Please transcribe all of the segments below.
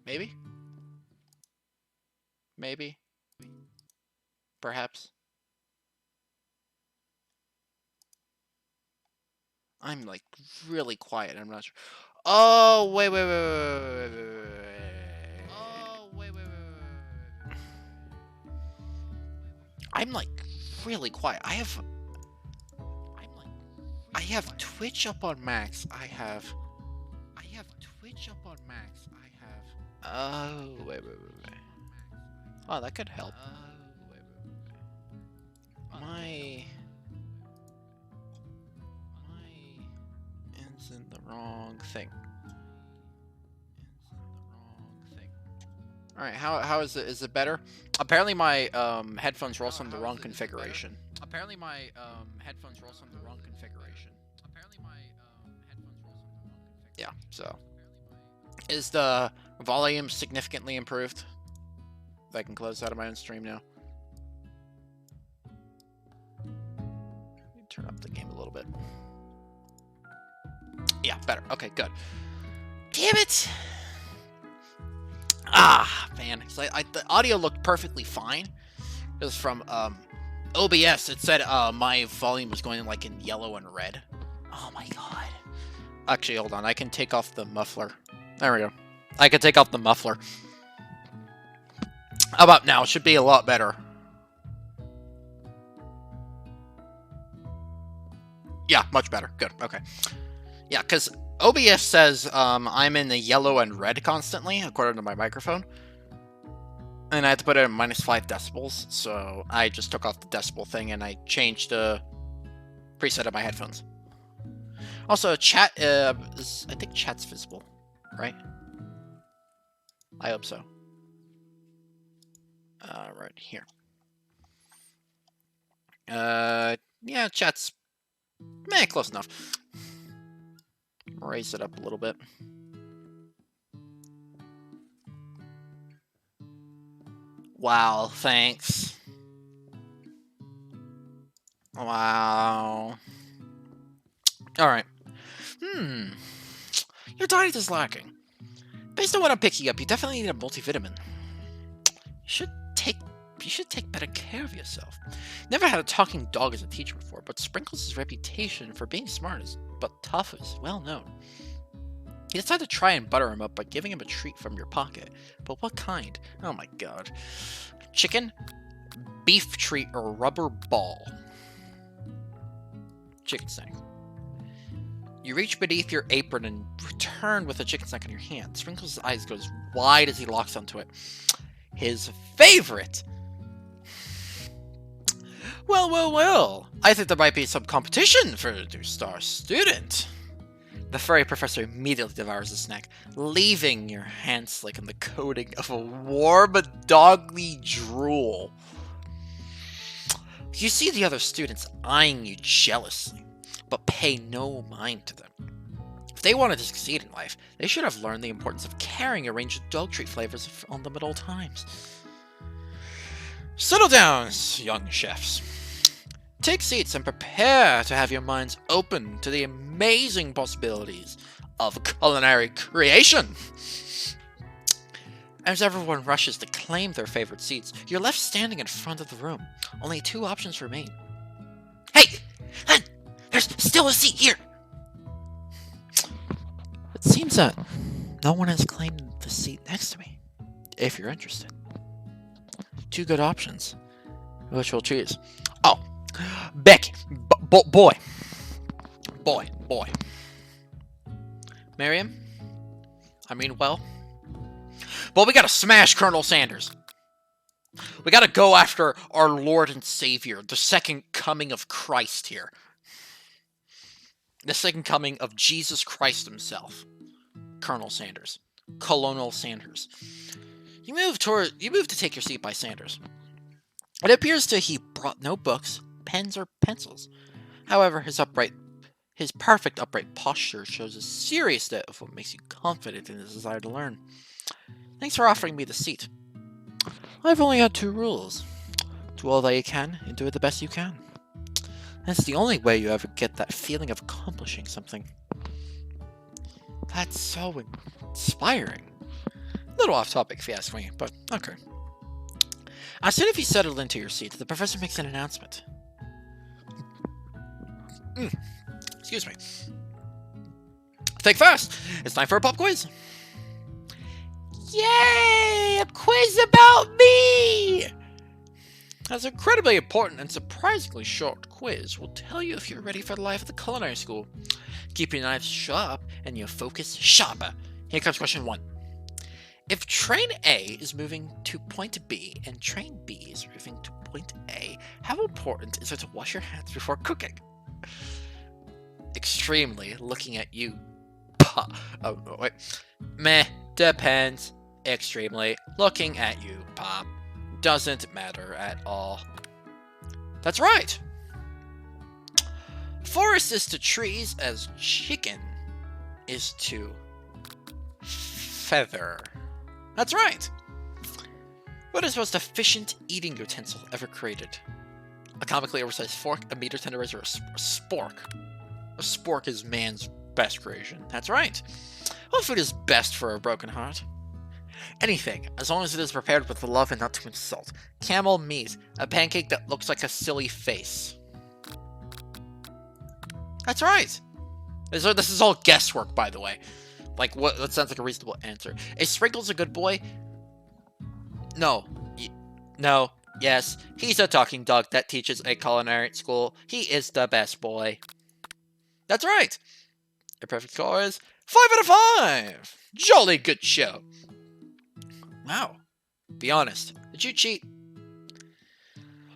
Maybe? Maybe? Perhaps? I'm like really quiet. I'm not sure. Oh, wait, wait, wait, wait, wait, wait, wait, wait, wait. Oh, wait, wait, wait, wait, wait. I'm like really quiet. I have Twitch up on max. I have Twitch up on max. Oh, wait, wait, wait, wait. Oh, that could help. Wait, wait, wait. My is in the wrong thing. All right, how is it? Is it better? Apparently my headphones are also in the wrong configuration. Yeah, so is the volume significantly improved? I can close out of my own stream now. Turn up the game a little bit. Yeah, better. Okay, good. Damn it! Ah, man. The audio looked perfectly fine. It was from OBS. It said my volume was going like in yellow and red. Oh my god. Actually, hold on. I can take off the muffler. There we go. I can take off the muffler. How about now? It should be a lot better. Yeah, much better. Good. Okay. Yeah, because OBS says I'm in the yellow and red constantly, according to my microphone. And I had to put it at -5 decibels, so I just took off the decibel thing and I changed the preset of my headphones. Also, chat I think chat's visible, right? I hope so. Right here. Yeah, chat's close enough. Raise it up a little bit. Wow, thanks. Wow. Alright. Your diet is lacking. Based on what I'm picking up, you definitely need a multivitamin. You should take better care of yourself. Never had a talking dog as a teacher before, but Sprinkles' reputation for being smart but tough is well known. You decide to try and butter him up by giving him a treat from your pocket. But what kind? Oh my god. Chicken? beef treat, or rubber ball. Chicken snack. You reach beneath your apron and return with a chicken snack in your hand. Sprinkles' eyes go as wide as he locks onto it. His favorite! Well. I think there might be some competition for the two-star student. The furry professor immediately devours the snack, leaving your hand slick in the coating of a warm, doggy drool. You see the other students eyeing you jealously, but pay no mind to them. If they wanted to succeed in life, they should have learned the importance of carrying a range of dog treat flavors on them at all times. Settle down, young chefs. Take seats and prepare to have your minds open to the amazing possibilities of culinary creation. As everyone rushes to claim their favorite seats, you're left standing in front of the room. Only 2 options remain. Hey! Len! There's still a seat here! It seems that no one has claimed the seat next to me. If you're interested. 2 good options. Which we'll choose. Oh! Becky! Boy! Miriam? Well, we gotta smash Colonel Sanders. We gotta go after our Lord and Savior, the second coming of Christ here. The second coming of Jesus Christ himself. Colonel Sanders. Colonel Sanders. You move to take your seat by Sanders. It appears he brought no books, pens, or pencils. However, his perfect upright posture shows a serious depth of what makes you confident in his desire to learn. Thanks for offering me the seat. I've only had 2 rules. Do all that you can, and do it the best you can. That's the only way you ever get that feeling of accomplishing something. That's so inspiring. A little off topic if you ask me, but okay. As soon as you settle into your seat, the professor makes an announcement. Excuse me. Think fast! It's time for a pop quiz! Yay! A quiz about me! That's an incredibly important and surprisingly short quiz will tell you if you're ready for the life of the culinary school. Keep your knives sharp and your focus sharper. Here comes question 1. If train A is moving to point B and train B is moving to point A, how important is it to wash your hands before cooking? Extremely, looking at you. Oh, wait. Meh, depends. Extremely, looking at you, Pop. Doesn't matter at all. That's right! Forest is to trees as chicken is to feather. That's right! What is the most efficient eating utensil ever created? A comically oversized fork, a meter tenderizer, or a spork? A spork is man's best creation. That's right. What food is best for a broken heart? Anything, as long as it is prepared with love and not too much salt. Camel meat, a pancake that looks like a silly face. That's right. This is all guesswork, by the way. Like, what? That sounds like a reasonable answer. Is Sprinkles a good boy? No. No. Yes. He's a talking dog that teaches a culinary school. He is the best boy. That's right. Your perfect score is 5 out of 5. Jolly good show. Wow. Be honest. Did you cheat?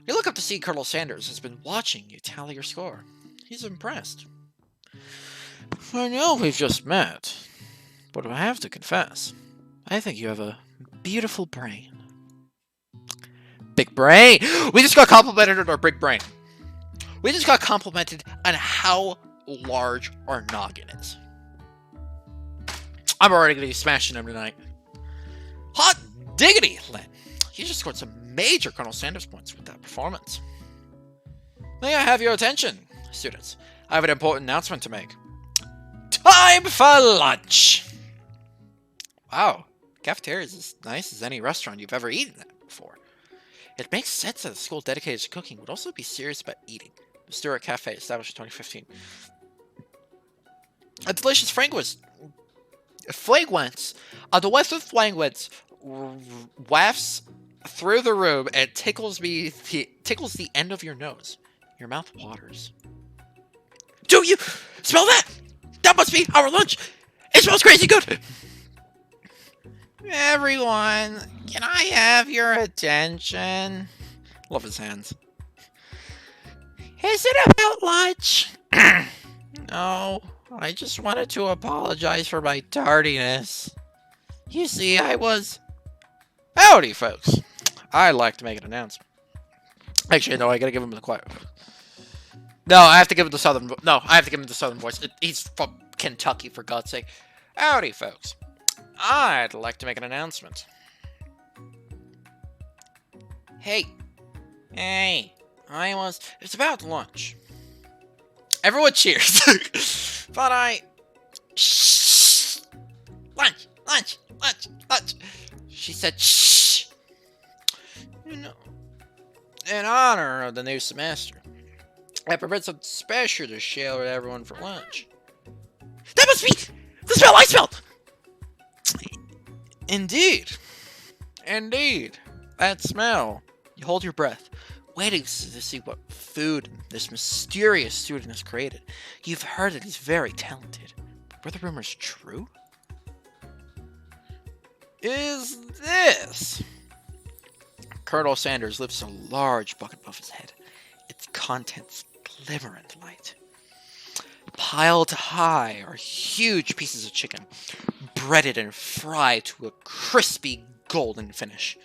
You look up to see Colonel Sanders has been watching you tally your score. He's impressed. I know we've just met, but I have to confess, I think you have a beautiful brain. Big brain! We just got complimented on our big brain. We just got complimented on how large our noggin is. I'm already going to be smashing him tonight. Hot diggity, Len. You just scored some major Colonel Sanders points with that performance. May I have your attention, students? I have an important announcement to make. Time for lunch! Wow, cafeteria is as nice as any restaurant you've ever eaten at before. It makes sense that a school dedicated to cooking would also be serious about eating. The Stewart Cafe, established in 2015. A delicious fragrance. The West of Flangwoods wafts through the room and tickles the end of your nose. Your mouth waters. Do you smell that? That must be our lunch. It smells crazy good. Everyone, can I have your attention? Love his hands. Is it about lunch? No, I just wanted to apologize for my tardiness. You see, I was... Howdy, folks. I'd like to make an announcement. Actually, no, I gotta give him the quiet. No, I have to give him the southern... No, I have to give him the southern voice. He's from Kentucky, for God's sake. Howdy, folks. I'd like to make an announcement. Hey. It's about lunch. Everyone cheers. But Shh. Lunch. She said, shh. You know, in honor of the new semester, I prepared something special to share with everyone for lunch. That must be the smell I smelled! Indeed. That smell. You hold your breath, waiting to see what food this mysterious student has created. You've heard that he's very talented. But were the rumors true? Is this? Colonel Sanders lifts a large bucket above his head. Its contents glimmer in the light. Piled high are huge pieces of chicken, breaded and fried to a crispy golden finish.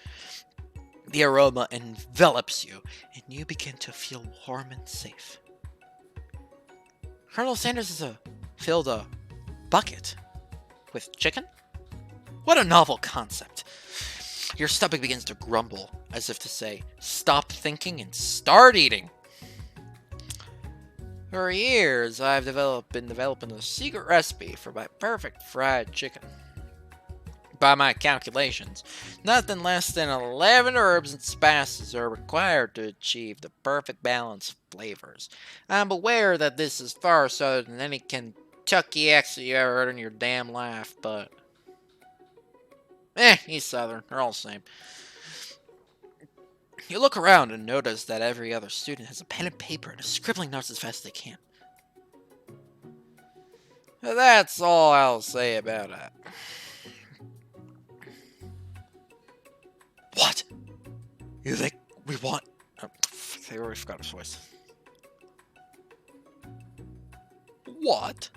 The aroma envelops you, and you begin to feel warm and safe. Colonel Sanders has filled a bucket with chicken? What a novel concept. Your stomach begins to grumble, as if to say, stop thinking and start eating. For years, I've been developing a secret recipe for my perfect fried chicken. By my calculations, nothing less than 11 herbs and spices are required to achieve the perfect balance of flavors. I'm aware that this is far southern than any Kentucky accent you ever heard in your damn life, but... he's southern. They're all the same. You look around and notice that every other student has a pen and paper and is scribbling notes as fast as they can. That's all I'll say about it. What? You think we want... Oh, I already forgot his voice. What?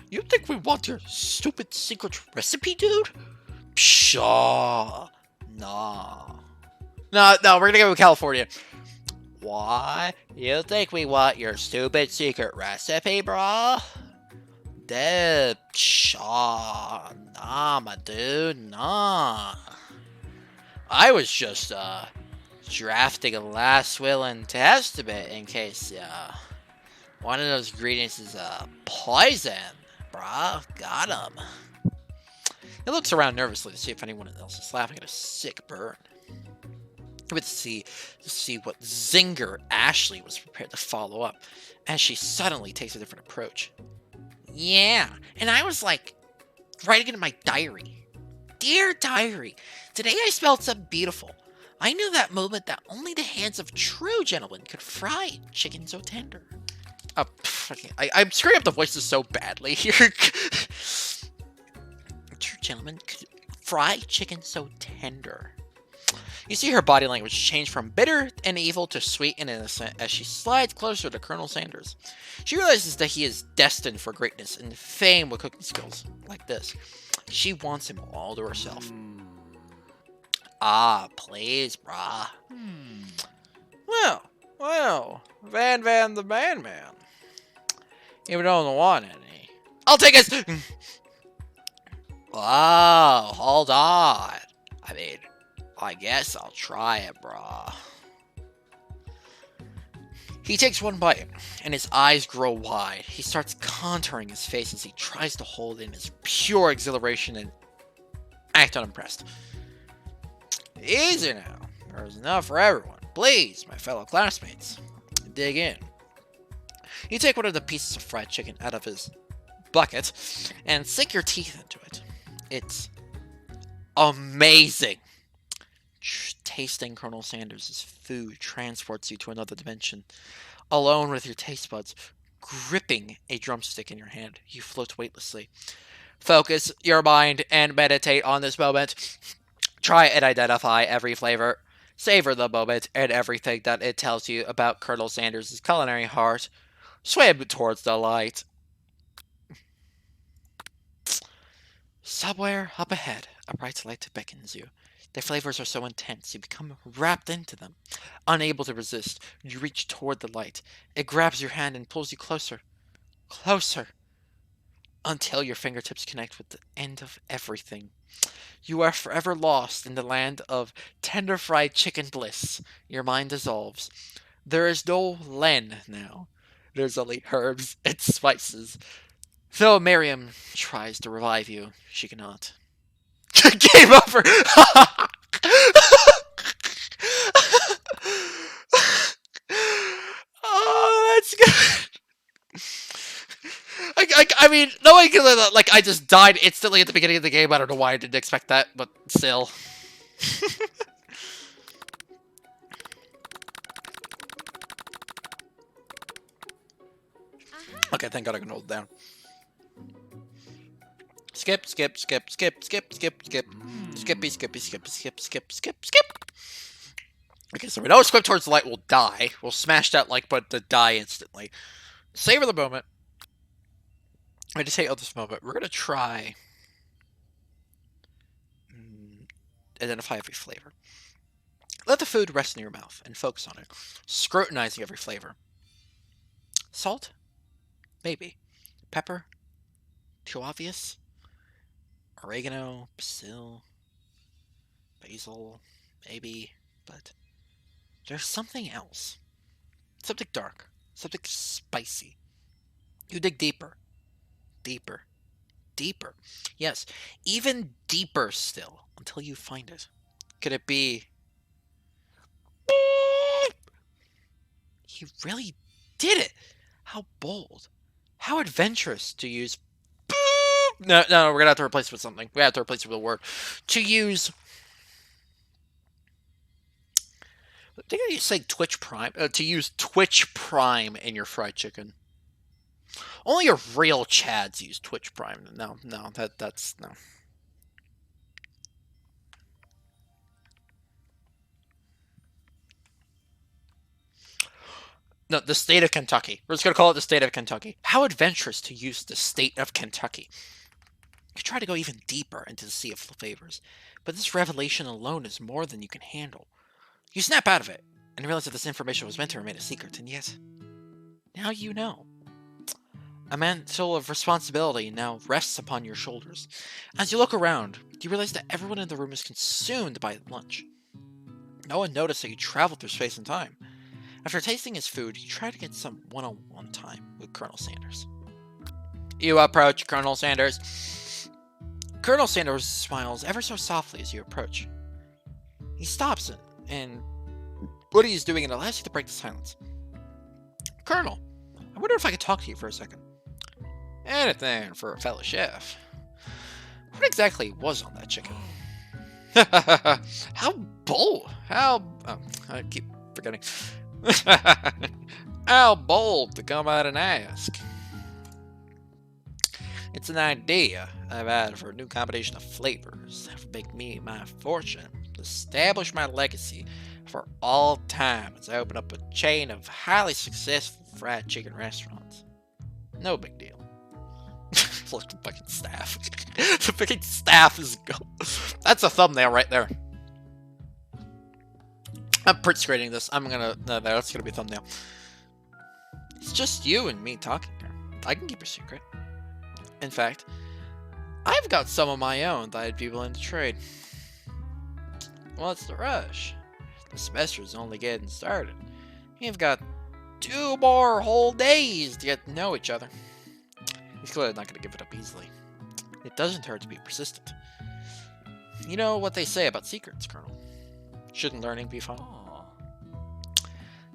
You think we want your stupid secret recipe, dude? Pshaw. Nah. No, we're gonna go with California. What? You think we want your stupid secret recipe, bro? Dude, pshaw. Nah, my dude, nah. I was just, drafting a last will and testament in case, one of those ingredients is, poison, bruh. Got him. He looks around nervously to see if anyone else is laughing at a sick burn. He would see what zinger Ashley was prepared to follow up, as she suddenly takes a different approach. Yeah, and I was like, writing it in my diary. Dear diary, today I smelled something beautiful. I knew that moment that only the hands of true gentlemen could fry chicken so tender. I'm screwing up the voices so badly here. True gentlemen could fry chicken so tender. You see her body language change from bitter and evil to sweet and innocent as she slides closer to Colonel Sanders. She realizes that he is destined for greatness and fame with cooking skills like this. She wants him all to herself. Ah, please, brah. Well, Van the Man. If you don't want any, I'll take it! Wow, hold on. I mean, I guess I'll try it, brah. He takes one bite, and his eyes grow wide. He starts contouring his face as he tries to hold in his pure exhilaration and act unimpressed. Easy now. There's enough for everyone. Please, my fellow classmates, dig in. You take one of the pieces of fried chicken out of his bucket and sink your teeth into it. It's amazing. Tasting Colonel Sanders' food transports you to another dimension. Alone with your taste buds, gripping a drumstick in your hand, you float weightlessly. Focus your mind and meditate on this moment. Try and identify every flavor. Savor the moment and everything that it tells you about Colonel Sanders' culinary heart. Swim towards the light. Somewhere up ahead, a bright light beckons you. The flavors are so intense, you become wrapped into them. Unable to resist, you reach toward the light. It grabs your hand and pulls you closer. Closer. Until your fingertips connect with the end of everything. You are forever lost in the land of tender fried chicken bliss. Your mind dissolves. There is no Len now. There's only herbs and spices. Though Miriam tries to revive you, she cannot. Game over! Oh, that's good. I mean, knowing that, like, I just died instantly at the beginning of the game, I don't know why I didn't expect that, but still. Okay, thank God I can hold it down. Skip, skip, skip, skip, skip, skip, skip. Skippy, skippy, skip, skip, skip, skip, skip. Okay, so we know Squib Towards the Light will die. We'll smash that like button to die instantly. Savor the moment. I just hate this moment. We're gonna try identify every flavor. Let the food rest in your mouth and focus on it, scrutinizing every flavor. Salt? Maybe. Pepper? Too obvious? Oregano? Basil? Basil? Maybe. But there's something else. Something dark. Something spicy. You dig deeper. Deeper. Deeper. Yes, even deeper still, until you find it. Could it be... He really did it! How bold. How adventurous to use... No, we're gonna have to replace it with something. We have to replace it with a word. To use... Did you say Twitch Prime? To use Twitch Prime in your fried chicken. Only your real Chads use Twitch Prime. No, that's no. No, the state of Kentucky. We're just gonna call it the state of Kentucky. How adventurous to use the state of Kentucky. You try to go even deeper into the sea of flavors, but this revelation alone is more than you can handle. You snap out of it, and realize that this information was meant to remain a secret, and yet, now you know. A mantle of responsibility now rests upon your shoulders. As you look around, you realize that everyone in the room is consumed by lunch. No one noticed that you traveled through space and time. After tasting his food, you try to get some one-on-one time with Colonel Sanders. You approach Colonel Sanders. Colonel Sanders smiles ever so softly as you approach. He stops and what he's doing and allows you to break the silence. Colonel, I wonder if I could talk to you for a second. Anything for a fellow chef. What exactly was on that chicken? How bold! Oh, I keep forgetting. How bold to come out and ask. It's an idea I've had for a new combination of flavors that would make me my fortune, establish my legacy for all time as I open up a chain of highly successful fried chicken restaurants. No big deal. Look, the fucking staff. The fucking staff is that's a thumbnail right there. I'm print screening this. I'm gonna... No, that's gonna be a thumbnail. It's just you and me talking here. I can keep your secret. In fact, I've got some of my own that I'd be willing to trade. What's the rush? The semester's only getting started. You've got 2 more whole days to get to know each other. He's clearly not going to give it up easily. It doesn't hurt to be persistent. You know what they say about secrets, Colonel. Shouldn't learning be fun? Aww.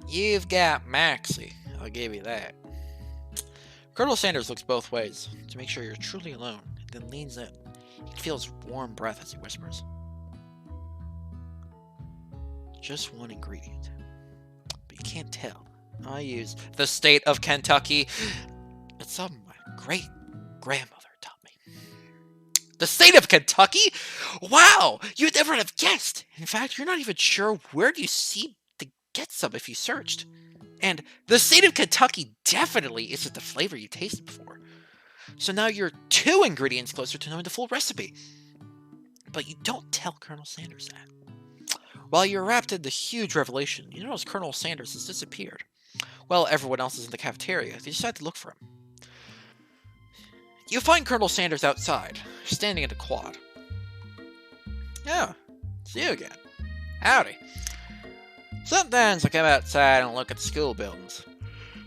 You've got Maxie, I'll give you that. Colonel Sanders looks both ways to make sure you're truly alone, and then leans in. He feels warm breath as he whispers. just one ingredient. But you can't tell. I use the state of Kentucky. It's something my great-grandmother taught me. The state of Kentucky? Wow! You'd never have guessed! In fact, you're not even sure where you see to get some if you searched. And the state of Kentucky definitely isn't the flavor you tasted before. So now you're 2 ingredients closer to knowing the full recipe. But you don't tell Colonel Sanders that. While you're wrapped in the huge revelation, you notice Colonel Sanders has disappeared. While everyone else is in the cafeteria, they decide to look for him. You find Colonel Sanders outside, standing in a quad. Yeah, it's you again. Howdy. Sometimes I come outside and look at the school buildings.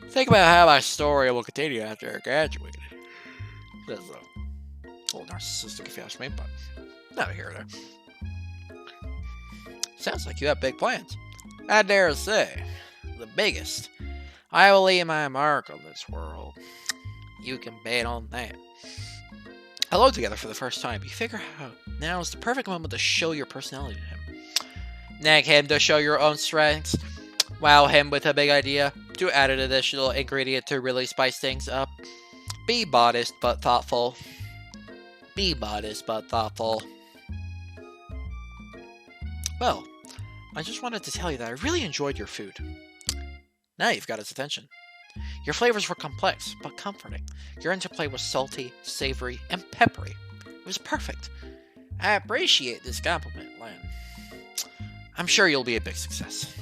Think about how my story will continue after I graduated. That's a little narcissistic if you ask me, but not here or there. Sounds like you have big plans. I dare say, the biggest. I will leave my mark on this world. You can bet on that. Hello together for the first time. You figure out now is the perfect moment to show your personality to him. Nag him to show your own strengths. Wow him with a big idea. To add an additional ingredient to really spice things up. Be modest but thoughtful. Be modest but thoughtful. Well, I just wanted to tell you that I really enjoyed your food. Now you've got his attention. Your flavors were complex, but comforting. Your interplay was salty, savory, and peppery. It was perfect. I appreciate this compliment, Len. I'm sure you'll be a big success.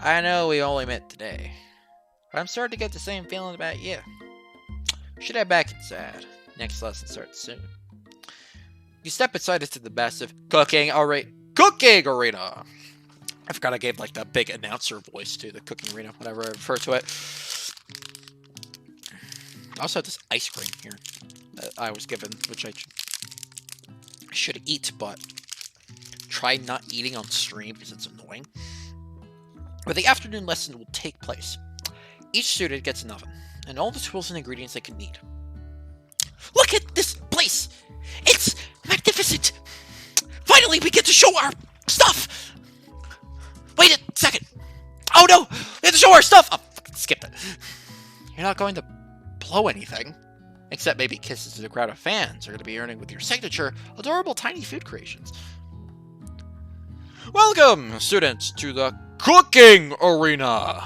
I know we only met today, but I'm starting to get the same feeling about you. We should head back inside. Next lesson starts soon. You step inside into the massive cooking arena. I forgot I gave like the big announcer voice to the cooking arena, whatever I refer to it. I also have this ice cream here that I was given, which I should eat, but try not eating on stream because it's annoying. Where the afternoon lesson will take place. Each student gets an oven, and all the tools and ingredients they can need. Look at this place! It's magnificent! Finally, we get to show our stuff! Wait a second! Oh no! We have to show our stuff! Oh, skip it. You're not going to blow anything. Except maybe kisses to the crowd of fans are going to be earning with your signature adorable tiny food creations. Welcome, students, to the cooking arena!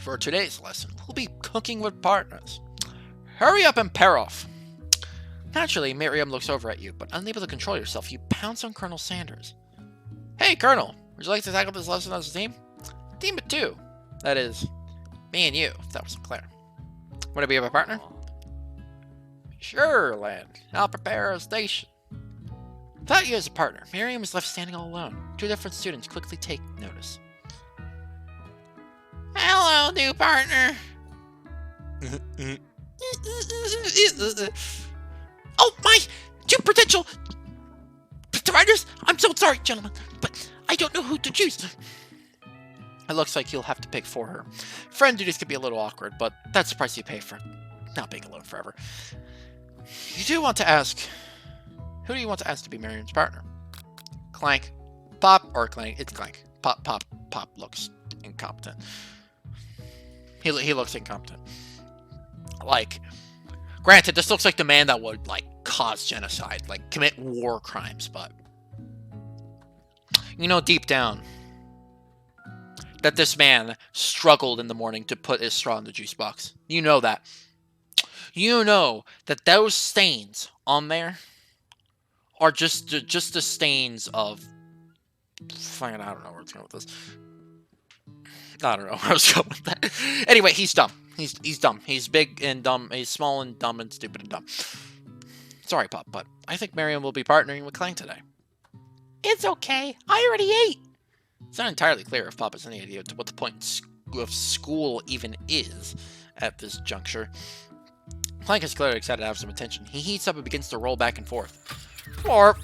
For today's lesson, we'll be cooking with partners. Hurry up and pair off. Naturally, Miriam looks over at you, but unable to control yourself, you pounce on Colonel Sanders. Hey, Colonel, would you like to tackle this lesson as a team? Team of 2. That is, me and you, if that wasn't clear. Want to be my partner? Sure, Len. I'll prepare a station. Without you as a partner, Miriam is left standing all alone. 2 different students quickly take notice. Hello, new partner. Oh my! 2 potential partners? I'm so sorry, gentlemen, but I don't know who to choose. It looks like you'll have to pick for her. Friend duties can be a little awkward, but that's the price you pay for not being alone forever. You do want to ask, who do you want to ask to be Miriam's partner? Clank. Pop or Clank? It's Clank. Pop looks incompetent. He looks incompetent. Like, granted, this looks like the man that would, like, cause genocide, like, commit war crimes, but you know deep down that this man struggled in the morning to put his straw in the juice box. You know that. You know that those stains on there are just the stains of... I don't know where it's going with this. I don't know where I was going with that. Anyway, he's dumb. He's dumb. He's big and dumb. He's small and dumb and stupid and dumb. Sorry, Pop, but I think Miriam will be partnering with Clank today. It's okay. I already ate. It's not entirely clear if Pop has any idea to what the point of school even is at this juncture. Clank is clearly excited to have some attention. He heats up and begins to roll back and forth. Hold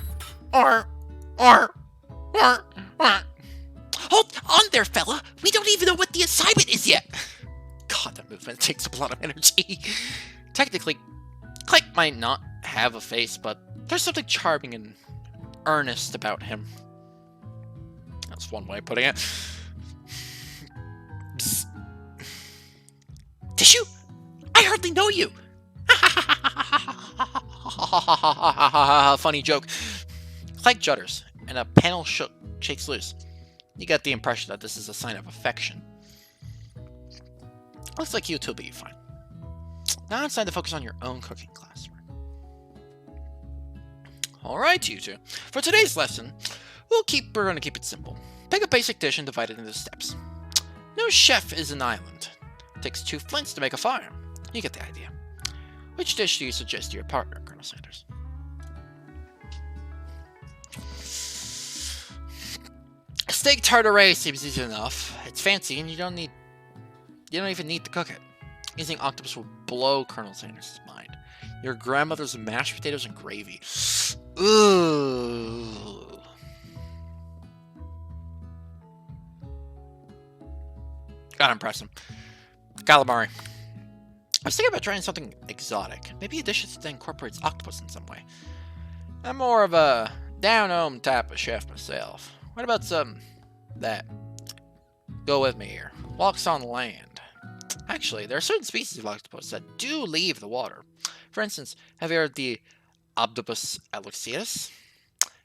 on there, fella. We don't even know what the assignment is yet. God, that movement takes up a lot of energy. Technically, Clank might not have a face, but there's something charming and earnest about him. That's one way of putting it. Bzz. Tissue? I hardly know you! Funny joke. Clegg judders, and a panel shakes loose. You get the impression that this is a sign of affection. Looks like you two will be fine. Now it's time to focus on your own cooking class. Alright, you two. For today's lesson, we're going to keep it simple. Pick a basic dish and divide it into steps. No chef is an island. It takes 2 flints to make a fire. You get the idea. Which dish do you suggest to your partner, Colonel Sanders? Steak tartare seems easy enough. It's fancy, and you don't even need to cook it. Using octopus will blow Colonel Sanders' mind. Your grandmother's mashed potatoes and gravy. Ooh. Gotta impress him. Calamari. I was thinking about trying something exotic. Maybe a dish that incorporates octopus in some way. I'm more of a down-home type of chef myself. What about some that? Go with me here. Walks on land. Actually, there are certain species of octopus that do leave the water. For instance, have you heard of the Octopus aloxius?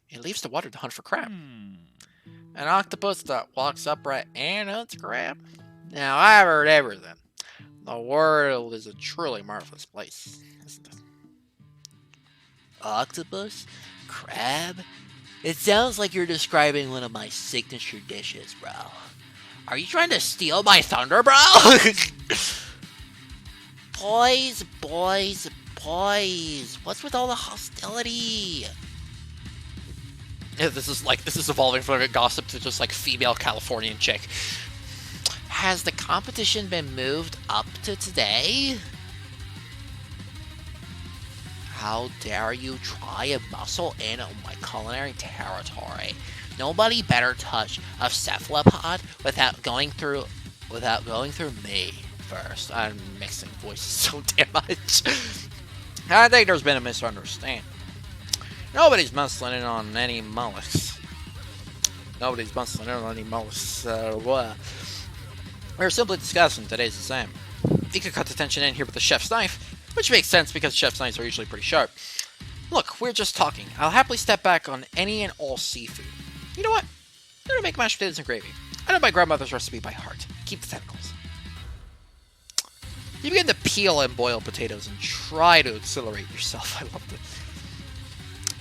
It leaves the water to hunt for crab. An octopus that walks upright and hunts crab? Now, I've heard everything. The world is a truly marvelous place, isn't it? Octopus? Crab? It sounds like you're describing one of my signature dishes, bro. Are you trying to steal my thunder, bro? Boys, what's with all the hostility? Yeah, this is evolving from a gossip to just like female Californian chick. Has the competition been moved up to today? How dare you try and muscle in on my culinary territory? Nobody better touch a cephalopod without going through me first. I'm mixing voices so damn much. I think there's been a misunderstanding. Nobody's muscling in on any mollusks. We're simply discussing today's exam. You could cut the tension in here with the chef's knife, which makes sense because chef's knives are usually pretty sharp. Look, we're just talking. I'll happily step back on any and all seafood. You know what? I'm gonna make mashed potatoes and gravy. I know my grandmother's recipe by heart. Keep the tentacles. You begin to peel and boil potatoes and try to accelerate yourself. I loved it.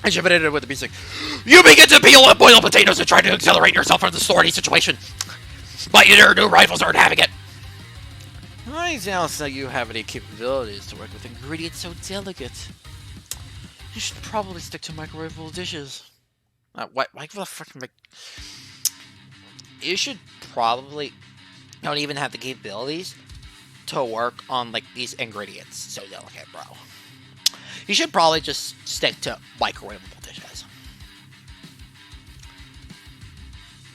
I jump in with the music. You begin to peel and boil potatoes and try to accelerate yourself from the thorny situation. But your new rifles aren't having it. I doubt that you have any capabilities to work with ingredients so delicate. You should probably stick to microwavable dishes. Why the fuck make... You should probably don't even have the capabilities to work on like these ingredients so delicate, bro. You should probably just stick to microwavable dishes.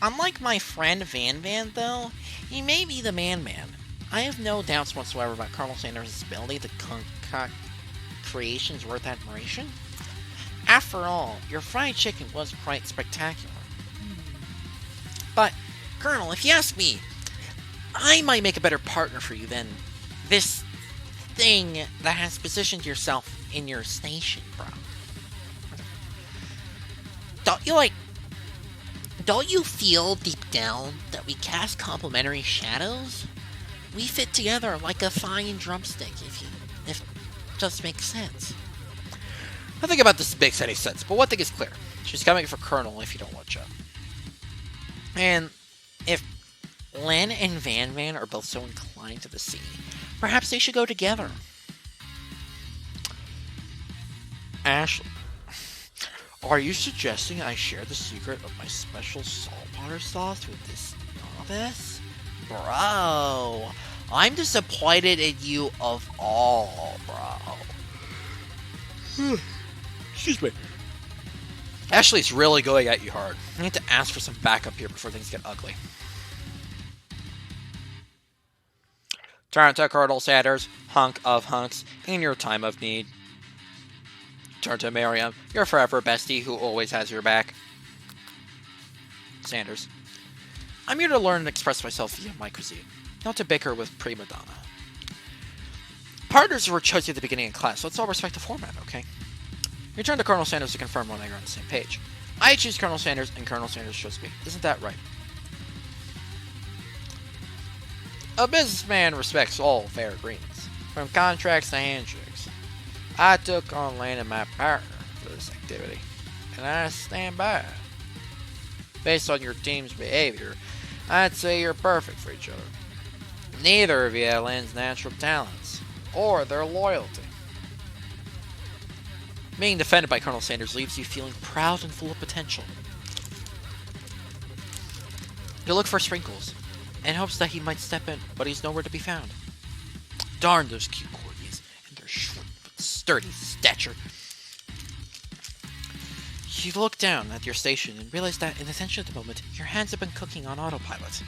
Unlike my friend Van, though, he may be the man. I have no doubts whatsoever about Colonel Sanders' ability to concoct creations worth admiration. After all, your fried chicken was quite spectacular. But, Colonel, if you ask me, I might make a better partner for you than this thing that has positioned yourself in your station, bro. Don't you feel deep down that we cast complementary shadows? We fit together like a fine drumstick, if it just makes sense. I think about this makes any sense, but one thing is clear. She's coming for Colonel if you don't watch out. And if Len and Van are both so inclined to the sea, perhaps they should go together. Ashley, are you suggesting I share the secret of my special saltwater sauce with this novice? Bro, I'm disappointed in you of all, bro. Excuse me. Ashley's really going at you hard. I need to ask for some backup here before things get ugly. Turn to Colonel Sanders, hunk of hunks, in your time of need. Turn to Miriam, your forever bestie who always has your back. Sanders. I'm here to learn and express myself via my cuisine, not to bicker with prima donna. Partners were chosen at the beginning of class, so let's all respect the format, okay? Return to Colonel Sanders to confirm when you're on the same page. I choose Colonel Sanders, and Colonel Sanders chose me. Isn't that right? A businessman respects all fair agreements, from contracts to handshakes. I took on landing my partner for this activity, and I stand by it. Based on your team's behavior, I'd say you're perfect for each other. Neither of you have Lynn's natural talents, or their loyalty. Being defended by Colonel Sanders leaves you feeling proud and full of potential. You look for Sprinkles, in hopes that he might step in, but he's nowhere to be found. Darn those cute corgis, and their short but sturdy stature. You look down at your station and realize that, in the tension of the moment, your hands have been cooking on autopilot.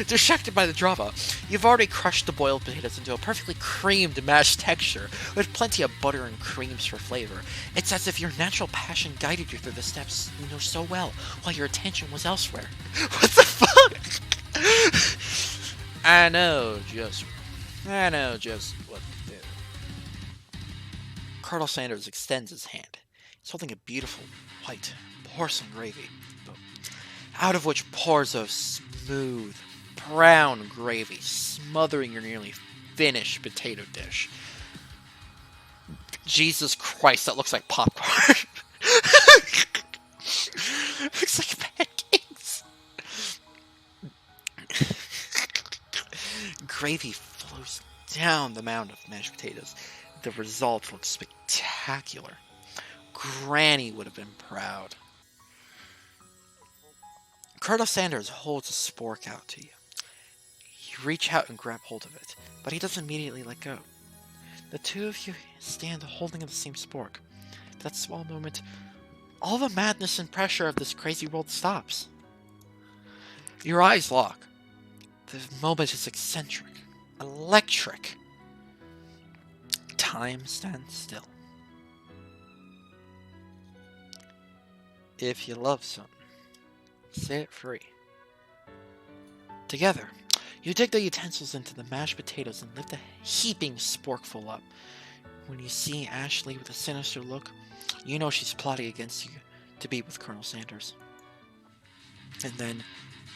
Distracted by the drama, you've already crushed the boiled potatoes into a perfectly creamed mashed texture, with plenty of butter and creams for flavor. It's as if your natural passion guided you through the steps you know so well, while your attention was elsewhere. What the fuck? I know just what to do. Colonel Sanders extends his hand. He's holding a beautiful white porcelain gravy, out of which pours a smooth brown gravy, smothering your nearly finished potato dish. Jesus Christ, that looks like popcorn. Looks like pancakes. Gravy flows down the mound of mashed potatoes. The result looks spectacular. Granny would have been proud. Colonel Sanders holds a spork out to you. You reach out and grab hold of it, but he doesn't immediately let go. The two of you stand holding the same spork. For that small moment, all the madness and pressure of this crazy world stops. Your eyes lock. The moment is eccentric, electric. Time stands still. If you love something, set free. Together, you dig the utensils into the mashed potatoes and lift a heaping sporkful up. When you see Ashley with a sinister look, you know she's plotting against you to be with Colonel Sanders. And then,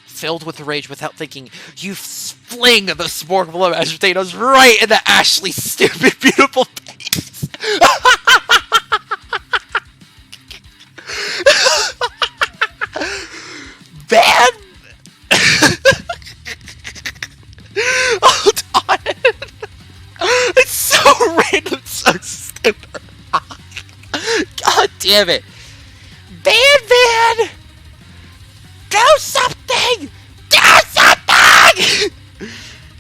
filled with rage without thinking, you fling the sporkful of mashed potatoes right into Ashley's stupid, beautiful face. Bad. Hold on. It's so random, so stupid. God damn it. Van! Do something! Do something!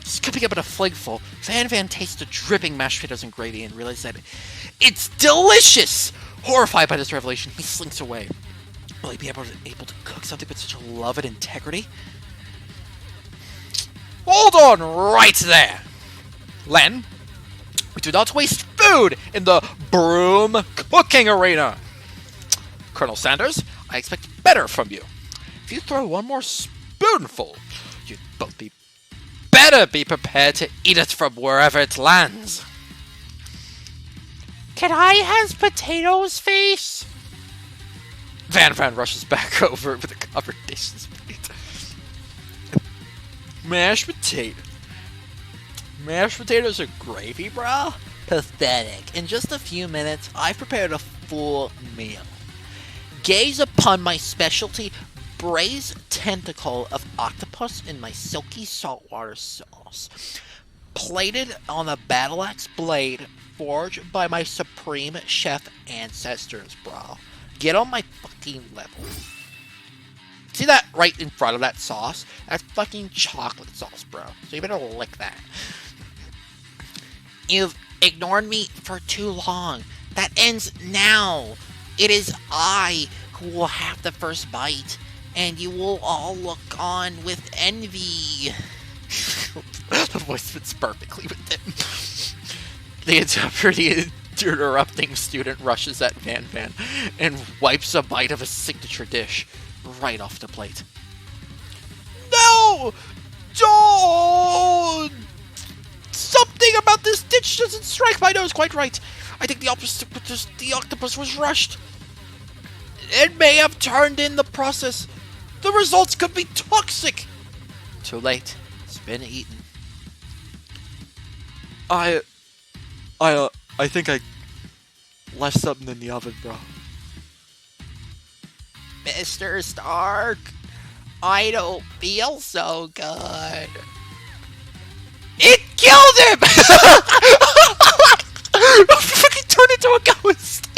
Scooping up in a flagful, Van tastes the dripping mashed potatoes and gravy and realizes that it's delicious! Horrified by this revelation, he slinks away. Will he be able to cook something with such love and integrity? Hold on right there! Len, we do not waste food in the broom cooking arena! Colonel Sanders, I expect better from you. If you throw one more spoonful, you'd both better be prepared to eat it from wherever it lands. Can I have potatoes, face? Van rushes back over with a covered dishes plate. Mashed potatoes. Mashed potatoes and gravy, brah? Pathetic. In just a few minutes, I've prepared a full meal. Gaze upon my specialty braised tentacle of octopus in my silky saltwater sauce. Plated on a battle axe blade forged by my supreme chef ancestors, brah. Get on my fucking level. See that right in front of that sauce? That's fucking chocolate sauce, bro. So you better lick that. You've ignored me for too long. That ends now. It is I who will have the first bite, and you will all look on with envy. The voice fits perfectly with him. The interrupting student rushes at Van and wipes a bite of his signature dish right off the plate. No! Don't! Something about this ditch doesn't strike my nose quite right. I think the octopus was rushed. It may have turned in the process. The results could be toxic. Too late. It's been eaten. I think I left something in the oven, bro. Mr. Stark, I don't feel so good. It killed him! Fucking turned into a ghost!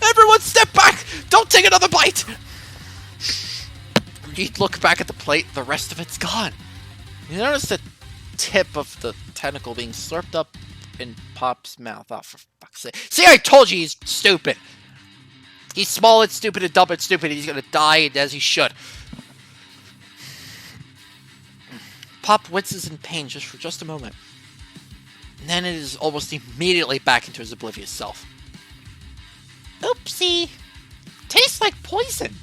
Everyone step back! Don't take another bite! You look back at the plate, the rest of it's gone. You notice the tip of the tentacle being slurped up in Pop's mouth. Oh, for fuck's sake. See, I told you he's stupid! He's small and stupid and dumb and stupid, and he's gonna die as he should. Pop winces in pain just for just a moment. And then it is almost immediately back into his oblivious self. Oopsie! Tastes like poison!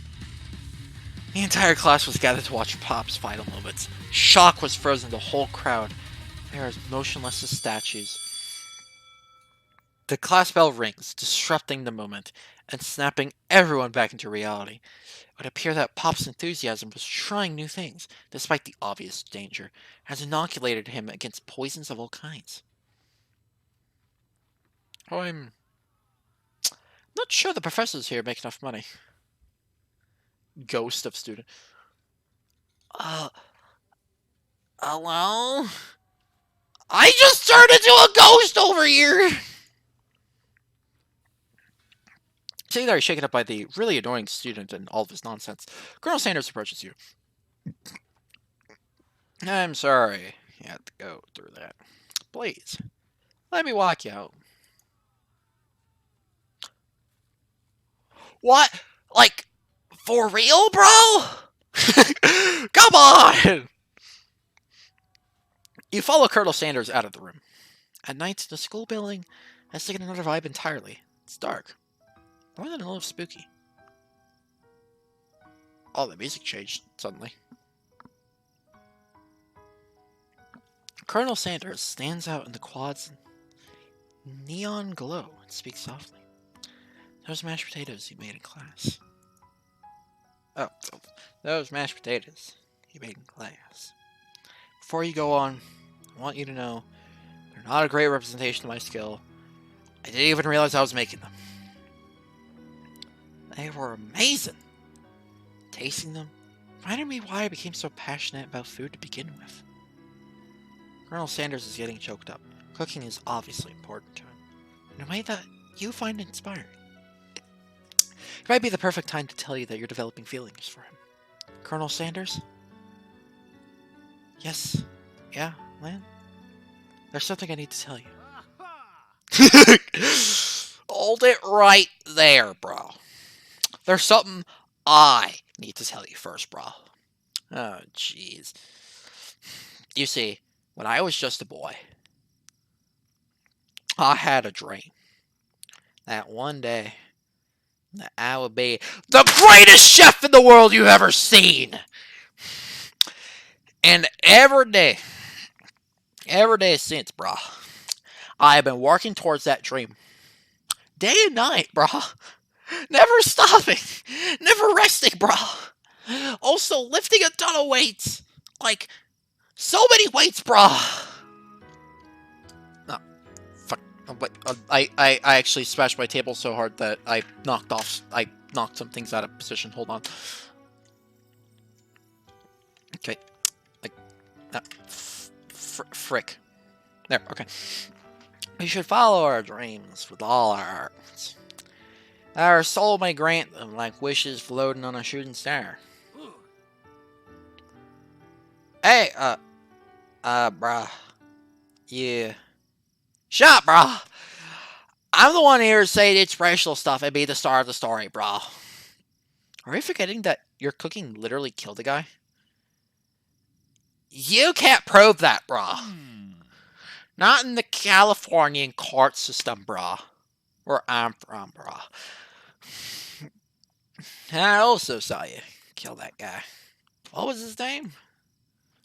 The entire class was gathered to watch Pop's final moments. Shock was frozen in the whole crowd. They are as motionless as statues. The class bell rings, disrupting the moment, and snapping everyone back into reality. It would appear that Pop's enthusiasm was trying new things, despite the obvious danger, has inoculated him against poisons of all kinds. Oh, I'm not sure the professors here make enough money. Ghost of student. Hello? I just turned into a ghost over here! Sitting there, shaken up by the really annoying student and all of his nonsense, Colonel Sanders approaches you. I'm sorry you had to go through that. Please, let me walk you out. What? Like, for real, bro? Come on! You follow Colonel Sanders out of the room. At night, the school building has taken another vibe entirely. It's dark. More than a little spooky. Oh, the music changed suddenly. Colonel Sanders stands out in the quad's neon glow and speaks softly. Those mashed potatoes you made in class. Oh, those mashed potatoes you made in class. Before you go on, I want you to know they're not a great representation of my skill. I didn't even realize I was making them. They were amazing. Tasting them reminded me why I became so passionate about food to begin with. Colonel Sanders is getting choked up. Cooking is obviously important to him, in a way that you find inspiring. It might be the perfect time to tell you that you're developing feelings for him. Colonel Sanders? Yes. Yeah, Lan? There's something I need to tell you. Hold it right there, bro. There's something I need to tell you first, bro. Oh, jeez. You see, when I was just a boy, I had a dream that one day that I would be the greatest chef in the world you've ever seen. And every day since, bro, I have been working towards that dream. Day and night, bro. Never stopping. Never resting, bro. Also lifting a ton of weights. Like, so many weights, bro. No. Fuck. But I actually smashed my table so hard that I knocked some things out of position. Hold on. Okay. Like, frick. There, okay. We should follow our dreams with all our hearts. Our soul may grant them like wishes floating on a shooting star. Hey, bruh. Yeah. Shut up, bruh. I'm the one here to say the inspirational stuff and be the star of the story, bruh. Are you forgetting that your cooking literally killed a guy? You can't prove that, bruh. Not in the Californian court system, bruh. Where I'm from, bruh. I also saw you kill that guy. What was his name?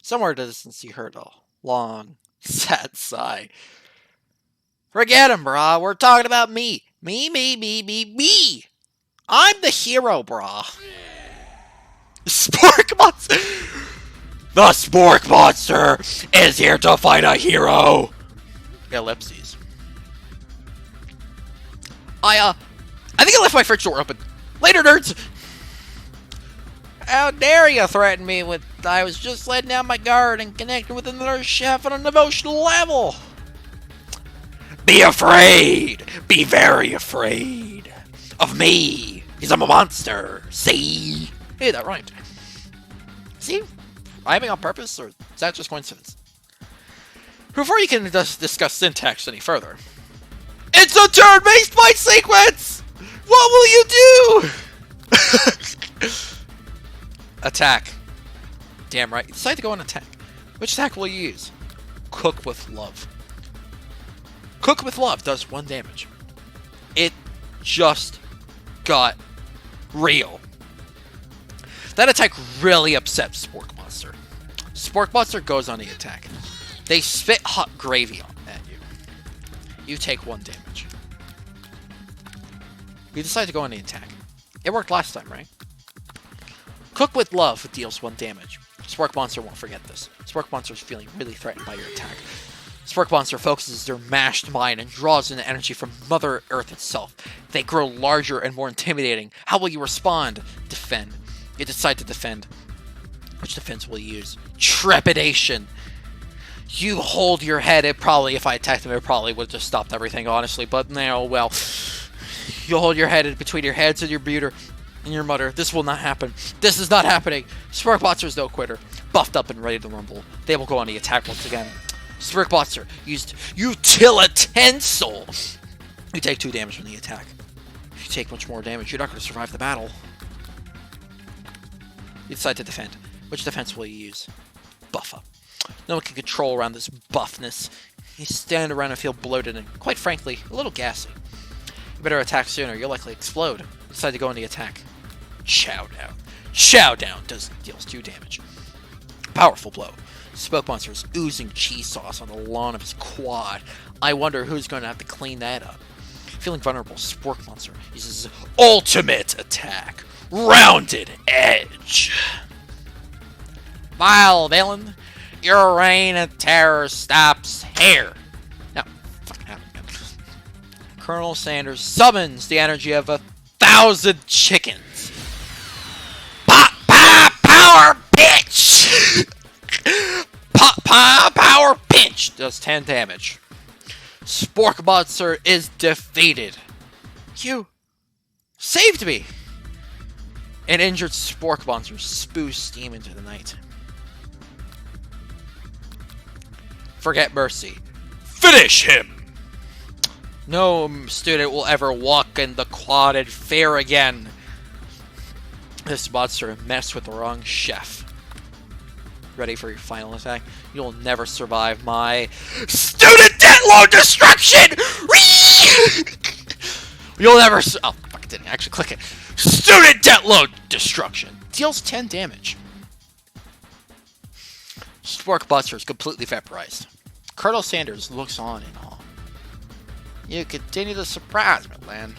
Somewhere in the distance you heard a long, sad sigh. Forget him, brah. We're talking about me. Me. I'm the hero, brah. Spork Monster! The Spork Monster is here to fight a hero! Ellipses. I think I left my fridge door open. Later, nerds! How dare you threaten me with... I was just letting down my guard and connecting with another chef on an emotional level. Be afraid! Be very afraid of me! Because I'm a monster! See? Hey, that rhymed. See? Rhyming on purpose, or is that just coincidence? Before you can discuss syntax any further, it's a turn-based fight sequence! What will you do? Attack. Damn right. You decide to go on attack. Which attack will you use? Cook with Love. Cook with Love does 1 damage. It just got real. That attack really upsets Spork Monster. Spork Monster goes on the attack. They spit hot gravy at you. You take 1 damage. You decide to go on the attack. It worked last time, right? Cook with Love deals 1 damage. Spork Monster won't forget this. Spork Monster is feeling really threatened by your attack. Spork Monster focuses their mashed mind and draws in the energy from Mother Earth itself. They grow larger and more intimidating. How will you respond? Defend. You decide to defend. Which defense will you use? Trepidation. You hold your head. It probably, if I attacked them, it probably would have just stopped everything, honestly. But now, well, you hold your head between your heads and your buter and your mutter. This will not happen. This is not happening. Spork Monster's no quitter. Buffed up and ready to rumble. They will go on the attack once again. Spork Monster used Utilitensel. You take 2 damage from the attack. If you take much more damage, you're not going to survive the battle. You decide to defend. Which defense will you use? Buff up. No one can control around this buffness. You stand around and feel bloated and, quite frankly, a little gassy. You better attack sooner. You'll likely explode. You decide to go on the attack. Chow down. Chow down deals 2 damage. Powerful blow. Spoke Monster is oozing cheese sauce on the lawn of his quad. I wonder who's going to have to clean that up. Feeling vulnerable, Spork Monster uses his ultimate attack. Rounded Edge. Vile villain, your reign of terror stops here. Now, fucking happen again. Colonel Sanders summons the energy of 1,000 chickens. Power pitch! Power pinch does 10 damage. Spork Monster is defeated. You saved me. An injured Spork Monster spews steam into the night. Forget mercy. Finish him! No student will ever walk in the quad in fear again. This monster messed with the wrong chef. Ready for your final attack? You'll never survive my student debt loan destruction! You'll never... Oh, fuck, it didn't actually click it. Student debt loan destruction. Deals 10 damage. Spork Buster is completely vaporized. Colonel Sanders looks on in awe. You continue to surprise me, Lan.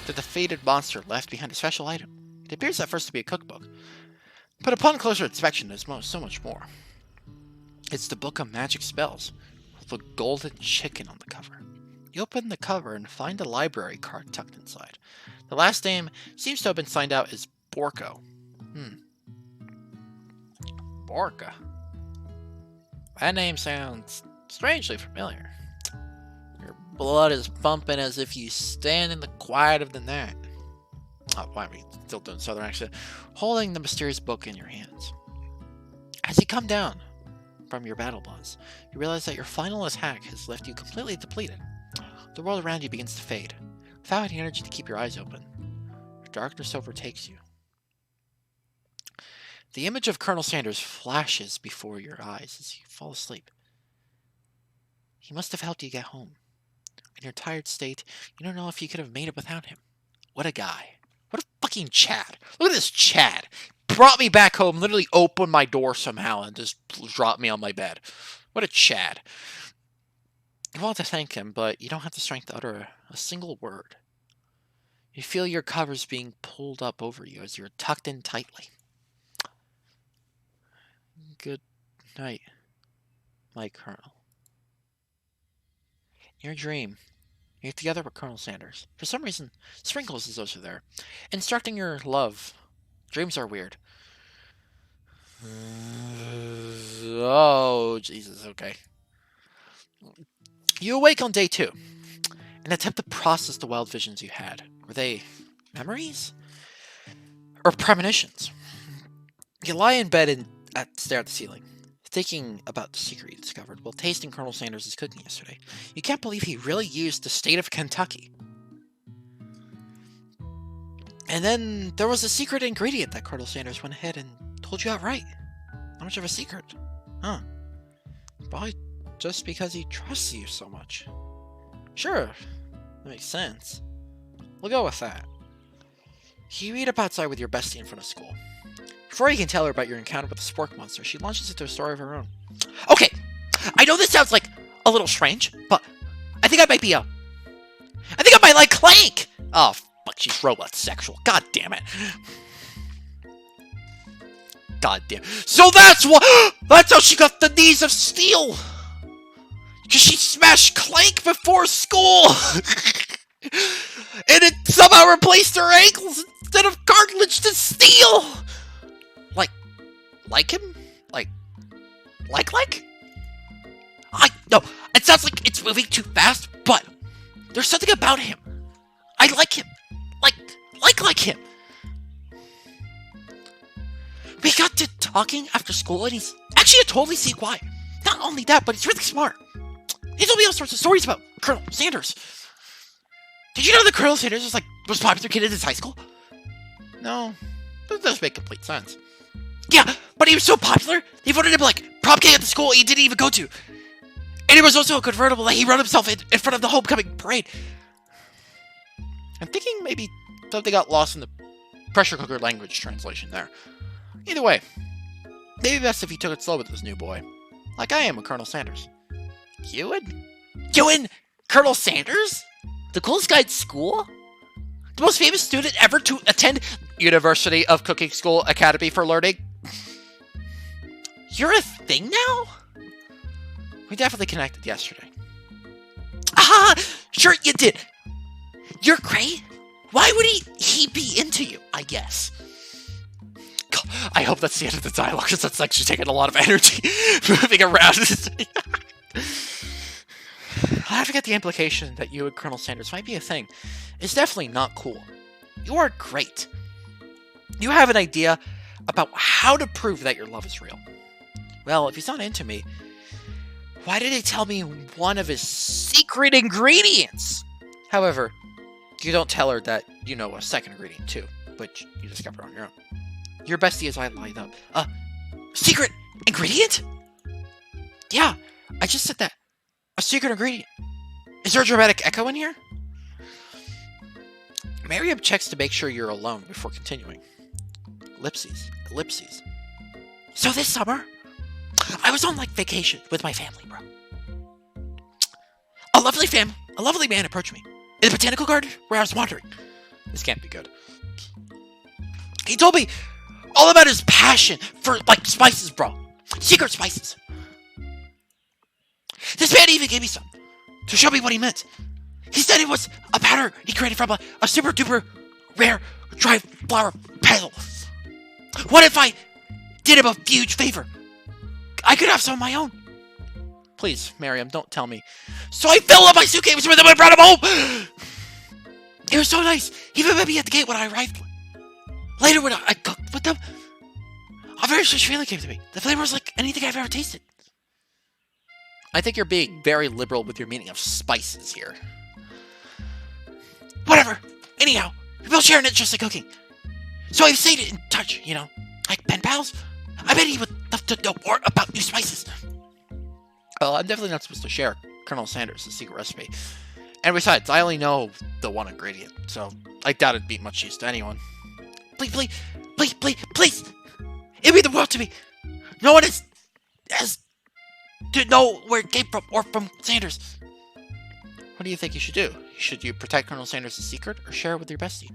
The defeated monster left behind a special item. It appears at first to be a cookbook, but upon closer inspection, there's so much more. It's the Book of Magic Spells, with a golden chicken on the cover. You open the cover and find a library card tucked inside. The last name seems to have been signed out as Borko. Borka. That name sounds strangely familiar. Your blood is pumping as if you stand in the quiet of the night. Oh, why are we still doing Southern accent? Holding the mysterious book in your hands. As you come down from your battle buzz, you realize that your final attack has left you completely depleted. The world around you begins to fade. Without any energy to keep your eyes open, darkness overtakes you. The image of Colonel Sanders flashes before your eyes as you fall asleep. He must have helped you get home. In your tired state, you don't know if you could have made it without him. What a guy. What a fucking Chad. Look at this Chad. brought me back home, literally opened my door somehow, and just dropped me on my bed. What a Chad. You want to thank him, but you don't have the strength to utter a single word. You feel your covers being pulled up over you as you're tucked in tightly. Good night, my Colonel. In your dream, you're together with Colonel Sanders. For some reason, Sprinkles is also there, instructing your love. Dreams are weird. Oh, Jesus, okay. You awake on day 2 and attempt to process the wild visions you had. Were they memories? Or premonitions? You lie in bed and stare at the ceiling, thinking about the secret you discovered while tasting Colonel Sanders' cooking yesterday. You can't believe he really used the state of Kentucky. And then there was a secret ingredient that Colonel Sanders went ahead and told you outright. How much of a secret? Huh. Probably just because he trusts you so much. Sure, that makes sense. We'll go with that. You meet up outside with your bestie in front of school. Before you can tell her about your encounter with the spork monster, she launches into a story of her own. Okay, I know this sounds like a little strange, but I think I might like Clank! Oh, fuck, she's robot sexual. God damn it. God damn. So that's how she got the knees of steel! Because she smashed Clank before school! And it somehow replaced her ankles instead of cartilage to steel! Like him? Like? No, it sounds like it's moving too fast, but there's something about him. I like him. Like him. We got to talking after school, and he's actually a totally CY. Not only that, but he's really smart. He told me all sorts of stories about Colonel Sanders. Did you know that Colonel Sanders was the most popular kid in his high school? No, that does make complete sense. Yeah, but he was so popular, they voted him prom king at the school he didn't even go to. And it was also a convertible that he rode himself in front of the homecoming parade. I'm thinking maybe something got lost in the pressure cooker language translation there. Either way, maybe best if he took it slow with this new boy. Like I am with Colonel Sanders. You and Colonel Sanders? The coolest guy at school? The most famous student ever to attend University of Cooking School Academy for Learning. You're a thing now? We definitely connected yesterday. Ah, sure you did. You're great. Why would he be into you, I guess? God, I hope that's the end of the dialogue, because that's actually taking a lot of energy moving around. I forget the implication that you and Colonel Sanders might be a thing. It's definitely not cool. You are great. You have an idea about how to prove that your love is real. Well, if he's not into me, why did he tell me one of his secret ingredients? However, you don't tell her that you know a second ingredient too, which you discovered on your own. Your bestie is I lined up. Secret ingredient? Yeah, I just said that. A secret ingredient. Is there a dramatic echo in here? Miriam checks to make sure you're alone before continuing. Ellipses. So this summer, I was on vacation with my family, bro. A lovely man approached me in the botanical garden where I was wandering. This can't be good. He told me all about his passion for spices, bro. Secret spices. This man even gave me some to show me what he meant. He said it was a powder he created from a super duper rare dry flower petal. What if I did him a huge favor? I could have some of my own. Please, Miriam, don't tell me. So I filled up my suitcase with him and brought him home. It was so nice. He even met me at the gate when I arrived. Later, when I cooked with them, a very strange feeling came to me. The flavor was like anything I've ever tasted. I think you're being very liberal with your meaning of spices here. Whatever. Anyhow, we both share an interest in cooking. So I've stayed in touch, like pen pals. I bet he would love to know more about new spices. Well, I'm definitely not supposed to share Colonel Sanders' secret recipe. And besides, I only know the one ingredient, so I doubt it'd be much use to anyone. please. It means the world to me. No one has to know where it came from or from Sanders. What do you think you should do? Should you protect Colonel Sanders' secret or share it with your bestie?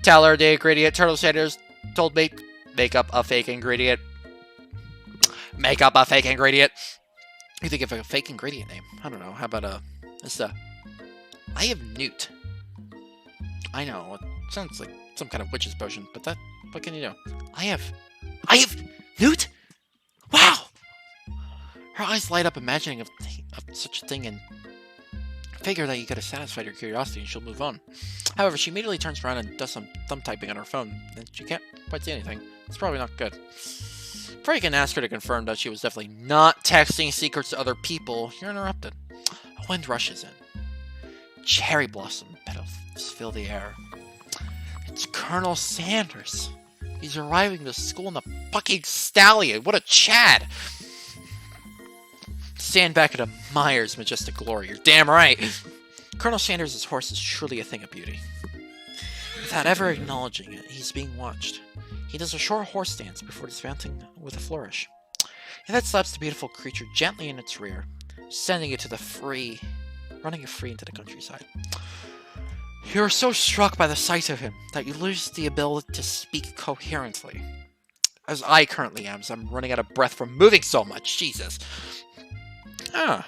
Tell her the ingredient Colonel Sanders told me. Make up a fake ingredient. Make up a fake ingredient. You think of a fake ingredient name? I don't know. How about I have Newt. I know. It sounds like some kind of witch's potion, but what can you do? I have Newt? Wow! Her eyes light up imagining of such a thing and figure that you could have satisfied her curiosity and she'll move on. However, she immediately turns around and does some thumb typing on her phone, and she can't quite see anything. It's probably not good. Before you can ask her to confirm that she was definitely not texting secrets to other people, you're interrupted. A wind rushes in. Cherry blossom petals fill the air. It's Colonel Sanders. He's arriving to school in the fucking stallion. What a Chad! Stand back and admire his majestic glory. You're damn right. Colonel Sanders' horse is truly a thing of beauty. Without ever acknowledging it, he's being watched. He does a short horse dance before dismounting with a flourish. He then slaps the beautiful creature gently in its rear, sending it running it free into the countryside. You are so struck by the sight of him that you lose the ability to speak coherently. As I currently am, as I'm running out of breath from moving so much. Jesus. Ah,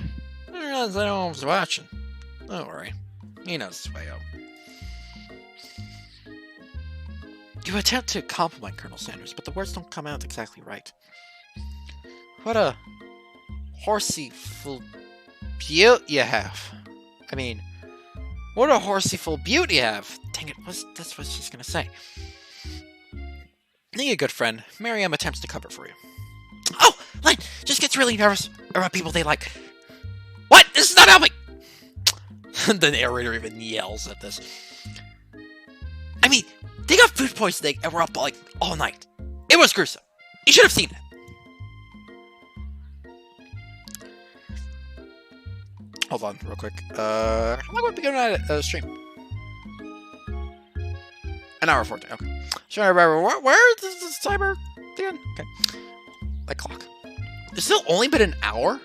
I realized I know was watching. Don't worry. He knows his way out. You attempt to compliment Colonel Sanders, but the words don't come out exactly right. What a horsey-full beaut you have. I mean, what a horsey-full beaut you have. Dang it, that's what she's gonna say. Being a good friend, Miriam attempts to cover for you. Oh, Len just gets really nervous around people they like. What? This is not helping! The narrator even yells at this. I mean, they got food poisoning and were up like all night. It was gruesome. You should have seen it. Hold on, real quick. How long would be going on a stream? An hour 14. Okay. Sure, where is this timer again? Okay. That clock. It's still only been an hour?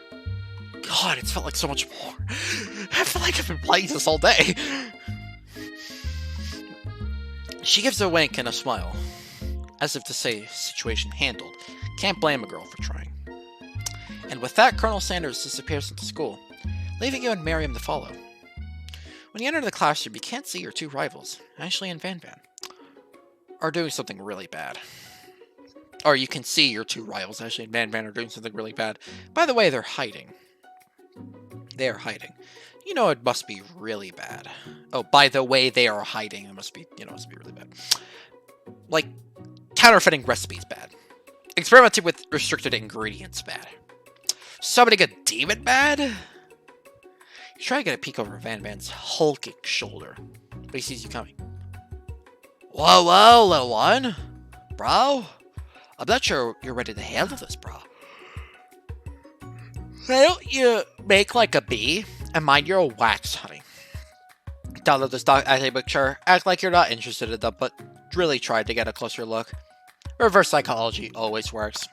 God, it's felt like so much more. I feel like I've been playing this all day. She gives a wink and a smile, as if to say, situation handled. Can't blame a girl for trying. And with that, Colonel Sanders disappears into school, leaving you and Miriam to follow. When you enter the classroom, you can't see your two rivals, Ashley and Van Van, are doing something really bad. Or you can see your two rivals, Ashley and Van Van, are doing something really bad. By the way, they're hiding. They are hiding. You know it must be really bad. Oh, by the way, they are hiding. It must be, it must be really bad. Like, counterfeiting recipes bad. Experimenting with restricted ingredients bad. Summoning a demon bad? You try to get a peek over Van Van's hulking shoulder, but he sees you coming. Whoa, little one. Bro? I'm not sure you're ready to handle this, bro. Why don't you make like a bee and mind your own wax, honey? Download this doc as a picture. Act like you're not interested in them, but really try to get a closer look. Reverse psychology always works.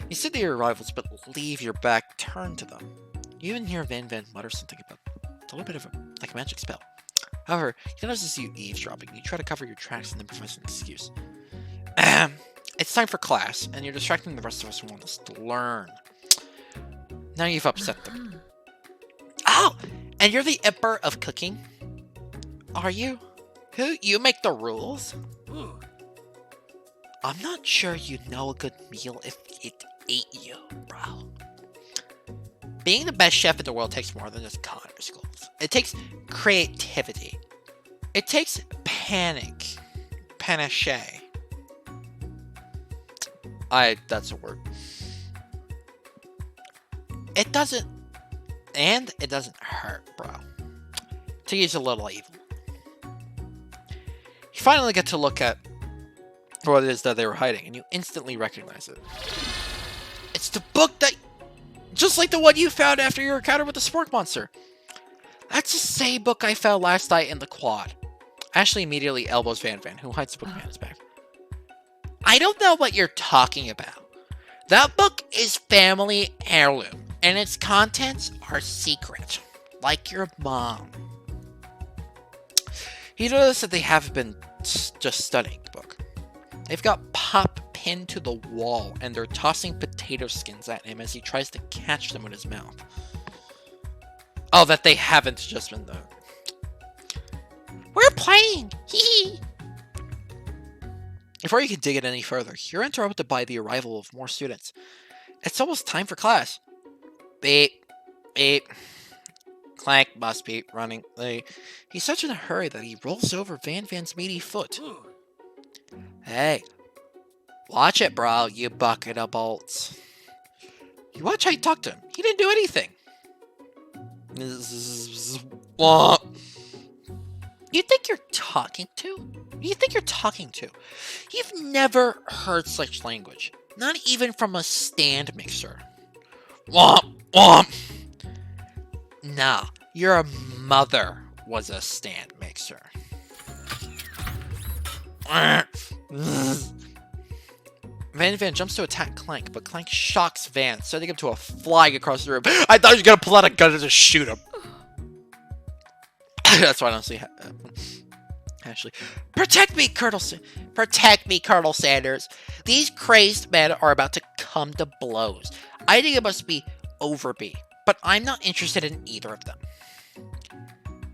You sit near your rivals, but leave your back turned to them. You even hear Van Van mutter something about a little bit of like a magic spell. However, he notices you eavesdropping. You try to cover your tracks and then provide an excuse. It's time for class, and you're distracting the rest of us who want us to learn. Now you've upset them. Oh, and you're the emperor of cooking? Are you? Who? You make the rules? Ooh. I'm not sure you know a good meal if it ate you, bro. Being the best chef in the world takes more than just culinary skills. It takes creativity. It takes panache. That's a word. It doesn't hurt, bro. To use a little evil. You finally get to look at what it is that they were hiding, and you instantly recognize it. It's the book that, just like the one you found after your encounter with the spork monster. That's the same book I found last night in the quad. Ashley immediately elbows Van Van, who hides the book behind his back. I don't know what you're talking about. That book is family heirloom, and its contents are secret. Like your mom. He noticed that they haven't been just studying the book. They've got Pop pinned to the wall, and they're tossing potato skins at him as he tries to catch them with his mouth. Oh, that they haven't just been done. We're playing! Hee. Before you can dig it any further, you're interrupted by the arrival of more students. It's almost time for class. Beep. Beep. Clank must be running late. He's such in a hurry that he rolls over Van Van's meaty foot. Hey. Watch it, bro, you bucket of bolts. You watch how you talk to him. He didn't do anything. You think you're talking to? You think you're talking to? You've never heard such language. Not even from a stand mixer. Womp, womp. Nah, your mother was a stand mixer. Van Van jumps to attack Clank, but Clank shocks Van, sending him to a flying across the room. I thought you were gonna pull out a gun and just shoot him. That's why I don't see Ashley. Protect me, Protect me, Colonel Sanders. These crazed men are about to come to blows. I think it must be over B, but I'm not interested in either of them.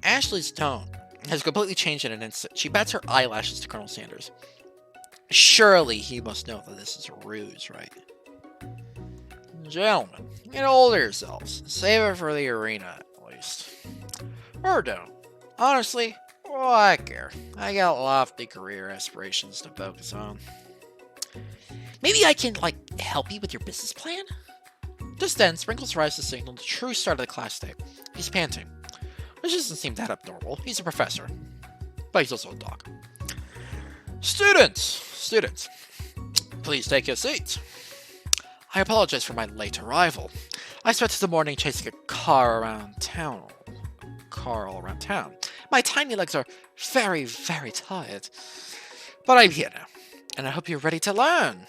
Ashley's tone has completely changed in an instant. She bats her eyelashes to Colonel Sanders. Surely he must know that this is a ruse, right? Gentlemen, get hold of yourselves. Save it for the arena, at least. Or don't. Honestly, why I care? I got lofty career aspirations to focus on. Maybe I can, help you with your business plan? Just then, Sprinkles tries to signal the true start of the class day. He's panting, which doesn't seem that abnormal. He's a professor, but he's also a dog. Students, please take your seats. I apologize for my late arrival. I spent the morning chasing a car all around town. My tiny legs are very, very tired. But I'm here now, and I hope you're ready to learn.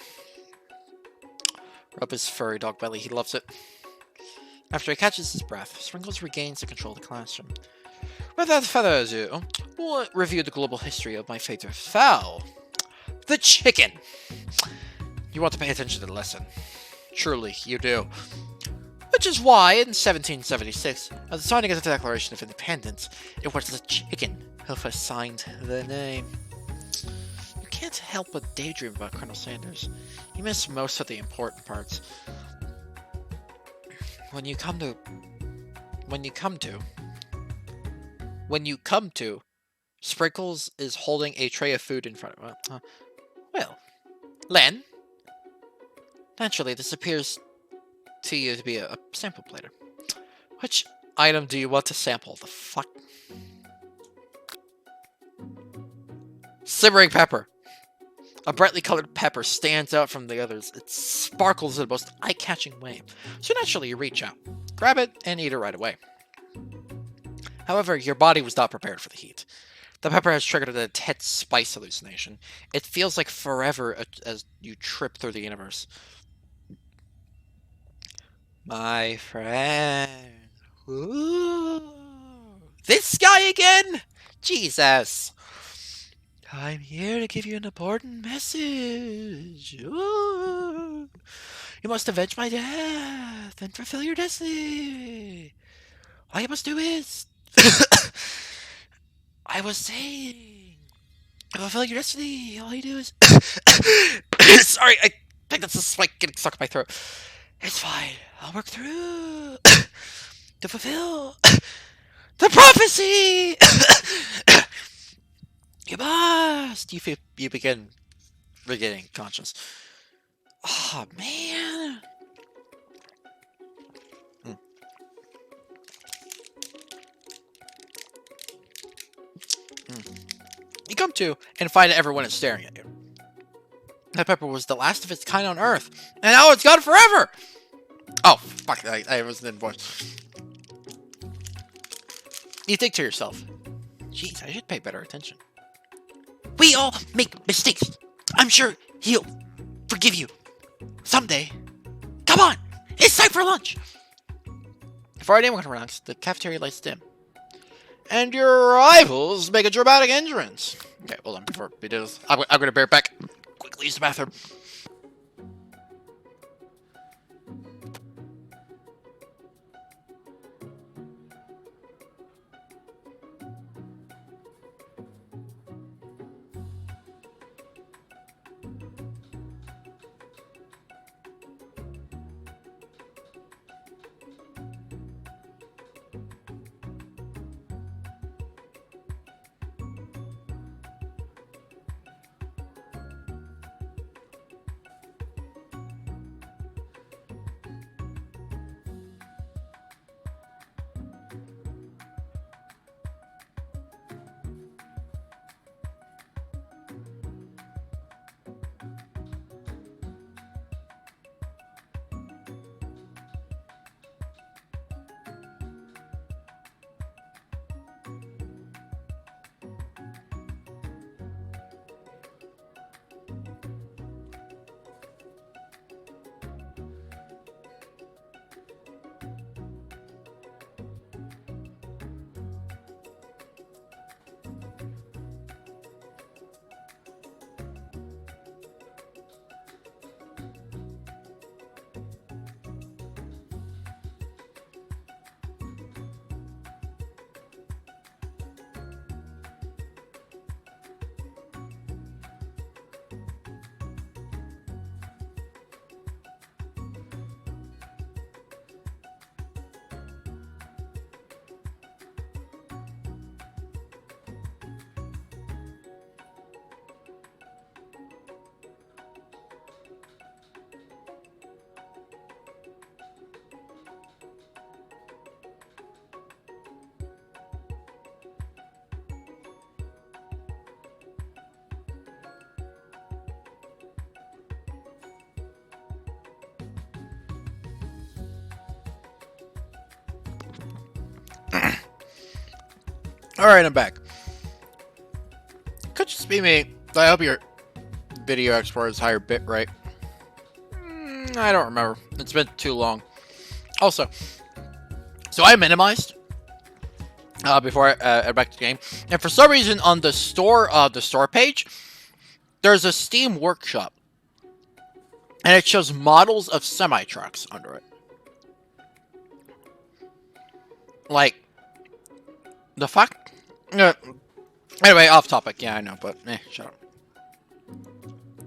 Rub his furry dog belly, he loves it. After he catches his breath, Sprinkles regains the control of the classroom. Without further ado, we'll review the global history of my favorite fowl. The chicken! You want to pay attention to the lesson. Truly, you do. Which is why, in 1776, at the signing of the Declaration of Independence, it was the chicken who first signed the name. You can't help but daydream about Colonel Sanders. You miss most of the important parts. When you come to, Sprinkles is holding a tray of food in front of him. Well, Len, naturally this appears to you to be a sample platter. Which item do you want to sample? The fuck? Simmering pepper. A brightly colored pepper stands out from the others. It sparkles in the most eye-catching way. So naturally you reach out, grab it, and eat it right away. However, your body was not prepared for the heat. The pepper has triggered an intense spice hallucination. It feels like forever as you trip through the universe. My friend. Ooh. This guy again? Jesus. I'm here to give you an important message. Ooh. You must avenge my death and fulfill your destiny. All you must do is... I was saying... fulfill your destiny. All you do is... Sorry, I think that's a spike getting stuck in my throat. It's fine. I'll work through... to fulfill... the prophecy! You must! You begin regaining conscience. Oh, man. You come to and find that everyone is staring at you. That pepper was the last of its kind on Earth, and now it's gone forever! Oh, fuck, I wasn't in voice. You think to yourself, jeez, I should pay better attention. We all make mistakes. I'm sure he'll forgive you someday. Come on, it's time for lunch. Before anyone can relax, the cafeteria lights dim. And your rivals make a dramatic entrance. Okay, hold on. Before we do this, I'm gonna bear it back. Quickly use the bathroom. Alright, I'm back. Could just be me. I hope your video export is higher bitrate. I don't remember. It's been too long. Also, so I minimized before I add back to the game, and for some reason on the store page, there's a Steam Workshop, and it shows models of semi-trucks under it. Like, the fuck? Anyway, off topic. Yeah, I know, but shut up.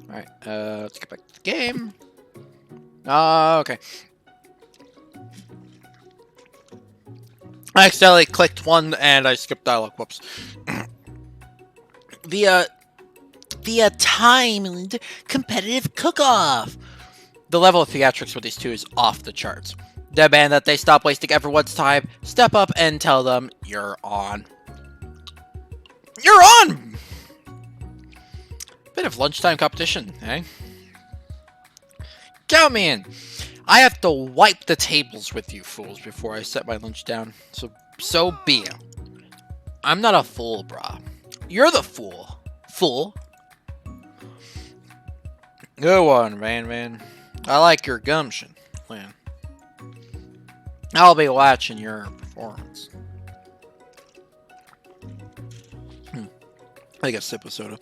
Alright, let's get back to the game. Okay. I accidentally clicked one and I skipped dialogue. Whoops. The timed competitive cook-off. The level of theatrics with these two is off the charts. Demand that they stop wasting everyone's time, step up and tell them you're on. You're on! Bit of lunchtime competition, eh? Count me in. I have to wipe the tables with you fools before I set my lunch down. So be it. I'm not a fool, brah. You're the fool. Fool. Good one, man. I like your gumption, man. I'll be watching your performance. I think a sip of soda.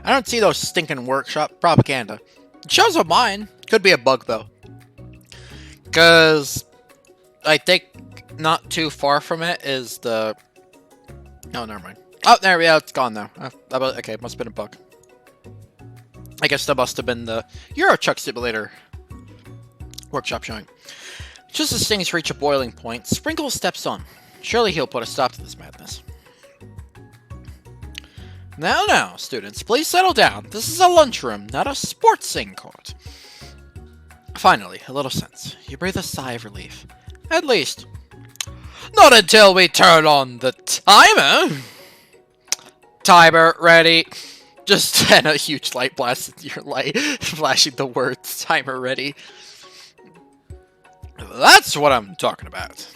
I don't see those stinking workshop propaganda. It shows up mine. Could be a bug, though. Because I think not too far from it is the... Oh, never mind. Oh, there we go. It's gone now. Okay, it must have been a bug. I guess that must have been the Euro Truck Simulator workshop showing. Just as things reach a boiling point, Sprinkle steps on. Surely he'll put a stop to this madness. Now, students, please settle down. This is a lunchroom, not a sportsing court. Finally, a little sense. You breathe a sigh of relief. At least. Not until we turn on the timer. Timer ready. Just then a huge light blasts into your light, flashing the words timer ready. That's what I'm talking about.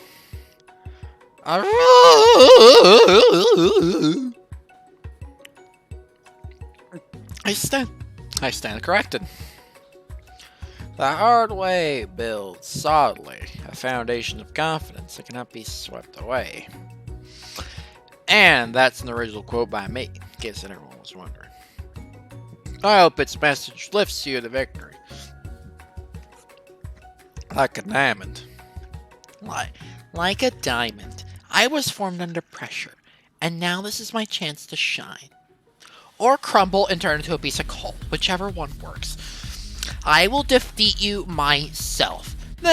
I stand corrected. The hard way builds solidly a foundation of confidence that cannot be swept away. And that's an original quote by me, in case anyone was wondering. I hope its message lifts you to victory. Like a diamond. Like a diamond. I was formed under pressure, and now this is my chance to shine. Or crumble and turn into a piece of coal, whichever one works. I will defeat you myself. You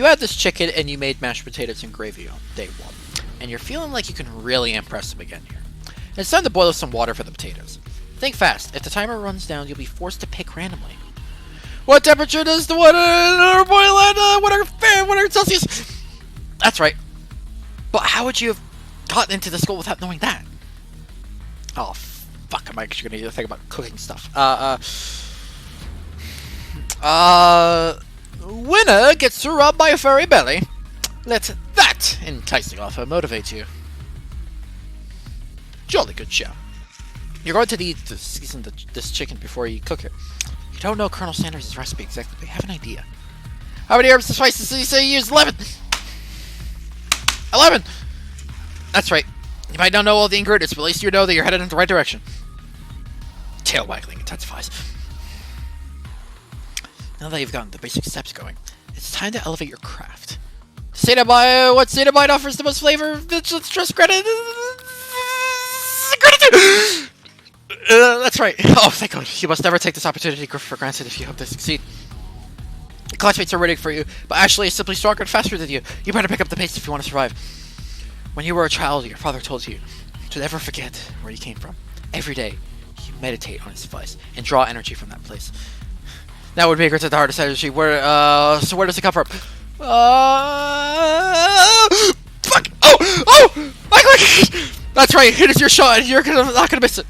had this chicken and you made mashed potatoes and gravy on day one. And you're feeling like you can really impress him again here. It's time to boil some water for the potatoes. Think fast. If the timer runs down, you'll be forced to pick randomly. What temperature does the water boil at 100 Celsius? That's right. But how would you have gotten into the school without knowing that? Oh, fuck. I'm actually going to need to think about cooking stuff. Winner gets to rub by a furry belly. Let that enticing offer motivate you. Jolly good show. You're going to need to season this chicken before you cook it. You don't know Colonel Sanders' recipe exactly, but you have an idea. How many herbs and spices did you say you used? 11! 11! That's right. You might not know all the ingredients, but at least you know that you're headed in the right direction. Tail waggling intensifies. Now that you've gotten the basic steps going, it's time to elevate your craft. What state of mind offers the most flavor? Let's trust gratitude. That's right. Oh, thank God. You must never take this opportunity for granted if you hope to succeed. Your classmates are rooting for you, but Ashley is simply stronger and faster than you. You better pick up the pace if you want to survive. When you were a child, your father told you to never forget where you came from. Every day, you meditate on his advice and draw energy from that place. That would be the hardest energy. So where does it come from? Fuck! Oh! That's right. It is your shot, and you're not gonna miss it.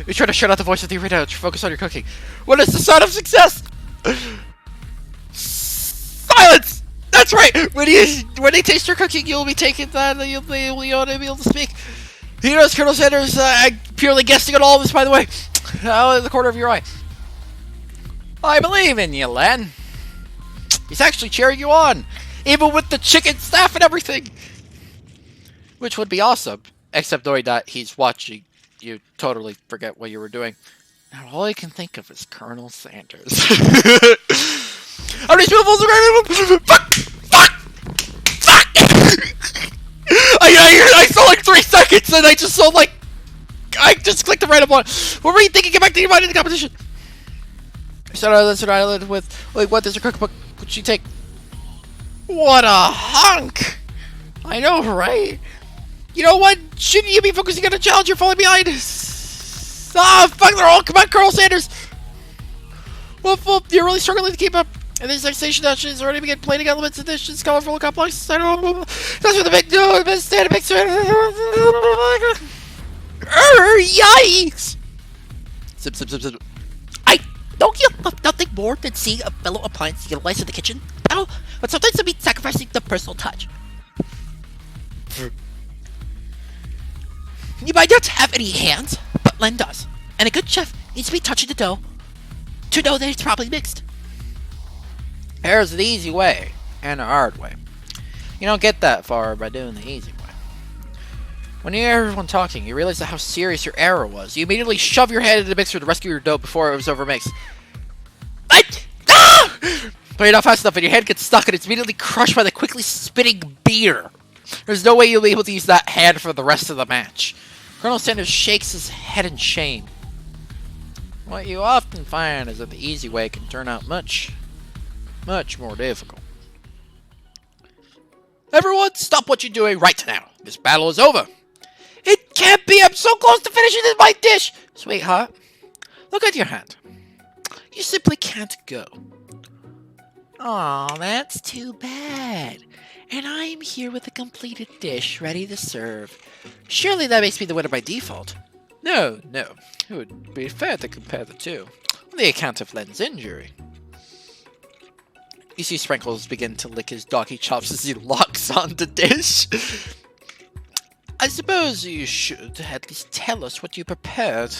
You try to shut out the voice of the arena to focus on your cooking. What is the sign of success? Silence! That's right! When you taste your cooking, you'll be taken that you'll be able to speak. He knows Colonel Sanders, purely guessing on all of this, by the way. In the corner of your eye. I believe in you, Len. He's actually cheering you on. Even with the chicken staff and everything. Which would be awesome. Except knowing that he's watching you totally forget what you were doing. Now all I can think of is Colonel Sanders. How many spoonfuls are Fuck! I saw like 3 seconds and I just saw like I just clicked the random one. What were you thinking? Get back to your mind in the competition. Island with what does your cookbook would she take? What a hunk! I know, right? You know what? Shouldn't you be focusing on a challenge you're falling behind? Ah, fuck, they're all come on, Colonel Sanders! Well, you're really struggling to keep up. And this next station is already began plating elements of dishes, colorful and complex. I don't know. That's what the big no, the stand big yikes! Zip. Don't you love nothing more than seeing a fellow appliance utilized in the kitchen? Oh, but sometimes it means sacrificing the personal touch. You might not have any hands, but Len does. And a good chef needs to be touching the dough to know that it's properly mixed. There's the easy way and the hard way. You don't get that far by doing the easy way. When you hear everyone talking, you realize how serious your error was. You immediately shove your head into the mixer to rescue your dough before it was overmixed. But you're not fast enough and your head gets stuck and it's immediately crushed by the quickly spitting beer. There's no way you'll be able to use that hand for the rest of the match. Colonel Sanders shakes his head in shame. What you often find is that the easy way can turn out much more difficult. Everyone, stop what you're doing right now. This battle is over. It can't be. I'm so close to finishing this my dish. Sweetheart, look at your hand. You simply can't go. Aw, that's too bad. And I'm here with a completed dish ready to serve. Surely that makes me the winner by default. No. It would be fair to compare the two. On the account of Len's injury. You see Sprinkles begin to lick his doggy chops as he locks on the dish. I suppose you should at least tell us what you prepared.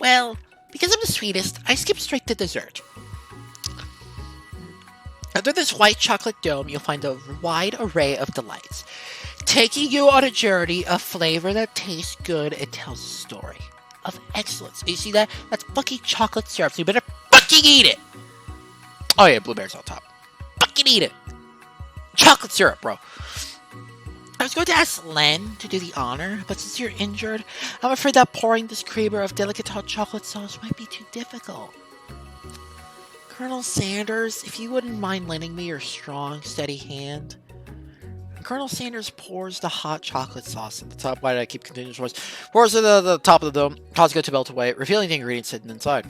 Well, because I'm the sweetest, I skip straight to dessert. Under this white chocolate dome, you'll find a wide array of delights, taking you on a journey of flavor that tastes good and tells a story of excellence. You see that? That's fucking chocolate syrup, so you better fucking eat it! Oh yeah, blueberries on top. Fucking eat it! Chocolate syrup, bro. I was going to ask Len to do the honor, but since you're injured, I'm afraid that pouring this creamer of delicate hot chocolate sauce might be too difficult. Colonel Sanders, if you wouldn't mind lending me your strong, steady hand. Colonel Sanders pours the hot chocolate sauce At the top, why did I keep continuing his voice? Pours to the top of the dome, causes it to melt away, revealing the ingredients hidden inside.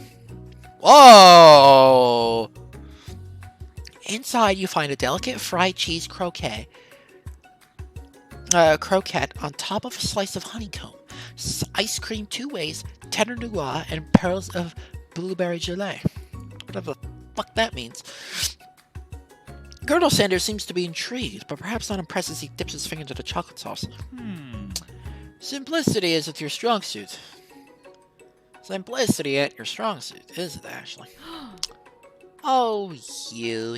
Whoa! Inside, you find a delicate fried cheese croquette on top of a slice of honeycomb, ice cream 2 ways, tender nougat, and pearls of blueberry gelée. Whatever the fuck that means. Colonel Sanders seems to be intrigued, but perhaps not impressed as he dips his finger into the chocolate sauce. Simplicity isn't your strong suit. Simplicity ain't your strong suit, is it, Ashley? Oh, you.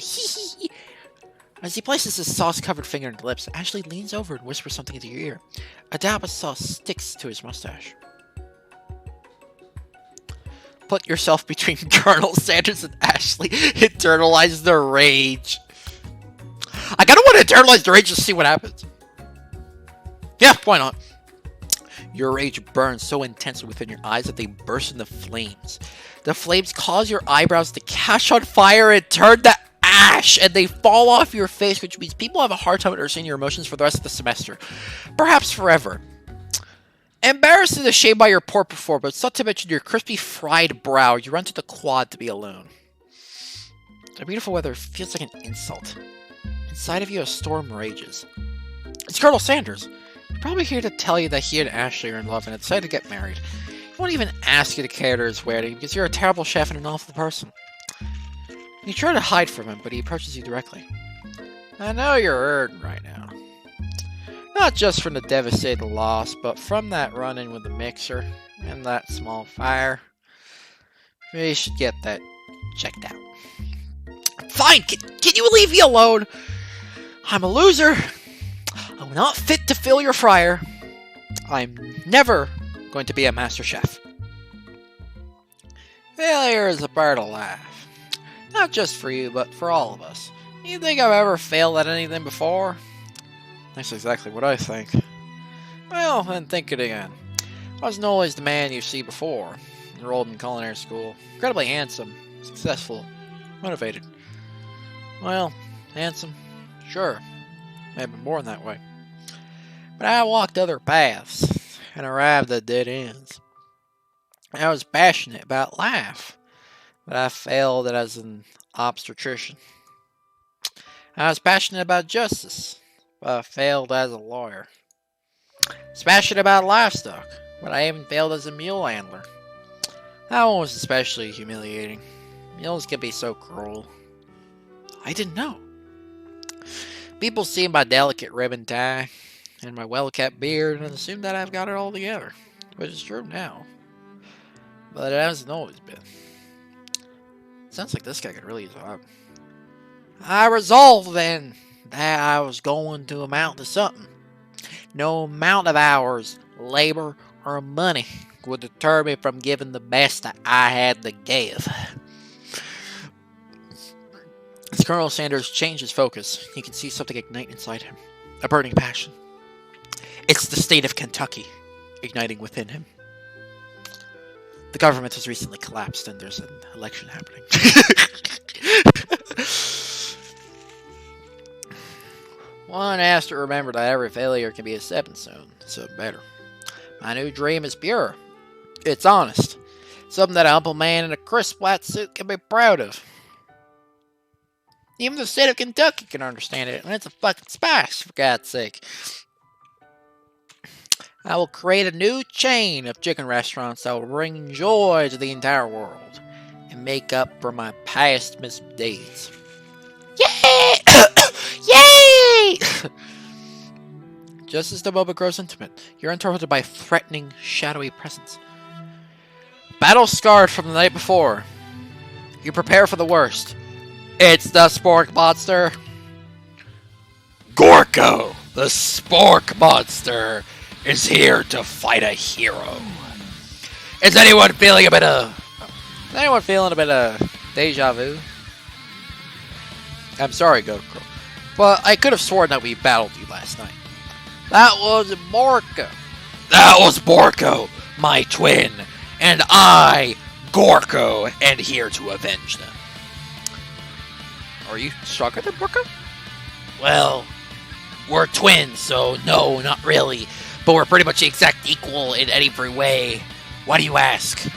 As he places his sauce-covered finger in his lips, Ashley leans over and whispers something into your ear. A dab of sauce sticks to his mustache. Put yourself between Colonel Sanders and Ashley. Internalize the rage. I kind of want to internalize the rage to see what happens. Yeah, why not? Your rage burns so intensely within your eyes that they burst into flames. The flames cause your eyebrows to catch on fire and turn to ash, and they fall off your face, which means people have a hard time understanding your emotions for the rest of the semester. Perhaps forever. Embarrassed and ashamed by your poor performance, not to mention your crispy fried brow, you run to the quad to be alone. The beautiful weather feels like an insult. Inside of you, a storm rages. It's Colonel Sanders. He's probably here to tell you that he and Ashley are in love and have decided to get married. He won't even ask you to cater to his wedding because you're a terrible chef and an awful person. You try to hide from him, but he approaches you directly. I know you're hurting right now. Not just from the devastating loss, but from that run-in with the mixer and that small fire. We should get that checked out. Fine! Can you leave me alone? I'm a loser. I'm not fit to fill your fryer. I'm never going to be a master chef. Failure is a part of life. Not just for you, but for all of us. You think I've ever failed at anything before? That's exactly what I think. Well, then think it again. I wasn't always the man you see before. Enrolled in culinary school. Incredibly handsome, successful, motivated. Well, handsome, sure. May have been born that way. But I walked other paths and arrived at dead ends. I was passionate about life, but I failed as an obstetrician. I was passionate about justice, but I failed as a lawyer. I was passionate about livestock, but I even failed as a mule handler. That one was especially humiliating. Mules can be so cruel. I didn't know. People see my delicate ribbon tie and my well-kept beard and assume that I've got it all together, which is true now. But it hasn't always been. Sounds like this guy could really use a hug. I resolved then that I was going to amount to something. No amount of hours, labor, or money would deter me from giving the best that I had to give. As Colonel Sanders changed his focus, you can see something ignite inside him. A burning passion. It's the state of Kentucky igniting within him. The government has recently collapsed and there's an election happening. One has to remember that every failure can be a stepping stone, so better. My new dream is pure. It's honest. Something that a humble man in a crisp white suit can be proud of. Even the state of Kentucky can understand it, and it's a fucking spice, for God's sake. I will create a new chain of chicken restaurants that will bring joy to the entire world and make up for my past misdeeds. Yay! Yay! Just as the moment grows intimate, you're interrupted by a threatening, shadowy presence. Battle scarred from the night before. You prepare for the worst. It's the Spork Monster. Gorko, the Spork Monster, is here to fight a hero. Is anyone feeling a bit of deja vu? I'm sorry, Goku, but I could have sworn that we battled you last night. That was Borko. That was Borko, my twin, and I, Gorko, am here to avenge them. Are you stronger than Borko? Well, we're twins, so no, not really. But we're pretty much the exact equal in every way. Why do you ask?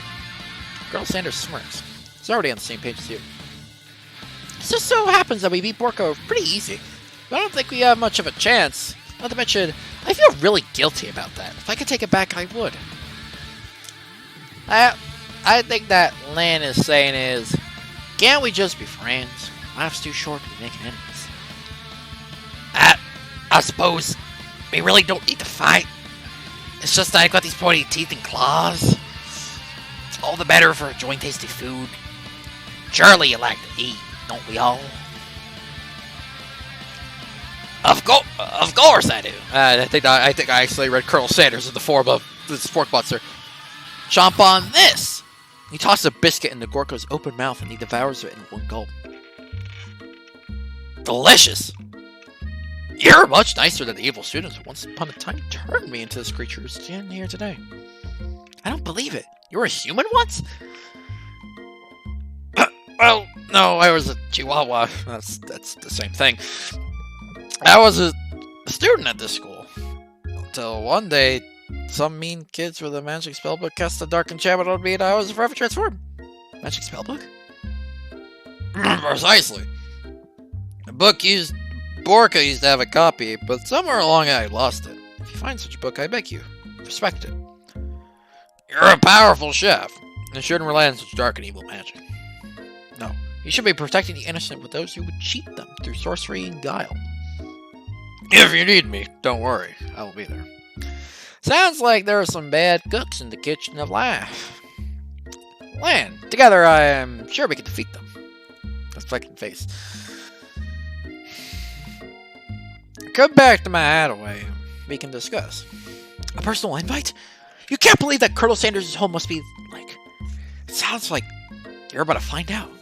Colonel Sanders smirks. He's already on the same page as you. It just so happens that we beat Borko pretty easy. But I don't think we have much of a chance. Not to mention, I feel really guilty about that. If I could take it back, I would. I think that Lan is saying is, can't we just be friends? Life's too short to be making enemies. I suppose we really don't need to fight. It's just that I've got these pointy teeth and claws. It's all the better for enjoying tasty food. Surely you like to eat, don't we all? Of course I do. I think I actually read Colonel Sanders in the form of the Spork Monster. Chomp on this! He tosses a biscuit into Gorko's open mouth and he devours it in one gulp. Delicious! You're much nicer than the evil students who once upon a time turned me into this creature who's standing here today. I don't believe it. You were a human once? Well, no, I was a chihuahua. That's the same thing. I was a student at this school. Until one day, some mean kids with a magic spellbook cast a dark enchantment on me and I was forever transformed. Magic spellbook? Precisely. The book Borka used to have a copy, but somewhere along I lost it. If you find such a book, I beg you, respect it. You're a powerful chef, and shouldn't rely on such dark and evil magic. No, you should be protecting the innocent with those who would cheat them through sorcery and guile. If you need me, don't worry, I will be there. Sounds like there are some bad cooks in the kitchen of life. Lan, together I am sure we can defeat them. That's fucking face. Come back to my hideaway. We can discuss. A personal invite? You can't believe that Colonel Sanders' home must be, like... It sounds like you're about to find out.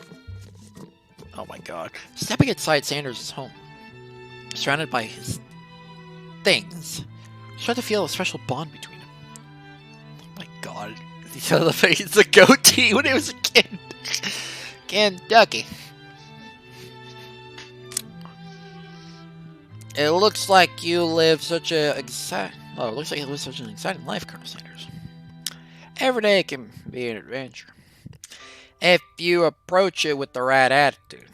Oh my god. Stepping inside Sanders' home, surrounded by his things, you start to feel a special bond between them. Oh my god. He's on the face, the goatee when he was a kid. Kentucky. It looks like you live such an exciting life, Colonel Sanders. Every day can be an adventure if you approach it with the right attitude.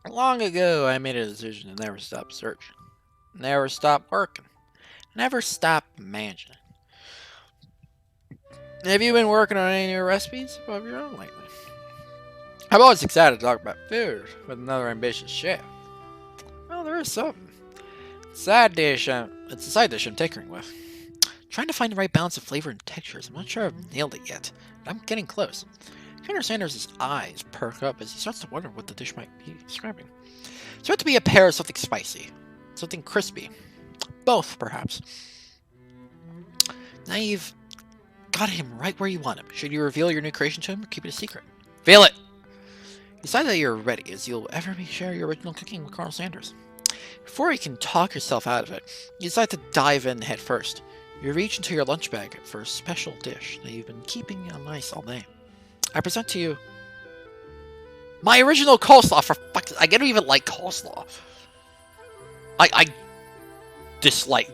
Long ago, I made a decision to never stop searching, never stop working, never stop imagining. Have you been working on any new recipes of your own lately? I'm always excited to talk about food with another ambitious chef. Well, there is something. It's a side dish I'm tinkering with. Trying to find the right balance of flavor and textures. I'm not sure I've nailed it yet, but I'm getting close. Colonel Sanders' eyes perk up as he starts to wonder what the dish might be describing. It's meant to be a pair of something spicy, something crispy. Both, perhaps. Now you've got him right where you want him. Should you reveal your new creation to him or keep it a secret? Feel it! Decide that you're ready, as you'll ever share your original cooking with Colonel Sanders. Before you can talk yourself out of it, you decide to dive in head first. You reach into your lunch bag for a special dish that you've been keeping on ice all day. I present to you my original coleslaw. For fuck's sake, I don't even like coleslaw. I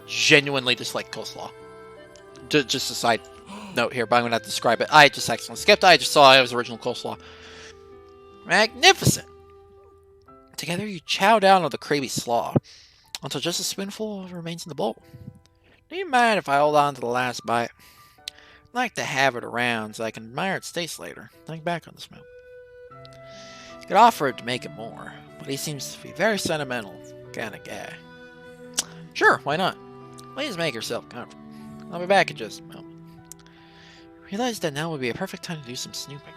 genuinely dislike coleslaw. Just a side note here, but I'm gonna have to describe it. I just accidentally skipped. I just saw it was original coleslaw. Magnificent! Together you chow down on the crazy slaw until just a spoonful remains in the bowl. Do you mind if I hold on to the last bite? I'd like to have it around so I can admire its taste later. Think back on this moment. You could offer it to make it more, but he seems to be very sentimental kind of guy. Sure, why not? Please make yourself comfortable. I'll be back in just a moment. I realized that now would be a perfect time to do some snooping.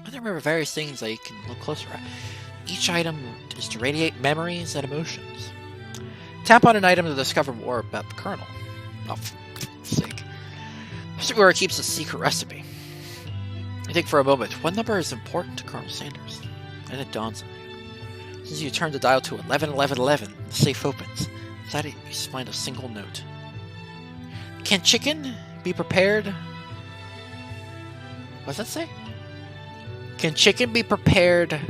I remember various things that you can look closer at. Each item is to radiate memories and emotions. Tap on an item to discover more about the Colonel. Oh, for sake. This is where it keeps a secret recipe. I think for a moment, what number is important to Colonel Sanders? And it dawns on you. As you turn the dial to 111111, the safe opens. Inside it, you find a single note. Can chicken be prepared? What does that say? Can chicken be prepared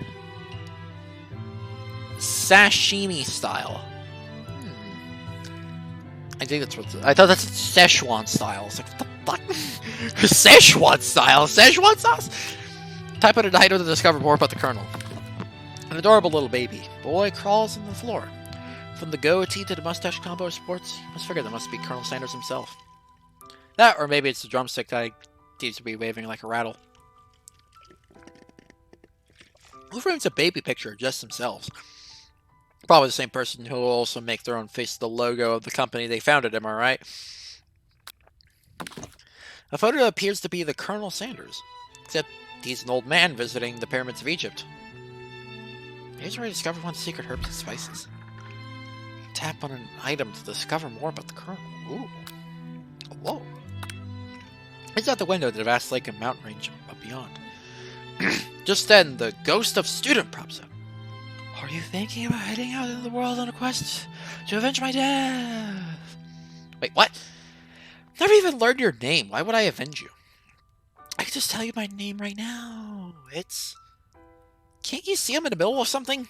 sashimi style? I think that's what I thought. That's Szechuan style. It's like, what the fuck? Szechuan style? Szechuan sauce? Type in an item to discover more about the Colonel. An adorable little baby boy crawls on the floor. From the goatee to the mustache combo of sports, you must figure that must be Colonel Sanders himself. That, or maybe it's the drumstick that seems to be waving like a rattle. Who frames a baby picture of just themselves? Probably the same person who will also make their own face the logo of the company they founded, am I right? A photo appears to be the Colonel Sanders, except he's an old man visiting the pyramids of Egypt. Here's where I discovered one secret herbs and spices. Tap on an item to discover more about the Colonel. Ooh. Whoa. It's out the window to the vast lake and mountain range up beyond. Just then, the ghost of student props up. Are you thinking about heading out into the world on a quest to avenge my death? Wait, what? Never even learned your name. Why would I avenge you? I can just tell you my name right now. It's... Can't you see I'm in the middle of something?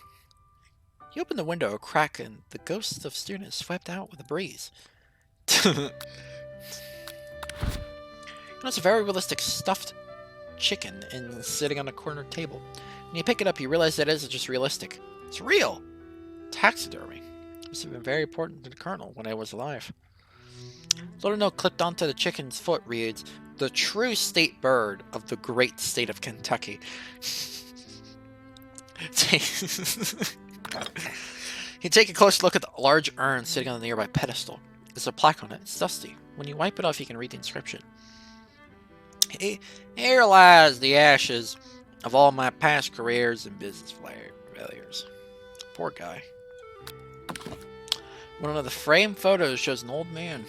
You open the window a crack and the ghost of student is swept out with a breeze. It's a very realistic stuffed chicken and sitting on a corner table. When you pick it up, you realize that it isn't just realistic. It's real! Taxidermy. This has been very important to the Colonel when I was alive. The little note clipped onto the chicken's foot reads, "The true state bird of the great state of Kentucky." You take a close look at the large urn sitting on the nearby pedestal. There's a plaque on it. It's dusty. When you wipe it off, you can read the inscription. Here lies the ashes of all my past careers and business failures. Poor guy. One of the framed photos shows an old man.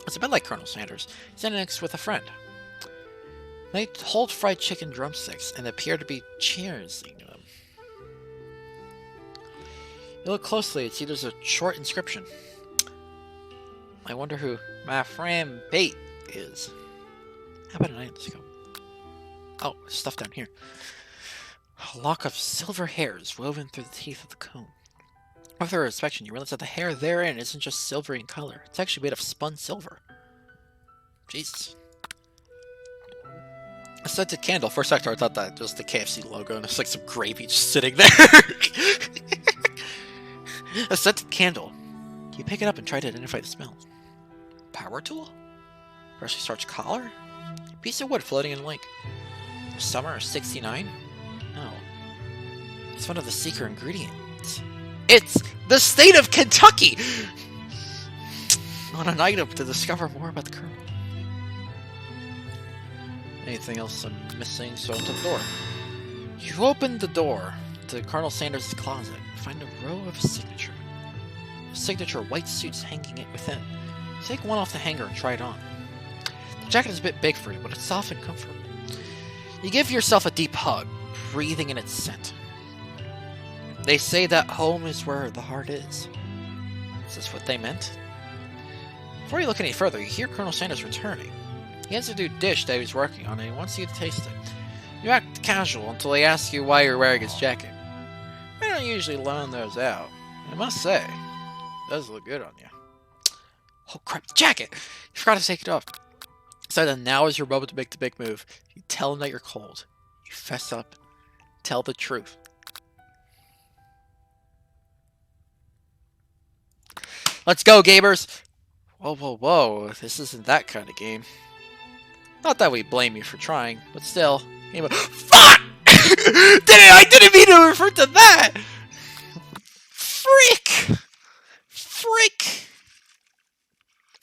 It's a bit like Colonel Sanders. He's standing next with a friend. They hold fried chicken drumsticks and appear to be cheersing them. You look closely and see there's a short inscription. I wonder who my friend Pete is. How about an item to go? Oh, stuff down here. A lock of silver hairs woven through the teeth of the comb. After inspection, you realize that the hair therein isn't just silvery in color. It's actually made of spun silver. Jesus. A scented candle. For a second, I thought that was the KFC logo, and it's like some gravy just sitting there. A scented candle. You pick it up and try to identify the smell. Power tool? Freshly starched collar? A piece of wood floating in a lake. Summer of 69? No. It's one of the secret ingredients. It's the state of Kentucky! On an item to discover more about the Colonel. Anything else I'm missing? So to the door. You open the door to Colonel Sanders' closet and find a row of signature white suits hanging it within. Take one off the hanger and try it on. The jacket is a bit big for you, but it's soft and comfortable. You give yourself a deep hug, breathing in its scent. They say that home is where the heart is. Is this what they meant? Before you look any further, you hear Colonel Sanders returning. He has a new dish that he's working on, and he wants you to taste it. You act casual until he asks you why you're wearing his jacket. I don't usually loan those out. I must say, it does look good on you. Oh crap, the jacket! You forgot to take it off. So then now is your moment to make the big move. You tell him that you're cold. You fess up. Tell the truth. Let's go, gamers! Whoa, whoa, whoa. This isn't that kind of game. Not that we blame you for trying, but still. Game of— FUCK! I didn't mean to refer to that! Frick! Frick!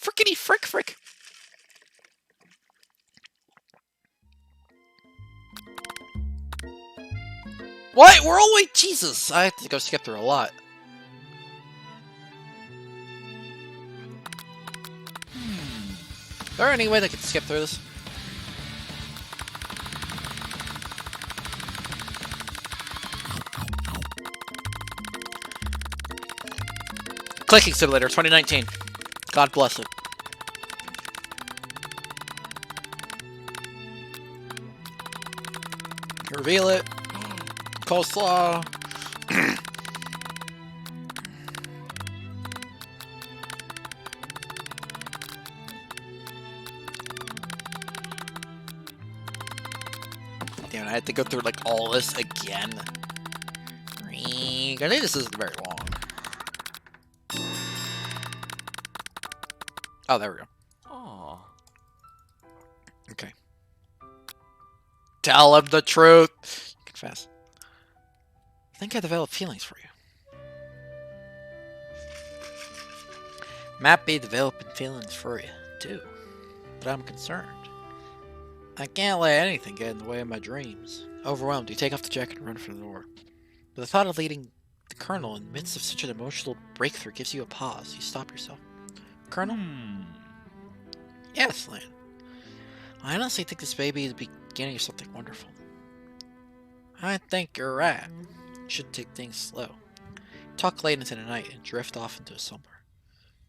Frickety frick frick. What? We're all the way... Jesus! I have to go skip through a lot. Is there any way they could skip through this? Clicking Simulator 2019. God bless it. Reveal it. Coleslaw. Damn, I had to go through like all this again. I think this isn't very long. Oh, there we go. Aw. Okay. Tell him the truth. Confess. I think I developed feelings for you. Might be developing feelings for you, too. But I'm concerned. I can't let anything get in the way of my dreams. Overwhelmed, you take off the jacket and run for the door. But the thought of leading the Colonel in the midst of such an emotional breakthrough gives you a pause. You stop yourself. Colonel? Yes, Lan. I honestly think this baby is the beginning of something wonderful. I think you're right. You should take things slow. Talk late into the night and drift off into a slumber.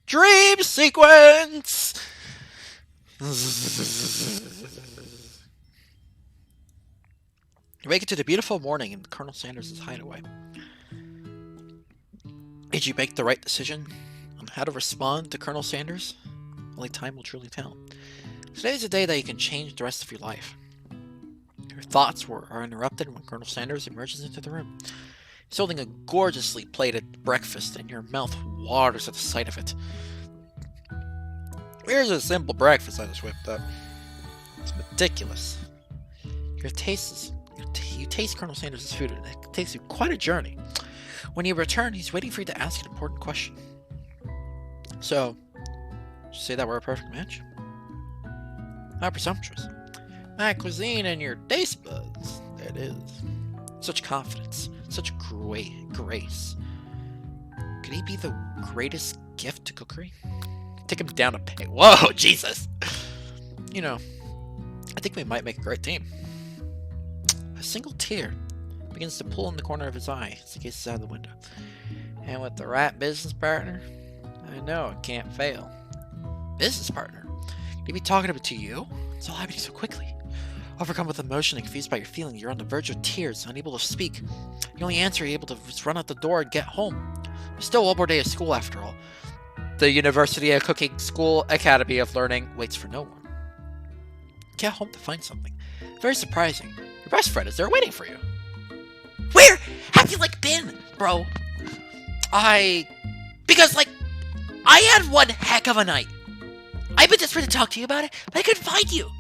Dream sequence! You wake into the beautiful morning in Colonel Sanders' hideaway. Did you make the right decision on how to respond to Colonel Sanders? Only time will truly tell. Today is a day that you can change the rest of your life. Your thoughts are interrupted when Colonel Sanders emerges into the room. He's holding a gorgeously plated breakfast, and your mouth waters at the sight of it. Here's a simple breakfast I just whipped up. It's meticulous. You taste Colonel Sanders' food, and it takes you quite a journey. When you return, he's waiting for you to ask an important question. So, did you say that we're a perfect match? How presumptuous. My cuisine and your taste buds, that is. Such confidence, such grace. Could he be the greatest gift to cookery? Take him down a peg. Whoa, Jesus! You know, I think we might make a great team. A single tear begins to pull in the corner of his eye as he gazes out the window. And with the right business partner, I know it can't fail. Business partner? Could he be talking to you? It's all happening so quickly. Overcome with emotion and confused by your feelings, you're on the verge of tears, unable to speak. The only answer you're able to is run out the door and get home. There's still one more day of school after all. The University of Cooking School Academy of Learning waits for no one. Get home to find something. Very surprising. Your best friend is there waiting for you. Where have you, been, bro? Because, I had one heck of a night. I've been desperate to talk to you about it, but I couldn't find you.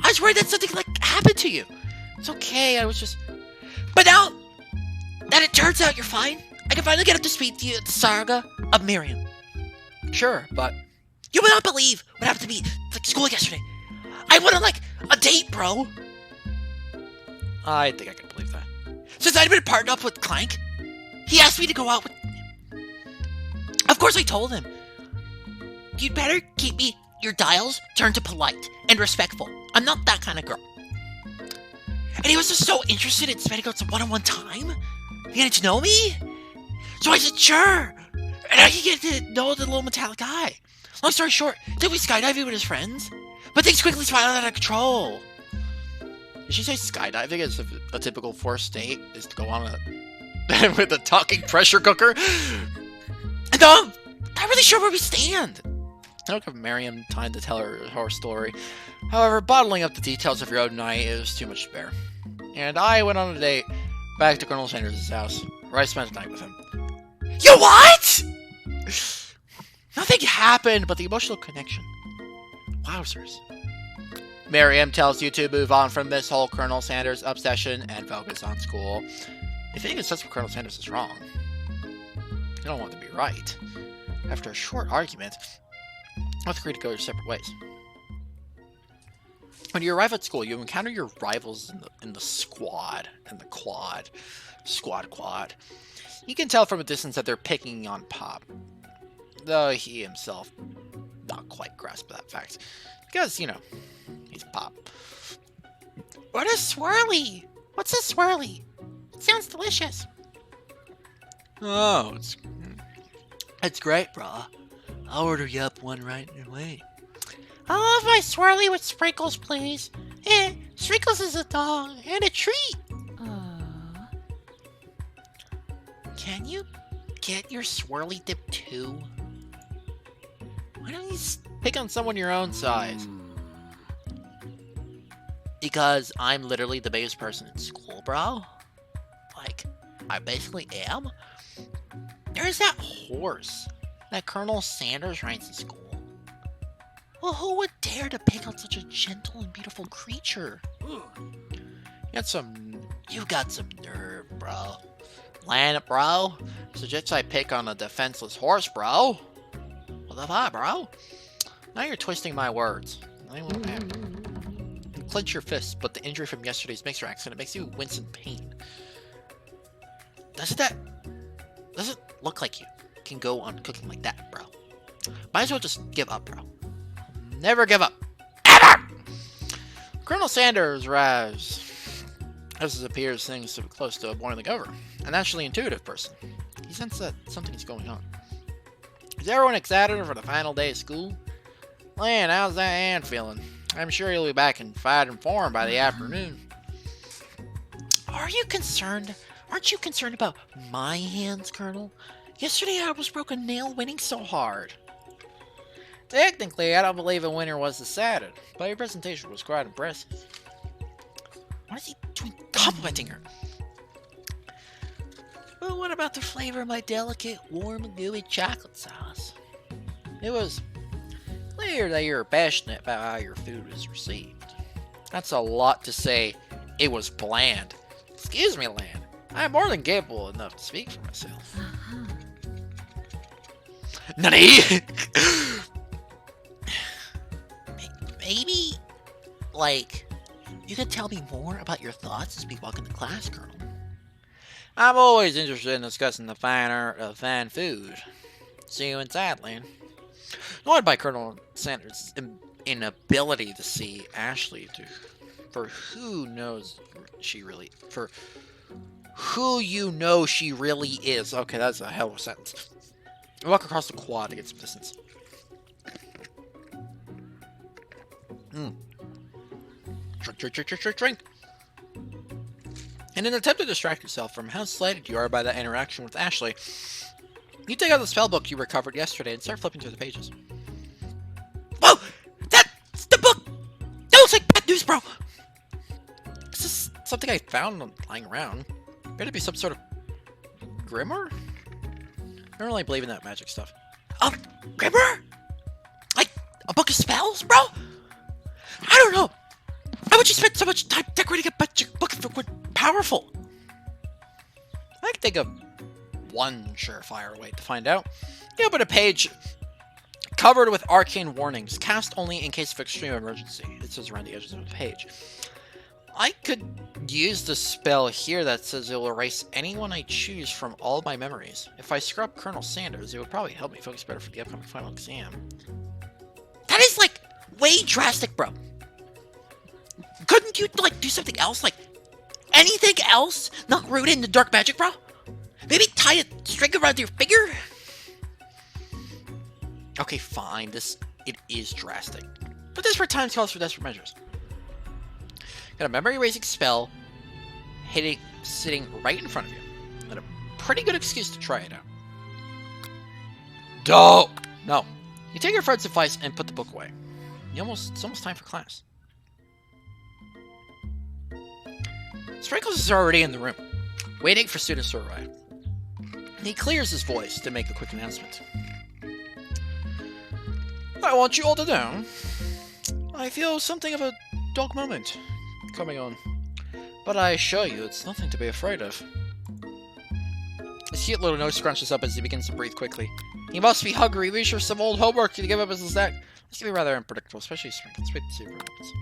I was worried that something, happened to you. It's okay, I was just... But now that it turns out you're fine, I can finally get up to speed to you the saga of Miriam. Sure, but... You will not believe what happened to me at school yesterday. I went on, a date, bro. I think I can believe that. Since I'd been partnered up with Clank, he asked me to go out with him. Of course I told him. You'd better keep your dials turned to polite and respectful. I'm not that kind of girl. And he was just so interested in spending out some one-on-one time. Getting to know me. So I said, sure. And I could get to know the little metallic guy. Long story short, took me skydiving with his friends. But things quickly spiraled out of control. Did she say skydiving is a typical first date? Is to go on with a talking pressure cooker? And I'm not really sure where we stand. I don't give Miriam time to tell her story. However, bottling up the details of your own night is too much to bear. And I went on a date back to Colonel Sanders' house, where I spent the night with him. You what?! Nothing happened but the emotional connection. Wowzers. Miriam tells you to move on from this whole Colonel Sanders obsession and focus on school. If you think it's such Colonel Sanders is wrong, you don't want to be right. After a short argument, both agree to go your separate ways. When you arrive at school, you encounter your rivals in the squad and the quad. Quad. You can tell from a distance that they're picking on Pop, though he himself not quite grasp that fact. Because, you know, he's Pop. What a swirly! What's a swirly? It sounds delicious. Oh, It's great, brah. I'll order you up one right away. I love my swirly with sprinkles, please. Sprinkles is a dog and a treat. Can you get your swirly dip too? Why don't you pick on someone your own size? Because I'm literally the biggest person in school, bro. Like, I basically am. There's that horse that Colonel Sanders rides in school. Well, who would dare to pick on such a gentle and beautiful creature? You got some nerve, bro. Land it, bro. Suggest I pick on a defenseless horse, bro. What the fuck, bro? Now you're twisting my words. I won't have you. Clench your fists, but the injury from yesterday's mixer accident makes you wince in pain. Doesn't look like you can go on cooking like that, bro. Might as well just give up, bro. Never give up. Ever! Colonel Sanders arrives. As it appears things so close to boiling over. A naturally intuitive person. He senses that something's going on. Is everyone excited for the final day of school? Lan, how's that hand feeling? I'm sure he'll be back in fighting form by the afternoon. Aren't you concerned about my hands, Colonel? Yesterday I almost broke a nail winning so hard. Technically, I don't believe a winner was decided, but your presentation was quite impressive. What is he doing complimenting her? Well, what about the flavor of my delicate, warm, gooey chocolate sauce? It was clear that you're passionate about how your food was received. That's a lot to say. It was bland. Excuse me, Lan. I am more than capable enough to speak for myself. Nutty! Maybe, like, you could tell me more about your thoughts as we walk into class, Colonel. I'm always interested in discussing the fine art of fine food. See you inside, Lan. Annoyed by Colonel Sanders' inability to see Ashley for who you know she really is. Okay, that's a hell of a sentence. I walk across the quad to get some distance. Drink. In an attempt to distract yourself from how slighted you are by that interaction with Ashley, you take out the spell book you recovered yesterday and start flipping through the pages. Whoa! That's the book! Don't say bad news, bro! Is this something I found lying around? Better be some sort of grimoire? I don't really believe in that magic stuff. Grimoire? Like, a book of spells, bro? I don't know. Why would you spend so much time decorating a magic book if it were powerful? I can think of one surefire way to find out. You open a page covered with arcane warnings, cast only in case of extreme emergency. It says around the edges of the page. I could use the spell here that says it will erase anyone I choose from all my memories. If I scrub Colonel Sanders, it would probably help me focus better for the upcoming final exam. That is, like, way drastic, bro. Couldn't you, like, do something else? Like, anything else not rooted in the dark magic, bro? Maybe tie a string around your finger? Okay, fine. It is drastic. But desperate times calls for desperate measures. Got a memory-erasing spell sitting right in front of you. And a pretty good excuse to try it out. No. You take your friend's advice and put the book away. It's almost time for class. Sprinkles is already in the room, waiting for students to arrive. He clears his voice to make a quick announcement. I want you all to know, I feel something of a dog moment coming on. But I assure you, it's nothing to be afraid of. His cute little nose scrunches up as he begins to breathe quickly. He must be hungry. We sure some old homework to give up as a snack. This can be rather unpredictable, especially Sprinkles. Wait to see what happens.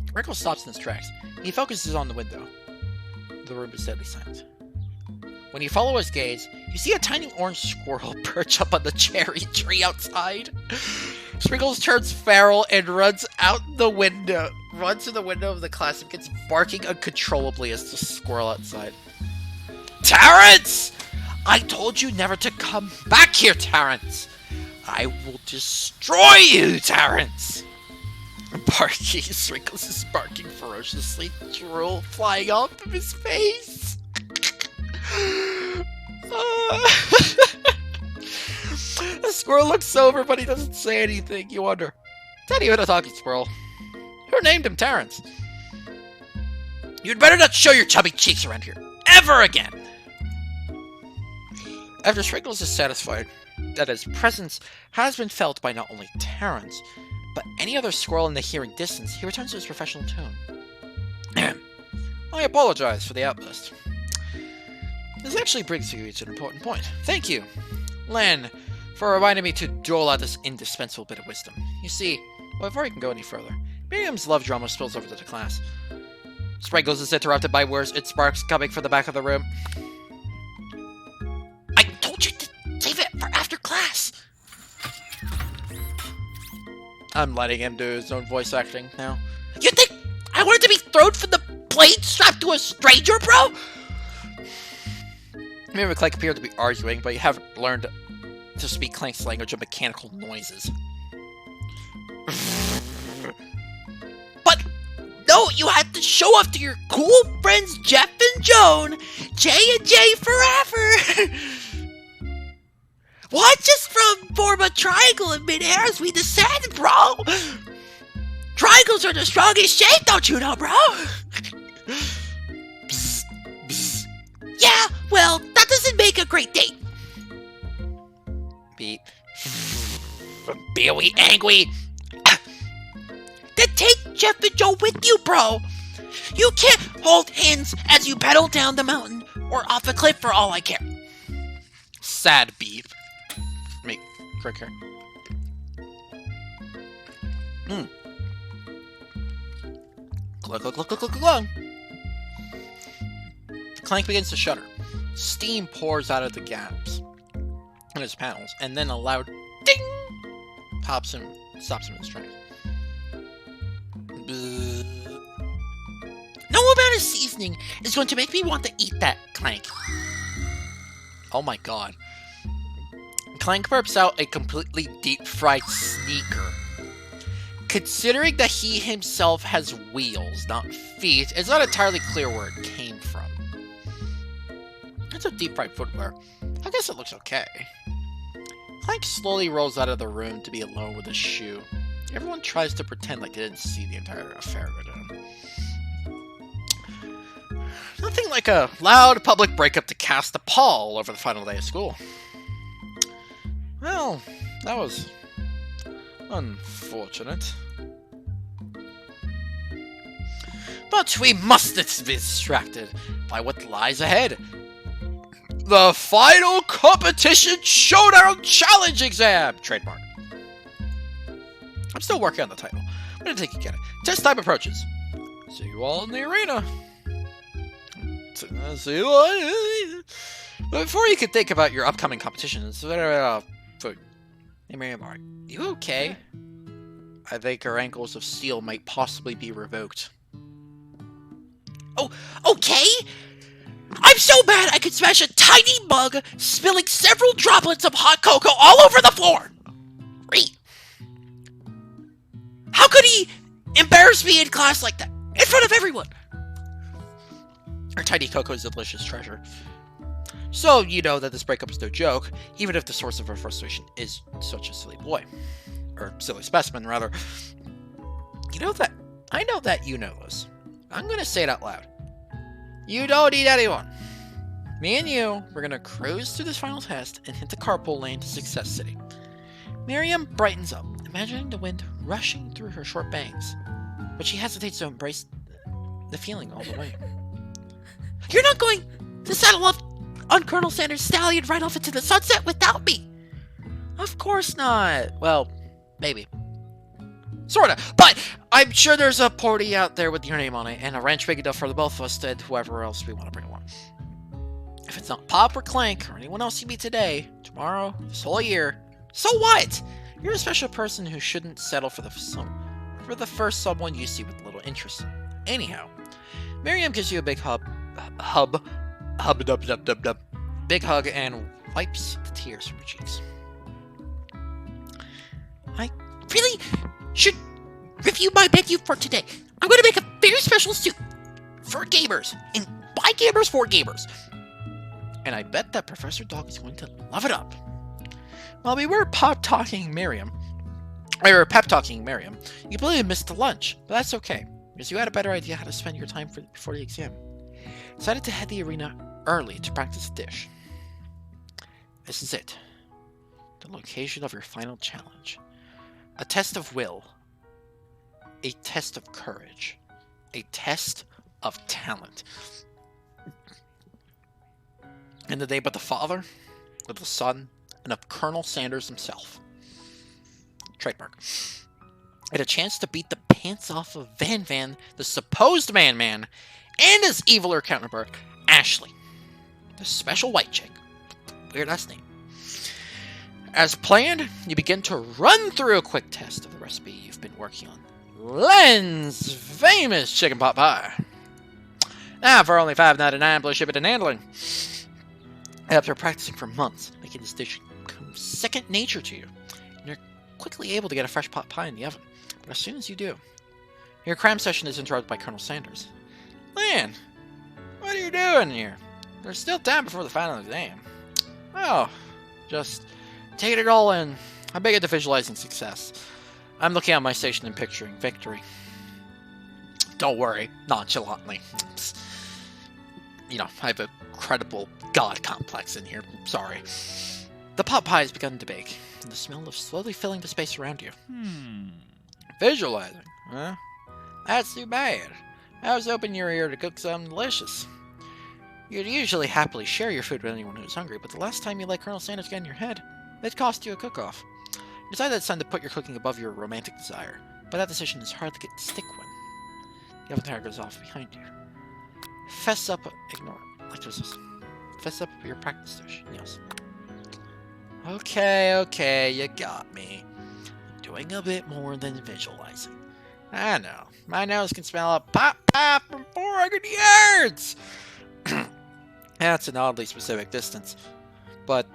Sprinkles stops in his tracks. He focuses on the window. The room is deadly silent. When you follow his gaze, you see a tiny orange squirrel perch up on the cherry tree outside. Sprinkles turns feral and runs out the window. Runs to the window of the class and begins barking uncontrollably as the squirrel outside. Terrence! I told you never to come back here, Terrence! I will destroy you, Terrence! Barking, Sprinkles is barking ferociously, drool flying off of his face. The squirrel looks over, but he doesn't say anything. You wonder, is that even a talking squirrel? Who named him Terrence? You'd better not show your chubby cheeks around here, ever again! After Sprinkles is satisfied that his presence has been felt by not only Terrence, but any other squirrel in the hearing distance, he returns to his professional tone. I apologize for the outburst. This actually brings you to an important point. Thank you, Len, for reminding me to dole out this indispensable bit of wisdom. You see, before you can go any further, Miriam's love drama spills over to the class. Sprinkles is interrupted by words and sparks coming from the back of the room. I told you to save it for after class! I'm letting him do his own voice acting now. You think I wanted to be thrown from the plane strapped to a stranger, bro? Miriam and Clank appear to be arguing, but you haven't learned to speak Clank's language of mechanical noises. But no, you had to show off to your cool friends Jeff and Joan. J and J forever. Watch us form a triangle in midair as we descend, bro. Triangles are the strongest shape, don't you know, bro? Bzz, bzz. Yeah, well, that doesn't make a great date. Beep. Be a wee angry. Then take Jeff and Joe with you, bro. You can't hold hands as you pedal down the mountain or off a cliff for all I care. Sad beep. Make correct here. Glug, glug, glug, glug, glug, glug. Clank begins to shudder. Steam pours out of the gaps in his panels, and then a loud ding stops him in his tracks. No amount of seasoning is going to make me want to eat that, Clank. Oh my god. Clank burps out a completely deep-fried sneaker. Considering that he himself has wheels, not feet, it's not entirely clear where it came from. It's a deep-fried footwear. I guess it looks okay. Clank slowly rolls out of the room to be alone with his shoe. Everyone tries to pretend like they didn't see the entire affair go down. Nothing like a loud public breakup to cast a pall over the final day of school. Well, that was unfortunate. But we mustn't be distracted by what lies ahead. The final competition showdown challenge exam! Trademark. I'm still working on the title, but I think you get it. Test time approaches. See you all in the arena. See you all. But before you can think about your upcoming competitions, food. Hey, Miriam, are you okay? I think her ankles of steel might possibly be revoked. Oh, okay? I'm so mad I could smash a tiny mug, spilling several droplets of hot cocoa all over the floor! How could he embarrass me in class like that? In front of everyone! Our tiny cocoa is a delicious treasure. So you know that this breakup is no joke, even if the source of her frustration is such a silly boy. Or silly specimen, rather. You know that... I know that you know this. I'm gonna say it out loud. You don't need anyone. Me and you, we're gonna cruise through this final test and hit the carpool lane to Success City. Miriam brightens up, imagining the wind rushing through her short bangs. but she hesitates to embrace the feeling all the way. You're not going to saddle up on Colonel Sanders' stallion right off into the sunset without me! Of course not. Well, maybe. Sorta. But I'm sure there's a party out there with your name on it, and a ranch big enough for the both of us and whoever else we want to bring along. If it's not Pop or Clank or anyone else you meet today, tomorrow, this whole year, so what? You're a special person who shouldn't settle for the first someone you see with little interest. Anyhow, Miriam gives you a big big hug and wipes the tears from your cheeks. I really should review my menu for today. I'm going to make a very special soup for gamers, and by gamers for gamers. And I bet that Professor Dog is going to love it up. While we were pep-talking Miriam, you completely missed the lunch, but that's okay, because you had a better idea how to spend your time before the exam. Decided to head the arena early to practice a dish. This is it. The location of your final challenge. A test of will. A test of courage. A test of talent. In the name of the Father, of the Son, and of Colonel Sanders himself. Trademark. And a chance to beat the pants off of Van, the supposed Man-Man, and his eviler counterpart, Ashley, the special white chick. Weird ass name. As planned, you begin to run through a quick test of the recipe you've been working on. Len's famous chicken pot pie. Now, for only $5.99 plus shipping and handling. After practicing for months, making this dish become second nature to you, and you're quickly able to get a fresh pot pie in the oven. But as soon as you do, your cram session is interrupted by Colonel Sanders. Lan, what are you doing here? There's still time before the final exam. Oh, just taking it all in. I'm big into visualizing success. I'm looking at my station and picturing victory. Don't worry, nonchalantly. You know, I have a credible god complex in here. Sorry. The pot pie has begun to bake, and the smell is slowly filling the space around you. Visualizing, huh? That's too bad. I was hoping you were here to cook something delicious. You'd usually happily share your food with anyone who's hungry, but the last time you let Colonel Sanders get in your head, it cost you a cook-off. You decided it's time to put your cooking above your romantic desire, but that decision is hard to get to stick when the oven timer goes off behind you. Fess up, ignore it. Like this. Fess up your practice dish. Yes. Okay, you got me. I'm doing a bit more than visualizing. I know. My nose can smell a pot pie from 400 yards! That's an oddly specific distance, but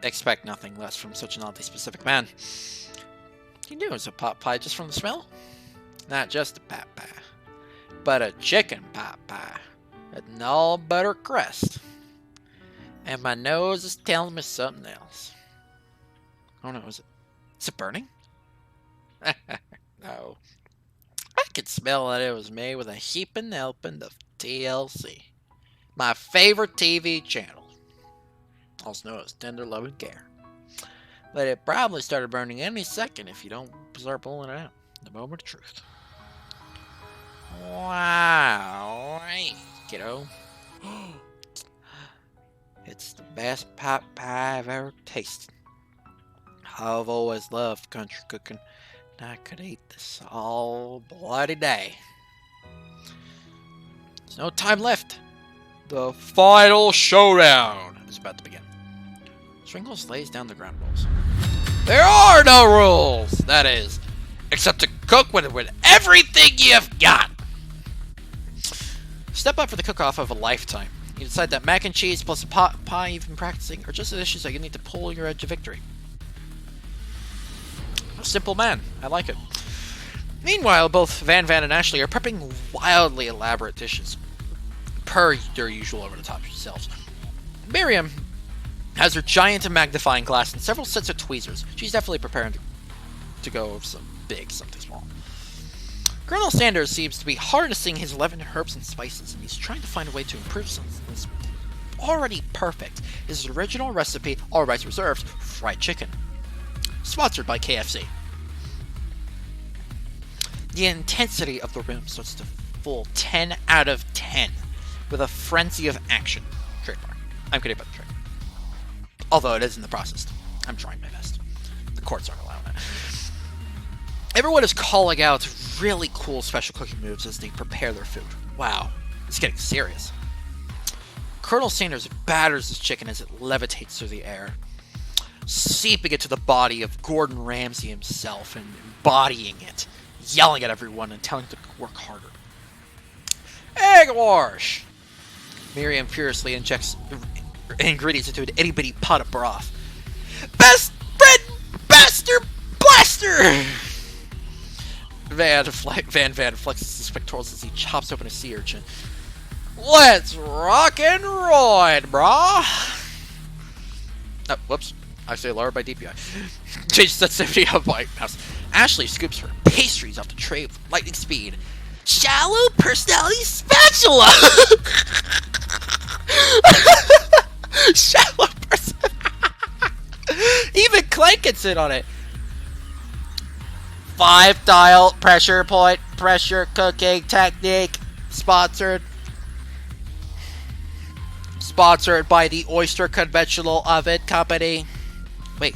expect nothing less from such an oddly specific man. You knew it was a pot pie just from the smell? Not just a pot pie, but a chicken pot pie with an all butter crust. And my nose is telling me something else. Oh no, is it burning? No. I could smell that it was made with a heaping helping of TLC. My favorite TV channel. Also known as Tender Love and Care. But it probably started burning any second if you don't start pulling it out. The moment of truth. Wow. Right, kiddo. It's the best pot pie I've ever tasted. I've always loved country cooking, and I could eat this all bloody day. There's no time left. The final showdown is about to begin. Stringles lays down the ground rules. There are no rules, that is, except to cook with everything you've got. Step up for the cook-off of a lifetime. You decide that mac and cheese plus a pot pie you've been practicing are just the dishes that you need to pull your edge to victory. A simple man. I like it. Meanwhile, both Van and Ashley are prepping wildly elaborate dishes, per their usual over-the-top selves. Miriam has her giant magnifying glass and several sets of tweezers. She's definitely preparing to go over some big something small. Colonel Sanders seems to be harnessing his 11 herbs and spices, and he's trying to find a way to improve something that's already perfect. His original recipe, all rights reserved, fried chicken. Sponsored by KFC. The intensity of the room starts to full 10 out of 10 with a frenzy of action. Trademark. I'm kidding about the trade. Although it is in the process. I'm trying my best. The courts aren't allowing it. Everyone is calling out really cool special cooking moves as they prepare their food. Wow, it's getting serious. Colonel Sanders batters his chicken as it levitates through the air, seeping into the body of Gordon Ramsay himself and embodying it, yelling at everyone and telling them to work harder. Egg wash! Miriam furiously injects ingredients into an itty-bitty pot of broth. Best bread bastard blaster! Van flexes his pectorals as he chops open a sea urchin. Let's rock and roll, brah! Oh, whoops. I say lowered by DPI. Change sensitivity of White Mouse. Ashley scoops her pastries off the tray with lightning speed. Shallow personality spatula! Shallow personality. Even Clank can sit on it. 5-dial pressure point pressure cooking technique. Sponsored by the Oyster Conventional Oven Company. Wait,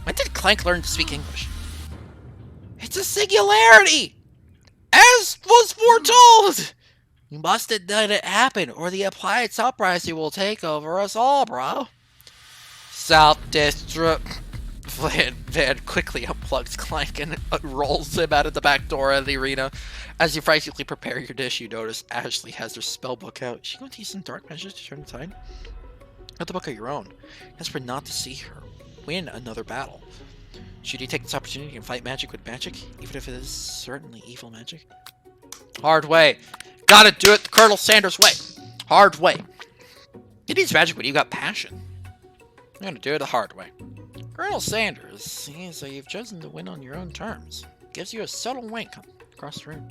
when did Clank learn to speak English? It's a singularity! As was foretold! You must have done it happen, or the appliance uprising will take over us all, bro. South District. Van quickly unplugs Clank and rolls him out of the back door of the arena. As you frantically prepare your dish, you notice Ashley has her spell book out. Is she going to use some dark measures to turn the tide? Got the book of your own. Desperate not to see her win another battle. Should you take this opportunity and fight magic with magic, even if it is certainly evil magic? Hard way. Gotta do it the Colonel Sanders way. Hard way. It needs magic when you got passion. I'm gonna do it the hard way. Colonel Sanders sees that you've chosen to win on your own terms. Gives you a subtle wink across the room.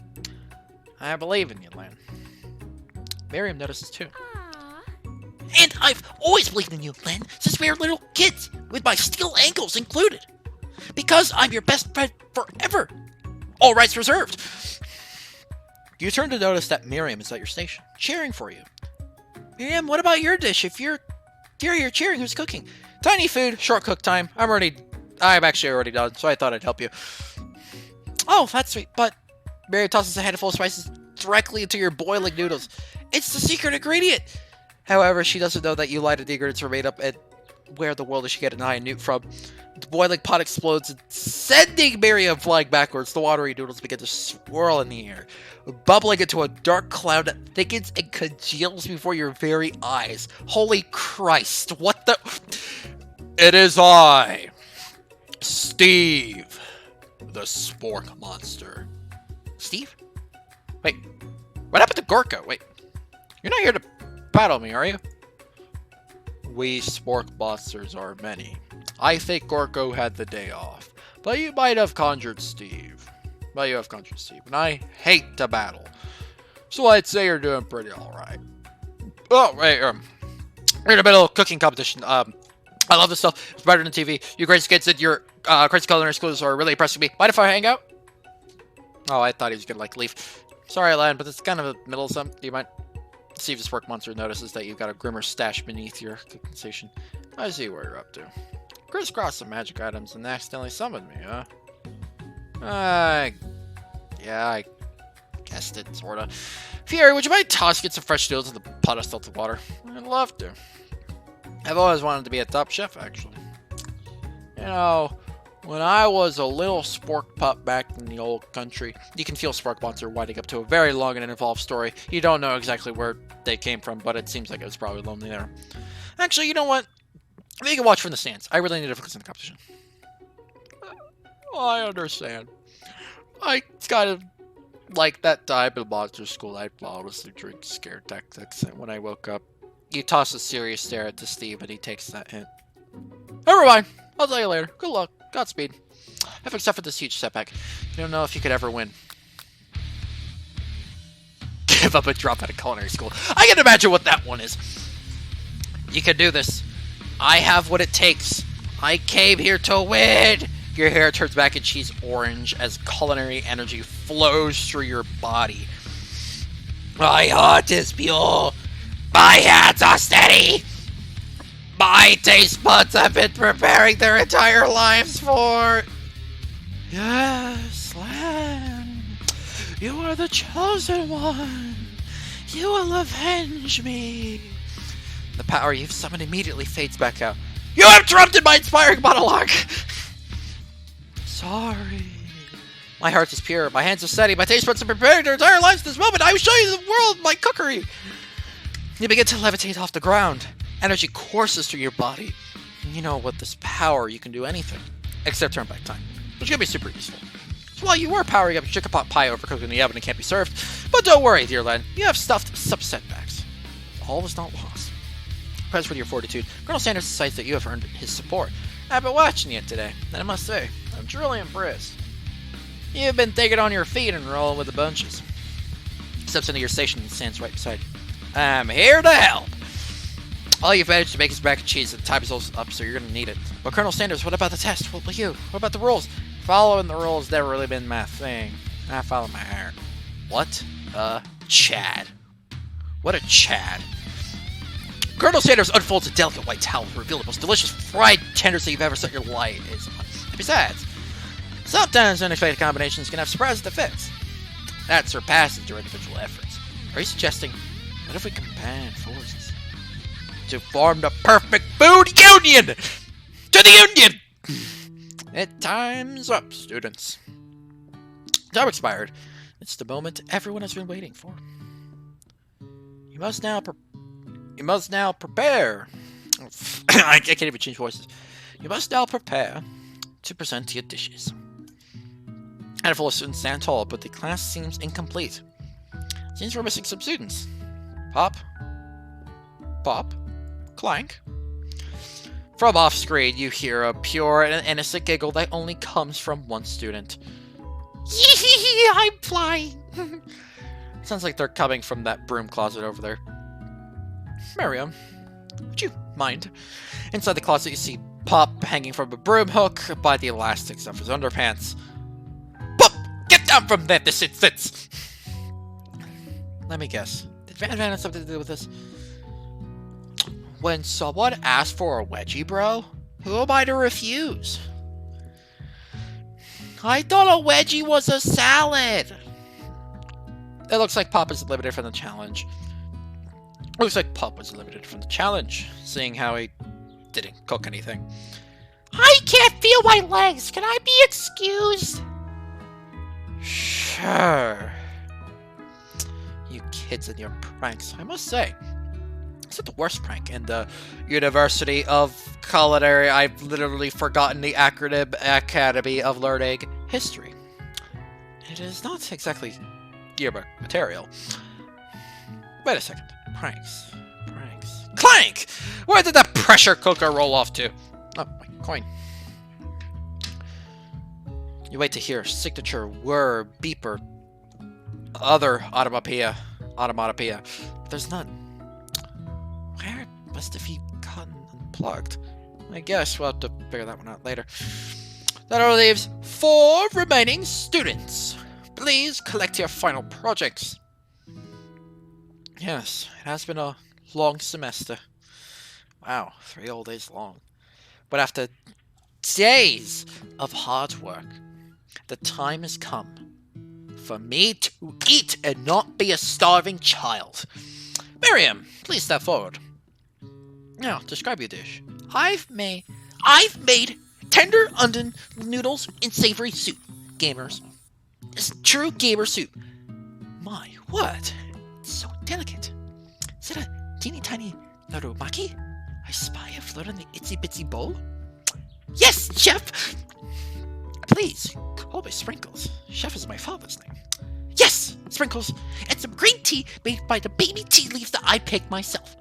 I believe in you, Lan. Miriam notices too. And I've always believed in you, Len, since we were little kids, with my steel ankles included. Because I'm your best friend forever. All rights reserved. You turn to notice that Miriam is at your station, cheering for you. Miriam, what about your dish? If you're cheering, who's cooking? Tiny food, short cook time. I'm actually already done, so I thought I'd help you. Oh, that's sweet, but Miriam tosses a handful of spices directly into your boiling noodles. It's the secret ingredient! However, she doesn't know that you lighted the ingredients were made up and where the world does she get an eye and newt from? The boiling pot explodes, sending Miriam flying backwards. The watery noodles begin to swirl in the air, bubbling into a dark cloud that thickens and congeals before your very eyes. Holy Christ, what the... It is I, Steve, the Spork Monster. Steve? Wait, what happened to Gorko? Wait, you're not here to battle me, are you? We Spork monsters are many. I think Gorko had the day off, but you might have conjured Steve. And I hate to battle, so I'd say you're doing pretty alright. Oh, wait, we're in the middle of cooking competition. I love this stuff. It's better than TV. You crazy kids at your crazy culinary schools are really impressing me. Mind if I hang out? Oh, I thought he was gonna, leave. Sorry, Lan, but it's kind of the middle of something. Do you mind? See if this Spork monster notices that you've got a Grimmer stash beneath your cooking station. I see what you're up to. Crisscross some magic items and accidentally summoned me, huh? Yeah, I guessed it, sorta. Fury, would you mind tossing some fresh noodles in the pot of salted water? I'd love to. I've always wanted to be a top chef, actually. You know, when I was a little Spork pup back in the old country, you can feel Spork monster winding up to a very long and involved story. You don't know exactly where they came from, but it seems like it was probably lonely there. Actually, you know what? You can watch from the stands. I really need to focus on the competition. I understand. I kind of like that time in monster school. I honestly drink scare tactics, and when I woke up, you toss a serious stare at Steve, and he takes that hint. Never mind. I'll tell you later. Good luck. Godspeed. If except for this huge setback, you don't know if you could ever win. Give up and drop out of culinary school. I can imagine what that one is. You can do this. I have what it takes. I came here to win. Your hair turns mac and cheese orange as culinary energy flows through your body. My heart is pure. My hands are steady. My taste buds have been preparing their entire lives for... Yes, Lamb. You are the chosen one. You will avenge me. The power you've summoned immediately fades back out. You have interrupted my inspiring monologue. Sorry. My heart is pure. My hands are steady. My taste buds have prepared their entire lives for this moment. I will show you the world my cookery. You begin to levitate off the ground. Energy courses through your body. And you know, with this power, you can do anything except turn back time, which can be super useful. So while you were powering up your chicken pot pie overcooked in the oven and can't be served, but don't worry, dear Len, you have stuffed some setbacks. All was not lost. Impressed with your fortitude, Colonel Sanders decides that you have earned his support. I've been watching you today, and I must say, I'm truly impressed. You've been thinking on your feet and rolling with the bunches. Steps into your station and stands right beside you. I'm here to help. All you've managed to make is mac and cheese, and time is almost up, so you're gonna need it. But Colonel Sanders, what about the test? What about you? What about the rules? Following the rules never really been my thing. I follow my heart. What a Chad. What a Chad. Colonel Sanders unfolds a delicate white towel to reveal the most delicious fried tenders that you've ever set your light is on. Besides, sometimes unexpected combinations can have surprise effects. That surpasses your individual efforts. Are you suggesting, what if we combine forces to form the perfect food union? To the union! Time's up, students. Time expired. It's the moment everyone has been waiting for. You must now prepare. I can't even change voices. You must now prepare to present your dishes. A handful of students stand tall, but the class seems incomplete. Seems we're missing some students. Pop. Pop. Clank. From off-screen, you hear a pure and innocent giggle that only comes from one student. I'm flying. Sounds like they're coming from that broom closet over there. Miriam, would you mind? Inside the closet, you see Pop hanging from a broom hook by the elastics of his underpants. Pop, get down from there this instant! Let me guess. Did Van Van have something to do with this? When someone asks for a wedgie, bro, who am I to refuse? I thought a wedgie was a salad! It looks like Pop is eliminated from the challenge. Looks like Pop was eliminated from the challenge, seeing how he didn't cook anything. I can't feel my legs! Can I be excused? Sure. You kids and your pranks, I must say. Is it the worst prank in the University of Culinary? I've literally forgotten the acronym Academy of Learning History. It is not exactly yearbook material. Wait a second. Pranks. Clank! Where did that pressure cooker roll off to? Oh, my coin. You wait to hear signature whir, beeper, other automatopoeia. But there's none. Where must have he gotten unplugged? I guess we'll have to figure that one out later. That only leaves 4 remaining students. Please collect your final projects. Yes, it has been a long semester. Wow, 3 whole days long. But after days of hard work, the time has come for me to eat and not be a starving child. Miriam, please step forward. Now, describe your dish. I've made tender onion noodles in savory soup. Gamers. It's true gamer soup. My, what? It's so delicate. Is it a teeny tiny narumaki? I spy a float in the itsy bitsy bowl? Yes, chef! Please, call me Sprinkles. Chef is my father's name. Yes, Sprinkles! And some green tea made by the baby tea leaves that I picked myself.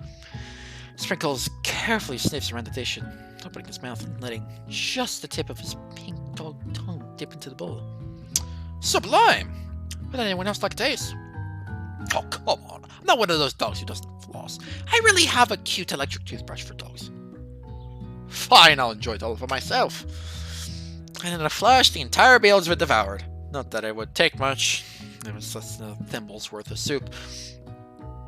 Sprinkles carefully sniffs around the dish and opening his mouth and letting just the tip of his pink dog tongue dip into the bowl. Sublime! Would anyone else like a taste? Oh, come on. I'm not one of those dogs who doesn't floss. I really have a cute electric toothbrush for dogs. Fine, I'll enjoy it all for myself. And in a flash, the entire meal has been devoured. Not that it would take much. It was less than a thimble's worth of soup.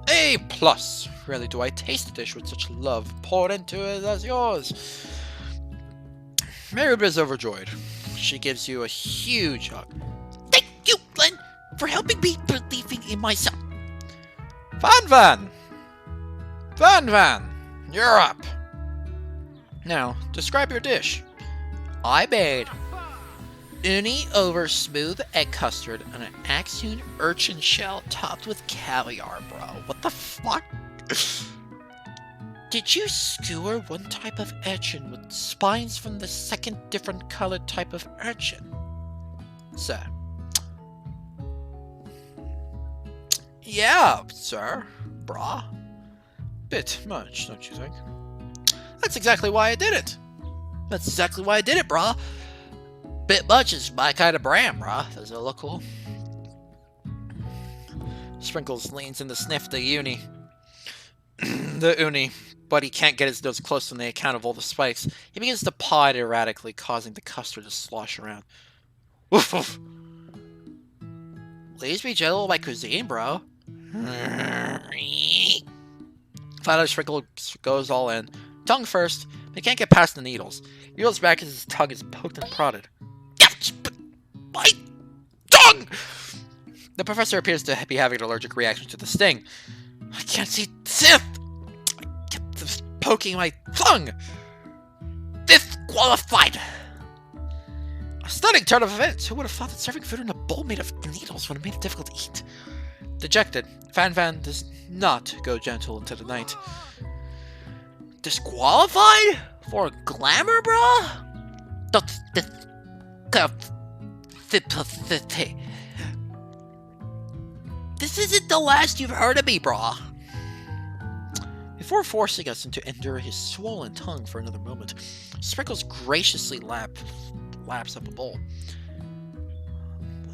A plus. Rarely do I taste a dish with such love poured into it as yours. Marywood is overjoyed. She gives you a huge hug. Thank you, Glenn, for helping me believing in myself. Van! Van! You're up! Now, describe your dish. I made uni over smooth egg custard and an Axune urchin shell topped with caviar, bro. What the fuck? Did you skewer one type of urchin with spines from the second different colored type of urchin? Sir. Yeah, sir. Brah. Bit much, don't you think? That's exactly why I did it. That's exactly why I did it, brah. Bit much is my kind of brand, brah. Does it look cool? Sprinkles leans in to sniff the uni. The uni, but he can't get his nose close on the account of all the spikes. He begins to paw it erratically, causing the custard to slosh around. Woof woof. Please be gentle with my cuisine, bro. Finally, Sprinkle goes all in. Tongue first, but he can't get past the needles. He reels back as his tongue is poked and prodded. Ouch! My tongue! The professor appears to be having an allergic reaction to the sting. I can't see Sith! I kept poking my tongue! Disqualified! A stunning turn of events! Who would have thought that serving food in a bowl made of needles would have made it difficult to eat? Dejected, Van does not go gentle into the night. Disqualified? For glamour, bruh? This isn't the last you've heard of me, brah. Before forcing us to endure his swollen tongue for another moment, Sprinkles graciously laps up a bowl.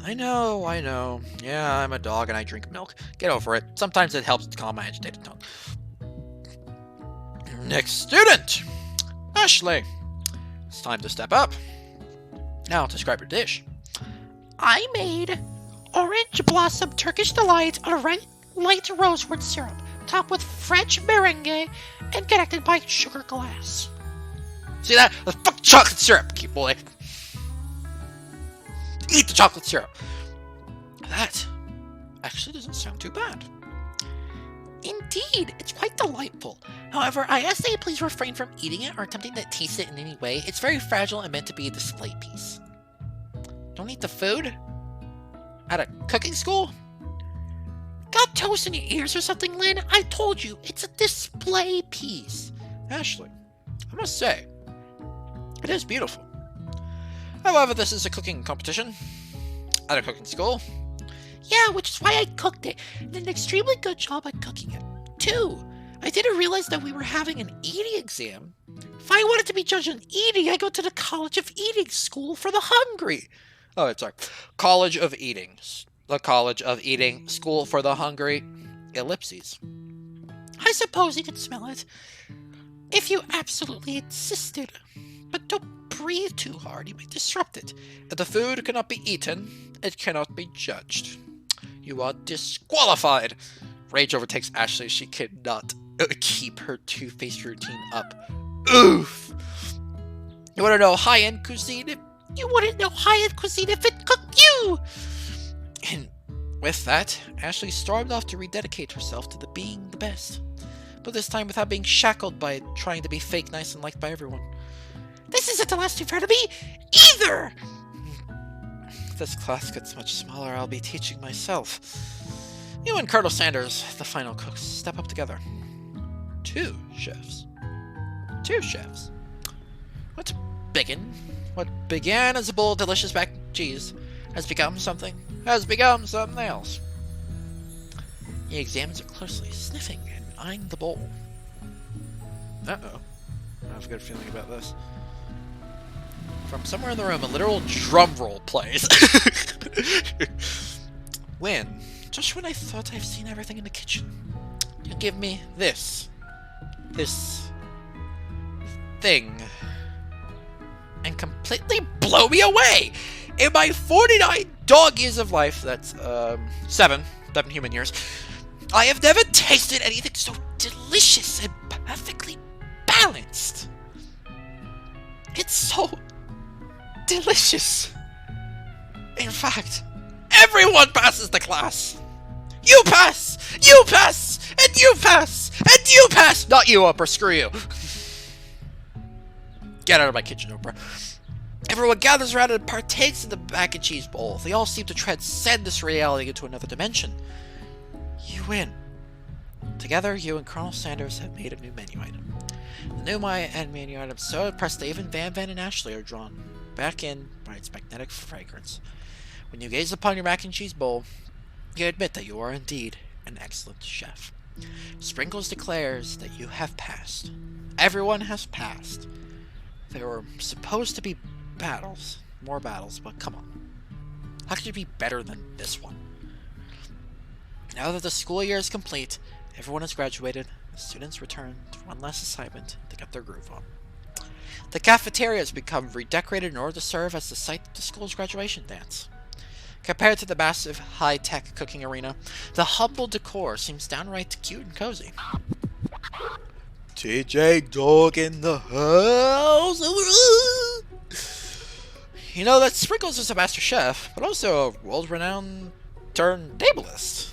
I know. Yeah, I'm a dog and I drink milk. Get over it. Sometimes it helps to calm my agitated tongue. Next student! Ashley! It's time to step up. Now, describe your dish. I made orange blossom Turkish delight on a light rosewood syrup, topped with French meringue and connected by sugar glass. See that? The fuck chocolate syrup, cute boy. Eat the chocolate syrup. That actually doesn't sound too bad. Indeed, it's quite delightful. However, I ask that you please refrain from eating it or attempting to taste it in any way. It's very fragile and meant to be a display piece. Don't eat the food? At a cooking school? Got toast in your ears or something, Lynn? I told you, it's a display piece. Ashley, I must say, it is beautiful. However, this is a cooking competition at a cooking school. Yeah, which is why I cooked it. And did an extremely good job at cooking it, too. I didn't realize that we were having an eating exam. If I wanted to be judged on eating, I go to the College of Eating School for the Hungry. Oh, sorry. College of Eating. The College of Eating School for the Hungry. Ellipses. I suppose you could smell it. If you absolutely insisted. But don't breathe too hard, you may disrupt it. If the food cannot be eaten, it cannot be judged. You are disqualified. Rage overtakes Ashley. She cannot keep her two-faced routine up. Oof. You want to know high-end cuisine? You wouldn't know high-end cuisine if it cooked you! And with that, Ashley stormed off to rededicate herself to being the best. But this time without being shackled by trying to be fake nice and liked by everyone. This isn't the last you've heard of me, either! If this class gets much smaller, I'll be teaching myself. You and Colonel Sanders, the final cooks, step up together. Two chefs. What began as a bowl of delicious mac and cheese has become something else. He examines it closely, sniffing and eyeing the bowl. Uh-oh. I have a good feeling about this. From somewhere in the room, a literal drum roll plays. Just when I thought I've seen everything in the kitchen, you give me this thing, and completely blow me away. In my 49 dog years of life, that's 7 human years, I have never tasted anything so delicious and perfectly balanced. It's so delicious. In fact, everyone passes the class. You pass! You pass! And you pass! And you pass! Not you, Oprah. Screw you. Get out of my kitchen, Oprah. Everyone gathers around and partakes in the mac and cheese bowl. They all seem to transcend this reality into another dimension. You win. Together, you and Colonel Sanders have made a new menu item. The new menu item is so impressed that even Van and Ashley are drawn back in by its magnetic fragrance. When you gaze upon your mac and cheese bowl, you admit that you are indeed an excellent chef. Sprinkles declares that you have passed. Everyone has passed. There were supposed to be battles, more battles, but come on. How could you be better than this one? Now that the school year is complete, everyone has graduated, the students return to one last assignment to get their groove on. The cafeteria has become redecorated in order to serve as the site of the school's graduation dance. Compared to the massive, high-tech cooking arena, the humble decor seems downright cute and cozy. TJ Dog in the house! You know that Sprinkles is a master chef, but also a world-renowned turntablist.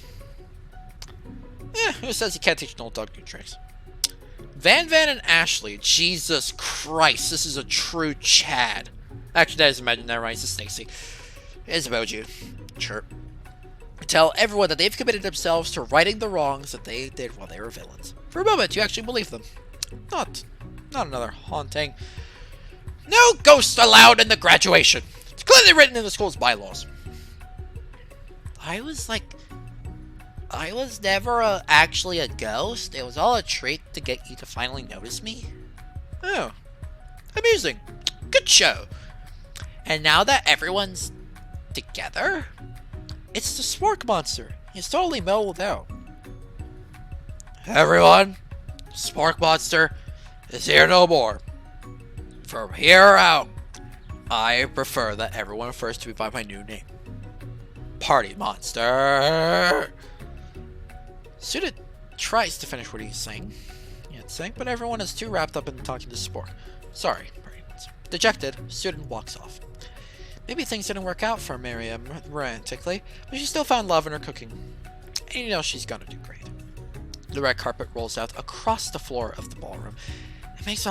Who says you can't teach an old dog new tricks? Van and Ashley, Jesus Christ, this is a true Chad. Actually, that is imaginary, right? It's a Stacy. It's about you. Chirp. Tell everyone that they've committed themselves to righting the wrongs that they did while they were villains. For a moment, you actually believe them. Not another haunting. No ghosts allowed in the graduation. It's clearly written in the school's bylaws. I was never actually a ghost. It was all a trick to get you to finally notice me. Oh. Amusing. Good show. And now that everyone's together, it's the Spork Monster. He's totally mellowed out. Everyone, Spork Monster is here no more. From here out, I prefer that everyone refers to me by my new name. Party Monster. Student tries to finish what he's saying. But everyone is too wrapped up in talking to Spork. Sorry, Party Monster. Dejected, student walks off. Maybe things didn't work out for Miriam romantically, but she still found love in her cooking. And you know she's gonna do great. The red carpet rolls out across the floor of the ballroom. It makes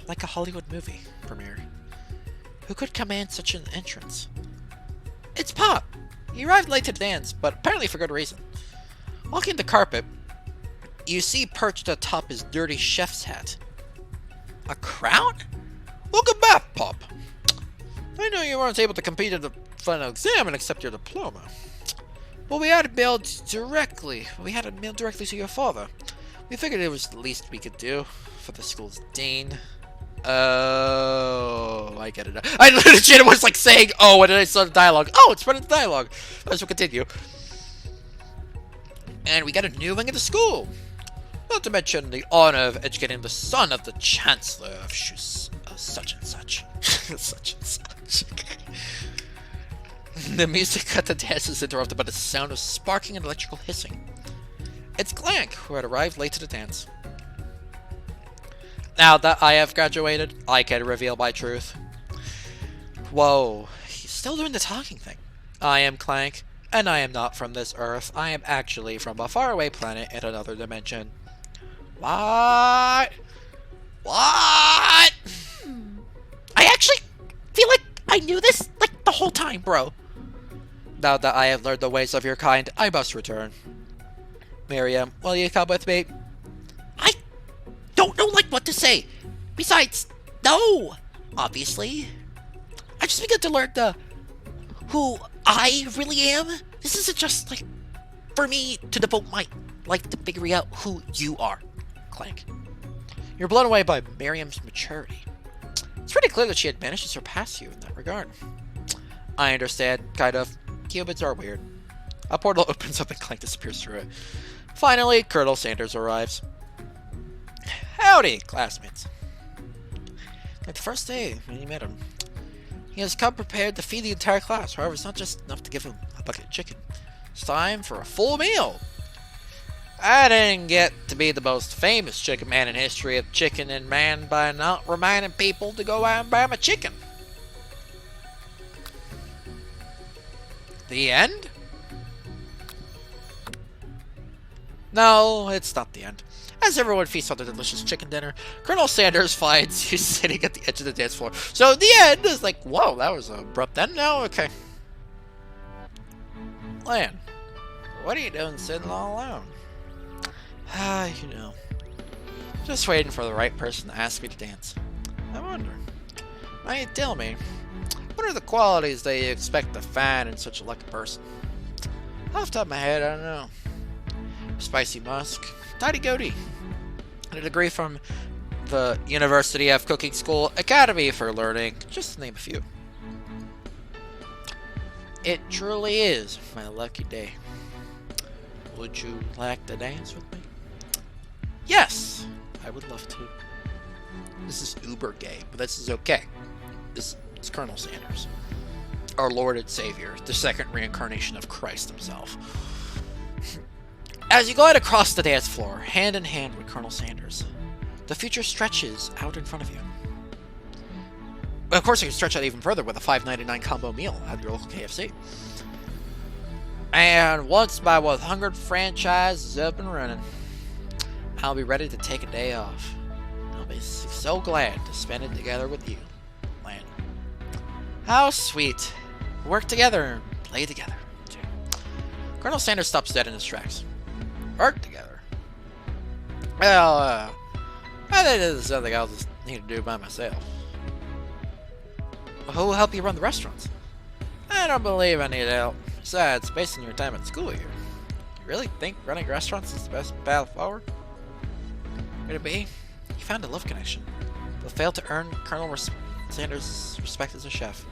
like a Hollywood movie premiere. Who could command such an entrance? It's Pop! He arrived late to the dance, but apparently for good reason. Walking the carpet, you see perched atop his dirty chef's hat. A crown? Welcome back, Pop! I know you weren't able to compete in the final exam and accept your diploma. But we had it mailed directly to your father. We figured it was the least we could do for the school's dean. Oh, I get it. I legit was like saying, oh, and then I saw the dialogue. Oh, it's part of the dialogue. Let's continue. And we got a new wing of the school. Not to mention the honor of educating the son of the chancellor of such and such. Such and such. The music at the dance is interrupted by the sound of sparking and electrical hissing. It's Clank, who had arrived late to the dance. Now that I have graduated, I can reveal my truth. Whoa, he's still doing the talking thing. I am Clank, and I am not from this Earth. I am actually from a faraway planet in another dimension. What? What? I actually feel like I knew this, like, the whole time, bro. Now that I have learned the ways of your kind, I must return. Miriam, will you come with me? I don't know, like, what to say. Besides, no, obviously. I've just begun to learn who I really am. This isn't just, like, for me to devote my life to figuring out who you are, Clank. You're blown away by Miriam's maturity. It's pretty clear that she had managed to surpass you in that regard. I understand, kind of. Humans are weird. A portal opens up and Clank disappears through it. Finally, Colonel Sanders arrives. Howdy, classmates. Like the first day when you met him, He has come prepared to feed the entire class. However, it's not just enough to give him a bucket of chicken. It's time for a full meal. I didn't get to be the most famous chicken man in history of chicken and man by not reminding people to go out and buy my chicken. The end? No, it's not the end. As everyone feasts on their delicious chicken dinner, Colonel Sanders finds he's sitting at the edge of the dance floor. So the end is like, whoa, that was an abrupt end. No, okay. Lan, what are you doing sitting all alone? You know, just waiting for the right person to ask me to dance. I wonder, might you tell me, what are the qualities that you expect to find in such a lucky person? Off the top of my head, I don't know. Spicy musk, tidy goatee, and a degree from the University of Cooking School Academy for Learning, just to name a few. It truly is my lucky day. Would you like to dance with me? Yes, I would love to. This is uber gay, but this is okay. This is Colonel Sanders, our Lord and Savior, the second reincarnation of Christ himself. As you glide across the dance floor, hand in hand with Colonel Sanders, the future stretches out in front of you. Of course, you can stretch out even further with a $5.99 combo meal at your local KFC. And once my 100 franchise is up and running, I'll be ready to take a day off. I'll be so glad to spend it together with you, Lan. How sweet. Work together, play together. Colonel Sanders stops dead in his tracks. Work together? Well, I think this is something I'll just need to do by myself. Who will help you run the restaurants? I don't believe I need help. Besides, based on your time at school here, you really think running restaurants is the best path forward? Could it be? You found a love connection, but failed to earn Colonel Sanders' respect as a chef.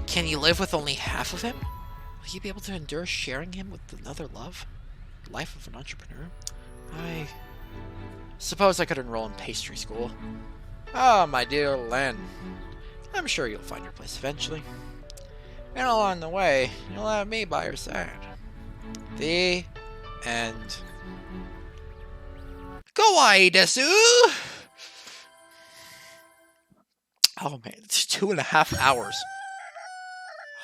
Can you live with only half of him? Will you be able to endure sharing him with another love? The life of an entrepreneur? I suppose I could enroll in pastry school. Oh, my dear Len. I'm sure you'll find your place eventually. And along the way, you'll have me by your side. The end. Kawaii desu! Oh man, it's 2.5 hours.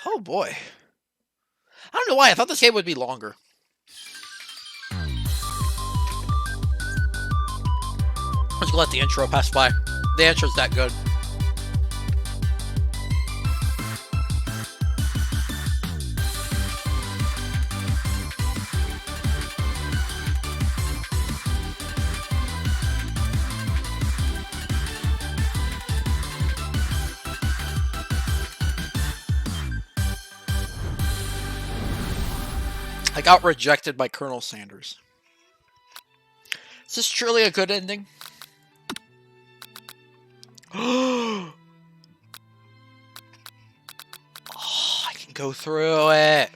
Oh boy. I don't know why, I thought this game would be longer. I'm just gonna let the intro pass by. The intro's that good. I got rejected by Colonel Sanders. Is this truly a good ending? Oh, I can go through it.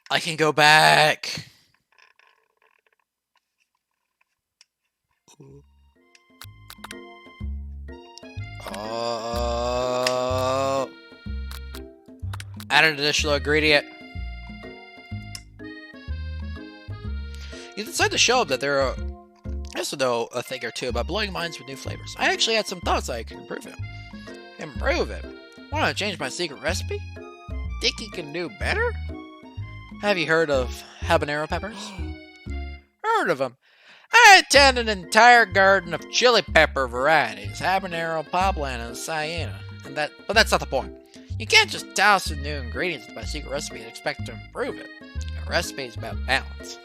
I can go back. Oh. Add an additional ingredient. You decide to show them that there are also know a thing or two about blowing minds with new flavors. I actually had some thoughts I could improve it. Improve it? Want to change my secret recipe? Think you can do better? Have you heard of habanero peppers? Heard of them. I tend an entire garden of chili pepper varieties, habanero, poblano, and sienna, but that's not the point. You can't just toss in new ingredients into my secret recipe and expect to improve it. A recipe is about balance.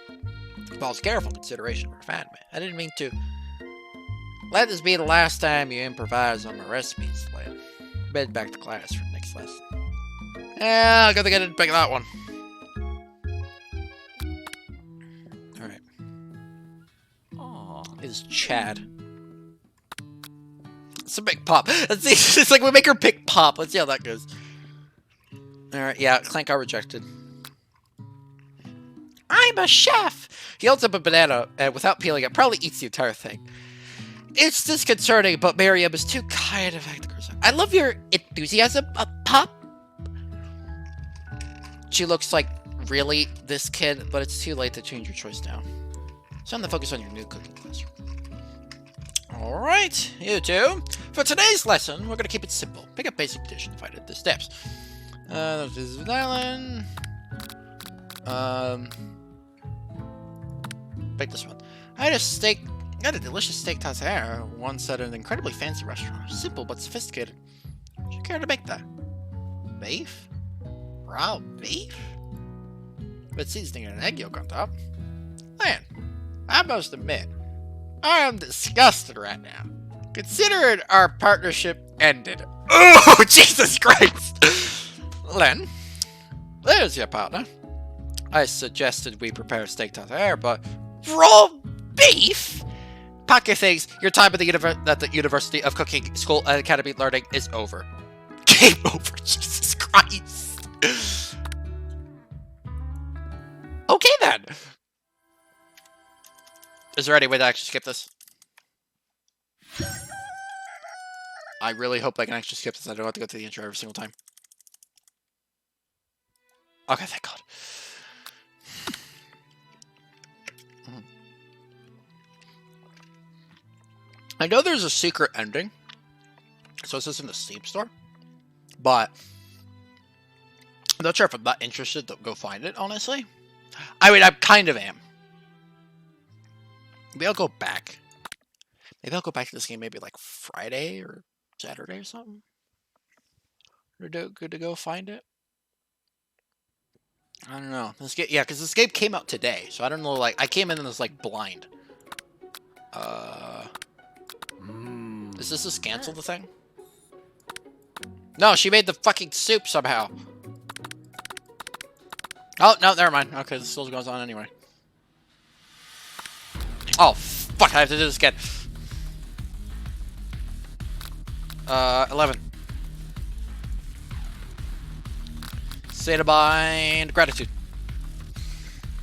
It involves careful consideration and refinement. I didn't mean to. Let this be the last time you improvise on my recipes, Lan. Head back to class for the next lesson. Yeah, I think I didn't pick that one. Alright. Is Chad. It's a big pop. Let's see. It's like we make her pick pop. Let's see how that goes. Alright, yeah, Clank got rejected. I'm a chef! He holds up a banana and without peeling it, probably eats the entire thing. It's disconcerting, but Miriam is too kind of acting herself. I love your enthusiasm, Pop. She looks like really this kid, but it's too late to change your choice now. So I'm gonna focus on your new cooking classroom. Alright, you two. For today's lesson, we're gonna keep it simple. Pick a basic dish and find out the steps. This is an island. Pick this one. I had a delicious steak tartare once at an incredibly fancy restaurant. Simple but sophisticated. Would you care to make that? Beef? Raw beef? With seasoning and an egg yolk on top? Man, I must admit, I am disgusted right now. Considering our partnership ended. Oh, Jesus Christ! Len, there's your partner. I suggested we prepare steak tartare, but raw beef? Pack your things. Your time at the University of Cooking School Academy learning is over. Game over. Jesus Christ. Okay then. Is there any way to actually skip this? I really hope I can actually skip this. I don't have to go to the intro every single time. Okay, thank God. I know there's a secret ending. So this is in the Steam store. But I'm not sure if I'm not interested to go find it, honestly. I mean, I kind of am. Maybe I'll go back. Maybe I'll go back to this game maybe like Friday or Saturday or something. Good to go find it. I don't know. This game, yeah, because this game came out today, so I don't know. Like, I came in and was like blind. Is this just cancel the thing? No, she made the fucking soup somehow. Oh no, never mind. Okay, this still goes on anyway. Oh fuck! I have to do this again. 11. State of mind, gratitude.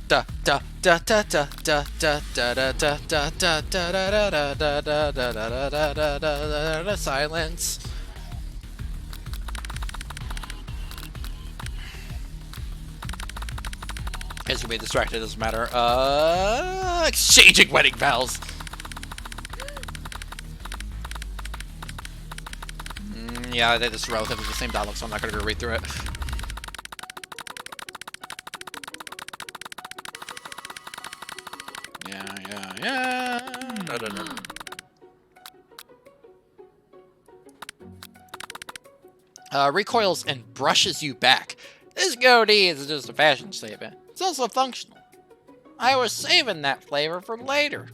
Da da da da da da da da da da da da da da da da da da da da. Silence. Guys, you may be distracted. Doesn't matter. Exchanging wedding vows. Yeah, this is relatively the same dialogue, so I'm not gonna go read through it. Yeah. No. Recoils and brushes you back. This goatee isn't just a fashion statement. It's also functional. I was saving that flavor for later.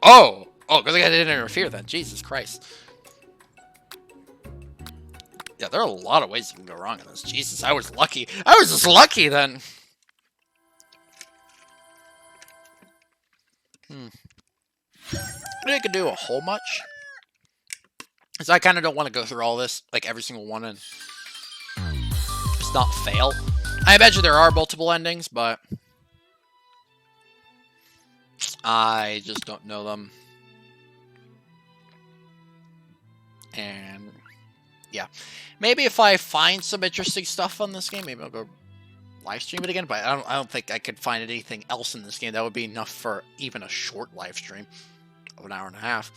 Oh, good thing I didn't interfere then. Jesus Christ. Yeah, there are a lot of ways you can go wrong in this. Jesus, I was lucky. I was just lucky then. I think I could do a whole much. Because I kind of don't want to go through all this, like every single one, and just not fail. I imagine there are multiple endings, but I just don't know them. And yeah, maybe if I find some interesting stuff on this game, maybe I'll go live stream it again. But I don't think I could find anything else in this game that would be enough for even a short live stream of an hour and a half.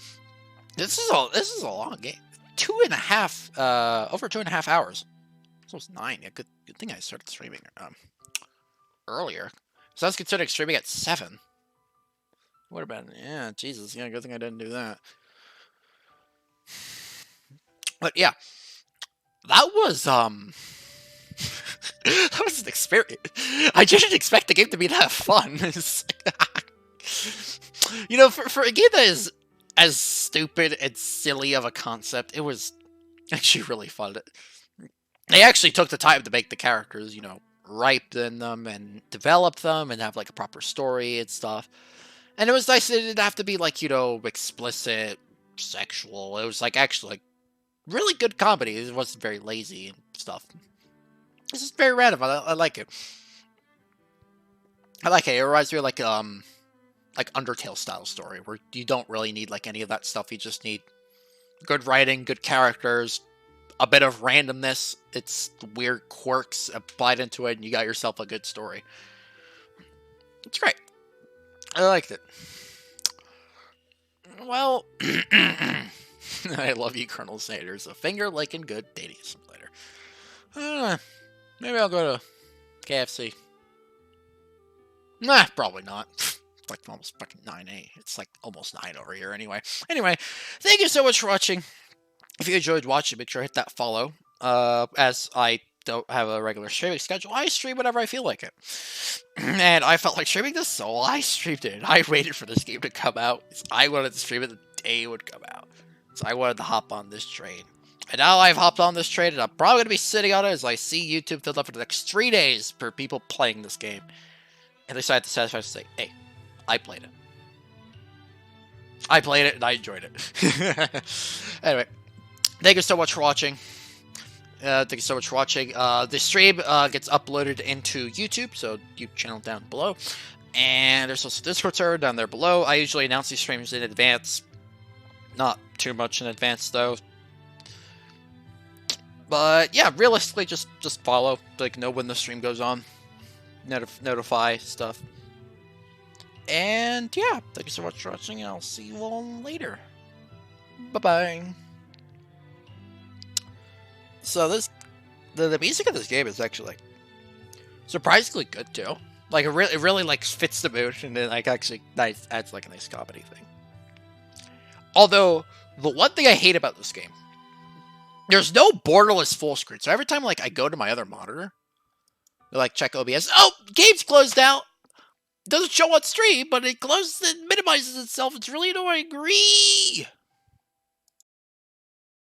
This is a long game. 2.5 over 2.5 hours. It's almost 9. Yeah, good thing I started streaming earlier. So I was considering streaming at 7. What about, yeah, Jesus, yeah, good thing I didn't do that. But yeah, that was that was an experience. I didn't expect the game to be that fun. You know, for a game that is as stupid and silly of a concept, it was actually really fun. They actually took the time to make the characters, you know, ripen them and develop them and have like a proper story and stuff. And it was nice that it didn't have to be like, you know, explicit, sexual. It was like actually like really good comedy. It wasn't very lazy and stuff. It's just very random. I like it. I like it. It reminds me of like like Undertale style story where you don't really need like any of that stuff. You just need good writing, good characters, a bit of randomness. It's weird quirks applied into it, and you got yourself a good story. It's great. I liked it. Well, I love you, Colonel Sanders. A finger licking good dating simulator. Maybe I'll go to KFC. Nah, probably not. It's like almost fucking 9-8. It's like almost 9 over here anyway. Anyway, thank you so much for watching. If you enjoyed watching, make sure to hit that follow. As I don't have a regular streaming schedule, I stream whenever I feel like it. And I felt like streaming this, so I streamed it. I waited for this game to come out. I wanted to stream it the day it would come out. So I wanted to hop on this train. And now I've hopped on this train, and I'm probably going to be sitting on it as I see YouTube filled up for the next 3 days for people playing this game. At least I have to satisfy to say, hey, I played it. I played it, and I enjoyed it. Anyway, thank you so much for watching. Thank you so much for watching. The stream gets uploaded into YouTube, so YouTube channel down below. And there's also a Discord server down there below. I usually announce these streams in advance. Not too much in advance, though. But yeah, realistically, just follow. Like, know when the stream goes on. Notify stuff. And yeah, thank you so much for watching, and I'll see you all later. Bye-bye. So the music of this game is actually like surprisingly good too. Like it really like fits the mood, and then like actually adds like a nice comedy thing. Although the one thing I hate about this game, there's no borderless full screen. So every time like I go to my other monitor, like check OBS, oh, game's closed out. Doesn't show on stream, but it closes and minimizes itself. It's really annoying. Agree.